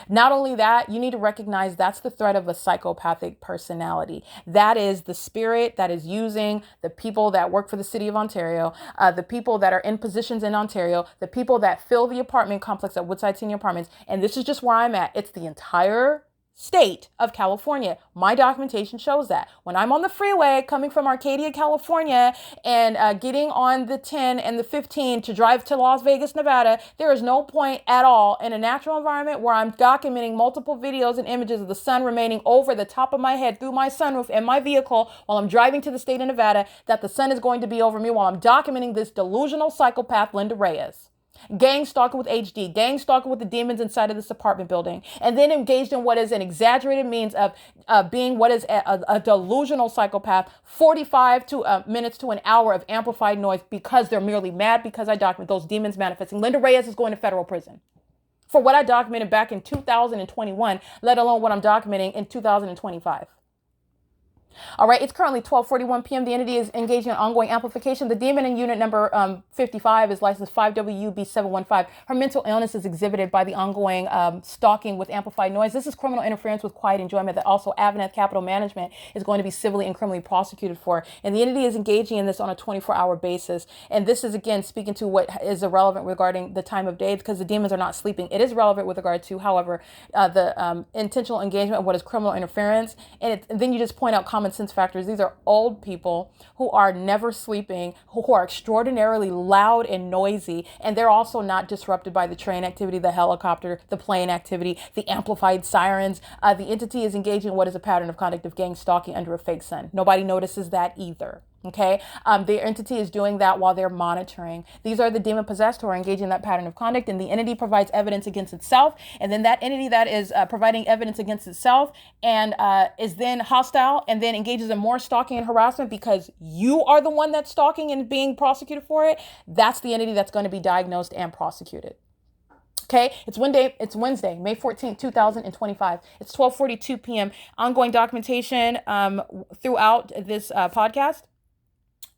Not only that, you need to recognize that's the threat of a psychopathic personality. That is the spirit that is using the people that work for the city of Ontario, the people that are in positions in Ontario, the people that fill the apartment complex at Woodside Senior Apartments. And this is just where I'm at. It's the entire state of California. My documentation shows that when I'm on the freeway coming from Arcadia, California, and getting on the 10 and the 15 to drive to Las Vegas, Nevada, there is no point at all in a natural environment where I'm documenting multiple videos and images of the sun remaining over the top of my head through my sunroof and my vehicle while I'm driving to the state of Nevada, that the sun is going to be over me while I'm documenting this delusional psychopath, LYNDA Reyes. Gang stalking with HD, gang stalking with the demons inside of this apartment building, and then engaged in what is an exaggerated means of being what is a delusional psychopath, 45 minutes to an hour of amplified noise because they're merely mad because I document those demons manifesting. LYNDA Reyes is going to federal prison for what I documented back in 2021, let alone what I'm documenting in 2025. All right, it's currently 12:41 p.m. The entity is engaging in ongoing amplification. The demon in unit number 55 is licensed 5WB715. Her mental illness is exhibited by the ongoing stalking with amplified noise. This is criminal interference with quiet enjoyment that also AVANATH Capital Management is going to be civilly and criminally prosecuted for. And the entity is engaging in this on a 24-hour basis. And this is, again, speaking to what is irrelevant regarding the time of day because the demons are not sleeping. It is relevant with regard to, however, the intentional engagement of what is criminal interference. And then you just point out common sense factors. These are old people who are never sleeping, who are extraordinarily loud and noisy, and they're also not disrupted by the train activity, the helicopter, the plane activity, the amplified sirens. The entity is engaging in what is a pattern of conduct of gang stalking under a fake sun. Nobody notices that either. Okay, the entity is doing that while they're monitoring. These are the demon possessed who are engaging in that pattern of conduct, and the entity provides evidence against itself. And then that entity that is providing evidence against itself and is then hostile and then engages in more stalking and harassment because you are the one that's stalking and being prosecuted for it. That's the entity that's going to be diagnosed and prosecuted. Okay, it's Wednesday, May 14th, 2025. It's 12:42 p.m. Ongoing documentation throughout this podcast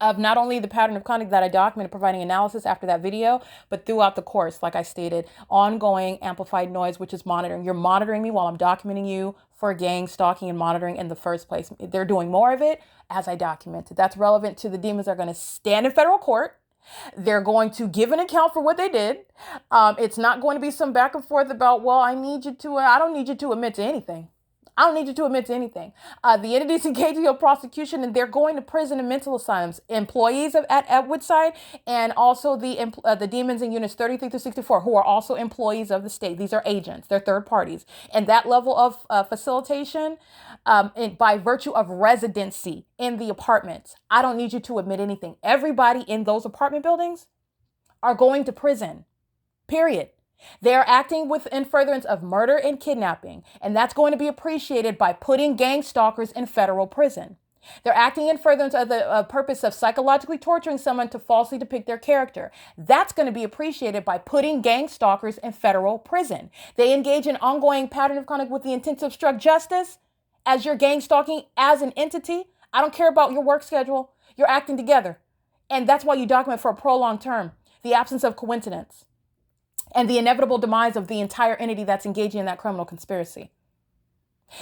of not only the pattern of conduct that I documented, providing analysis after that video, but throughout the course, like I stated, ongoing amplified noise, which is monitoring. You're monitoring me while I'm documenting you for gang stalking and monitoring in the first place. They're doing more of it as I documented. That's relevant to the demons that are going to stand in federal court. They're going to give an account for what they did. It's not going to be some back and forth about, well, I don't need you to admit to anything. I don't need you to admit to anything. The entities engaging in prosecution, and they're going to prison and mental asylums. Employees at Woodside, and also the demons in units 33 through 64, who are also employees of the state. These are agents. They're third parties. And that level of facilitation, by virtue of residency in the apartments, I don't need you to admit anything. Everybody in those apartment buildings are going to prison. Period. They are acting in furtherance of murder and kidnapping, and that's going to be appreciated by putting gang stalkers in federal prison. They're acting in furtherance of the purpose of psychologically torturing someone to falsely depict their character. That's going to be appreciated by putting gang stalkers in federal prison. They engage in ongoing pattern of conduct with the intent to obstruct justice as you're gang stalking as an entity. I don't care about your work schedule. You're acting together. And that's why you document for a prolonged term. The absence of coincidence and the inevitable demise of the entire entity that's engaging in that criminal conspiracy.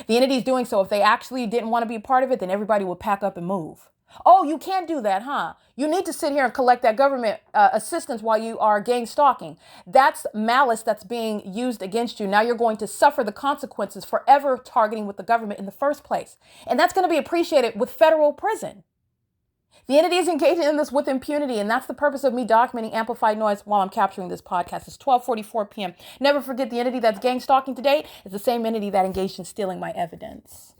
The entity is doing so. If they actually didn't want to be a part of it, then everybody would pack up and move. Oh, you can't do that, huh? You need to sit here and collect that government assistance while you are gang stalking. That's malice that's being used against you. Now you're going to suffer the consequences for ever targeting with the government in the first place. And that's going to be appreciated with federal prison. The entity is engaging in this with impunity, and that's the purpose of me documenting amplified noise while I'm capturing this podcast. It's 12:44 p.m. Never forget, the entity that's gang stalking today is the same entity that engaged in stealing my evidence.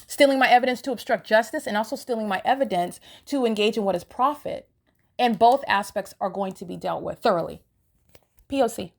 Stealing my evidence to obstruct justice, and also stealing my evidence to engage in what is profit. And both aspects are going to be dealt with thoroughly. P.O.C.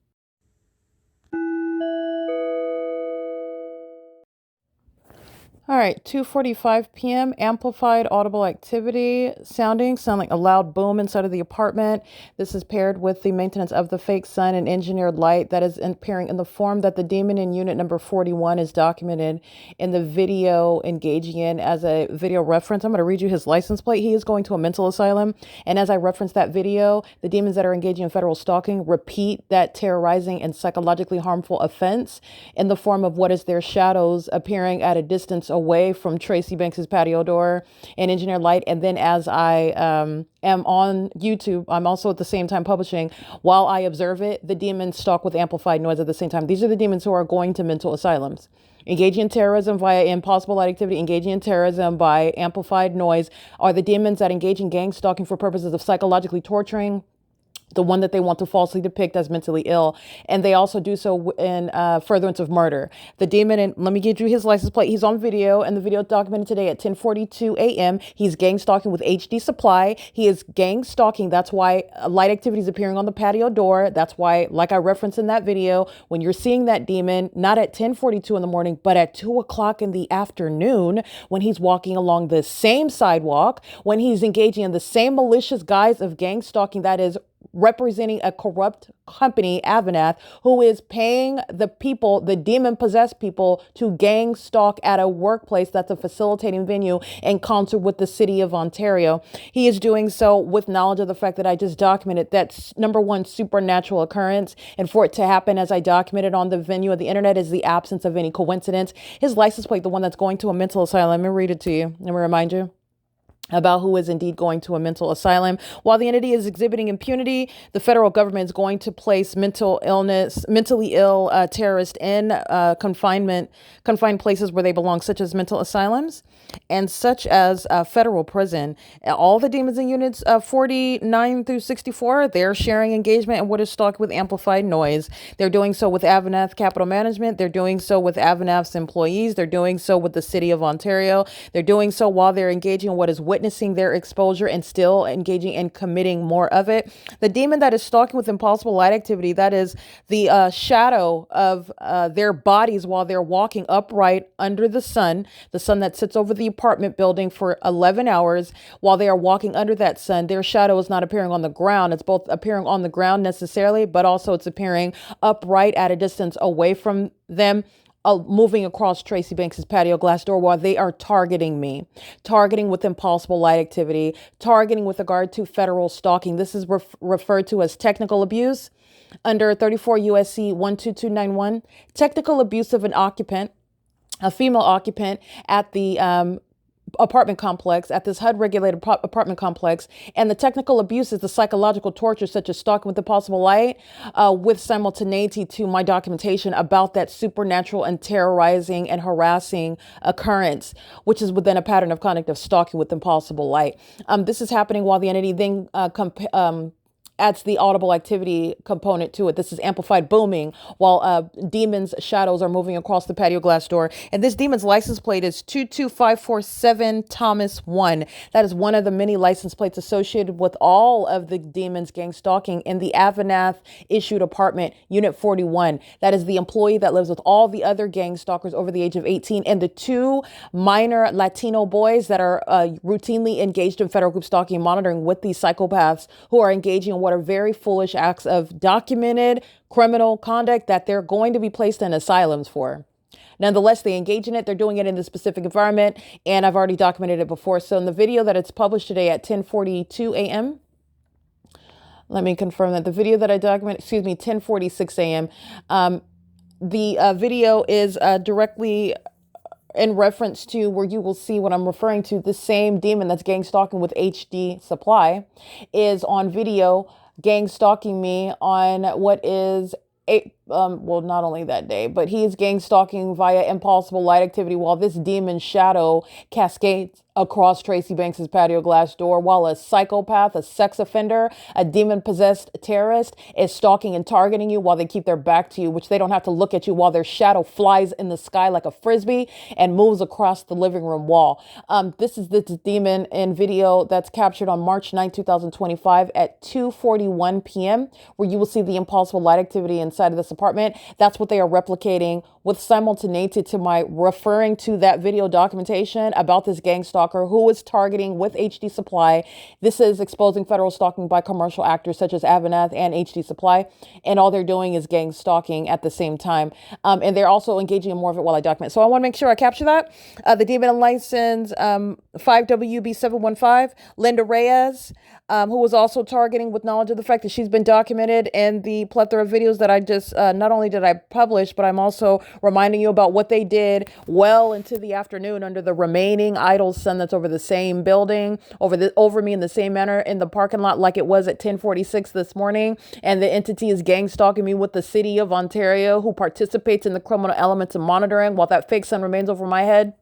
All right, 2:45 p.m. Amplified audible activity sound like a loud boom inside of the apartment. This is paired with the maintenance of the fake sun and engineered light that is appearing in the form that the demon in unit number 41 is documented in the video engaging in as a video reference. I'm going to read you his license plate. He is going to a mental asylum. And as I reference that video, the demons that are engaging in federal stalking repeat that terrorizing and psychologically harmful offense in the form of what is their shadows appearing at a distance away from Tracy Banks's patio door and engineered light. And then as I am on YouTube, I'm also at the same time publishing, while I observe it, the demons stalk with amplified noise at the same time. These are the demons who are going to mental asylums. Engaging in terrorism via impossible light activity, engaging in terrorism by amplified noise are the demons that engage in gang stalking for purposes of psychologically torturing the one that they want to falsely depict as mentally ill. And they also do so in furtherance of murder. The demon, and let me give you his license plate. He's on video, and the video documented today at 10:42 a.m. He's gang stalking with HD supply. He is gang stalking. That's why light activity is appearing on the patio door. That's why, like I referenced in that video, when you're seeing that demon, not at 10:42 in the morning, but at 2 o'clock in the afternoon, when he's walking along the same sidewalk, when he's engaging in the same malicious guise of gang stalking, that is representing a corrupt company, AVANATH, who is paying the people, the demon-possessed people, to gang stalk at a workplace that's a facilitating venue in concert with the city of Ontario. He is doing so with knowledge of the fact that I just documented that's number one supernatural occurrence. And for it to happen, as I documented on the venue of the internet, is the absence of any coincidence. His license plate, the one that's going to a mental asylum, let me read it to you. Let me remind you about who is indeed going to a mental asylum. While the entity is exhibiting impunity, the federal government is going to place mentally ill terrorists in confined places where they belong, such as mental asylums and such as federal prison. All the demons in units 49 through 64, they're sharing engagement in what is stalked with amplified noise. They're doing so with AVANATH Capital Management. They're doing so with AVANATH's employees. They're doing so with the city of Ontario. They're doing so while they're engaging in what is witnessing their exposure and still engaging in committing more of it. The demon that is stalking with impossible light activity, that is the shadow of their bodies while they're walking upright under the sun that sits over the apartment building for 11 hours. While they are walking under that sun, their shadow is not appearing on the ground. It's both appearing on the ground necessarily, but also it's appearing upright at a distance away from them, moving across Tracy Banks's patio glass door while they are targeting me, targeting with impossible light activity, targeting with regard to federal stalking. This is referred to as technical abuse under 34 U.S.C. 12291. Technical abuse of an occupant, a female occupant at the apartment complex, at this HUD-regulated apartment complex. And the technical abuse is the psychological torture, such as stalking with impossible light, with simultaneity to my documentation about that supernatural and terrorizing and harassing occurrence, which is within a pattern of conduct of stalking with impossible light. This is happening while the entity then adds the audible activity component to it. This is amplified booming while demons' shadows are moving across the patio glass door. And this demon's license plate is 22547 Thomas 1. That is one of the many license plates associated with all of the demons gang stalking in the AVANATH issued apartment, Unit 41. That is the employee that lives with all the other gang stalkers over the age of 18 and the two minor Latino boys that are routinely engaged in federal group stalking and monitoring with these psychopaths who are engaging in what are very foolish acts of documented criminal conduct that they're going to be placed in asylums for. Nonetheless, they engage in it. They're doing it in this specific environment, and I've already documented it before. So in the video that it's published today at 10:42 a.m., let me confirm that the video that I documented, 10:46 a.m. The video is directly in reference to where you will see what I'm referring to. The same demon that's gang stalking with HD Supply is on video gang stalking me on what is well, not only that day, but he is gang stalking via impossible light activity while this demon shadow cascades across Tracy Banks's patio glass door, while a psychopath, a sex offender, a demon-possessed terrorist is stalking and targeting you while they keep their back to you, which they don't have to look at you, while their shadow flies in the sky like a frisbee and moves across the living room wall. This is the demon in video that's captured on March 9, 2025 at 2:41 p.m., where you will see the impossible light activity inside of this apartment. That's what they are replicating with simultaneity to my referring to that video documentation about this gang stalker who is targeting with HD Supply. This is exposing federal stalking by commercial actors such as AVANATH and HD Supply. And all they're doing is gang stalking at the same time. And they're also engaging in more of it while I document. So I want to make sure I capture that. The demon in license 5WB715, LYNDA Reyes, who was also targeting with knowledge of the fact that she's been documented in the plethora of videos that I just, not only did I publish, but I'm also reminding you about what they did well into the afternoon under the remaining idle sun that's over the same building, over me in the same manner in the parking lot like it was at 10:46 this morning. And the entity is gang stalking me with the city of Ontario, who participates in the criminal elements of monitoring while that fake sun remains over my head.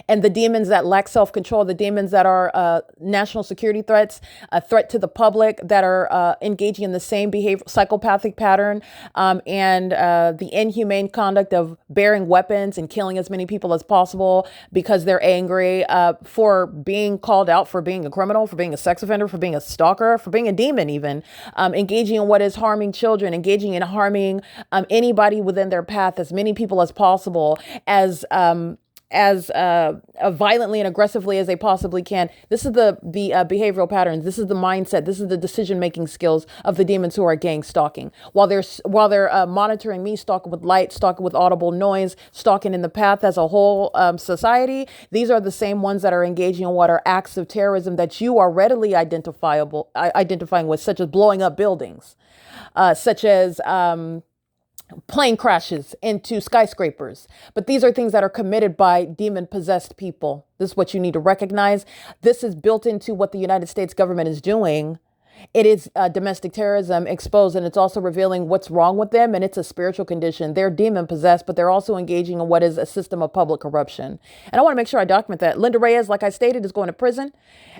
And the demons that lack self-control, the demons that are national security threats, a threat to the public, that are engaging in the same behavior, psychopathic pattern, and the inhumane conduct of bearing weapons and killing as many people as possible because they're angry, for being called out, for being a criminal, for being a sex offender, for being a stalker, for being a demon even, engaging in what is harming children, engaging in harming anybody within their path, as many people as possible, as violently and aggressively as they possibly can. This is the behavioral patterns. This is the mindset. This is the decision-making skills of the demons who are gang stalking. While they're monitoring me, stalking with light, stalking with audible noise, stalking in the path as a whole society, these are the same ones that are engaging in what are acts of terrorism that you are readily identifying with, such as blowing up buildings, such as plane crashes into skyscrapers. But these are things that are committed by demon-possessed people. This is what you need to recognize. This is built into what the United States government is doing. It is domestic terrorism exposed, and it's also revealing what's wrong with them, and it's a spiritual condition. They're demon-possessed, but they're also engaging in what is a system of public corruption. And I want to make sure I document that. LYNDA Reyes, like I stated, is going to prison.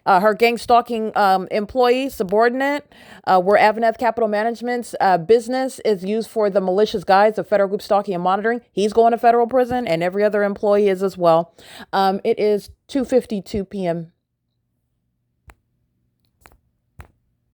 Her gang stalking employee, subordinate, where AVANATH Capital Management's business is used for the malicious guise of federal group stalking and monitoring. He's going to federal prison, and every other employee is as well. It is 2:52 p.m.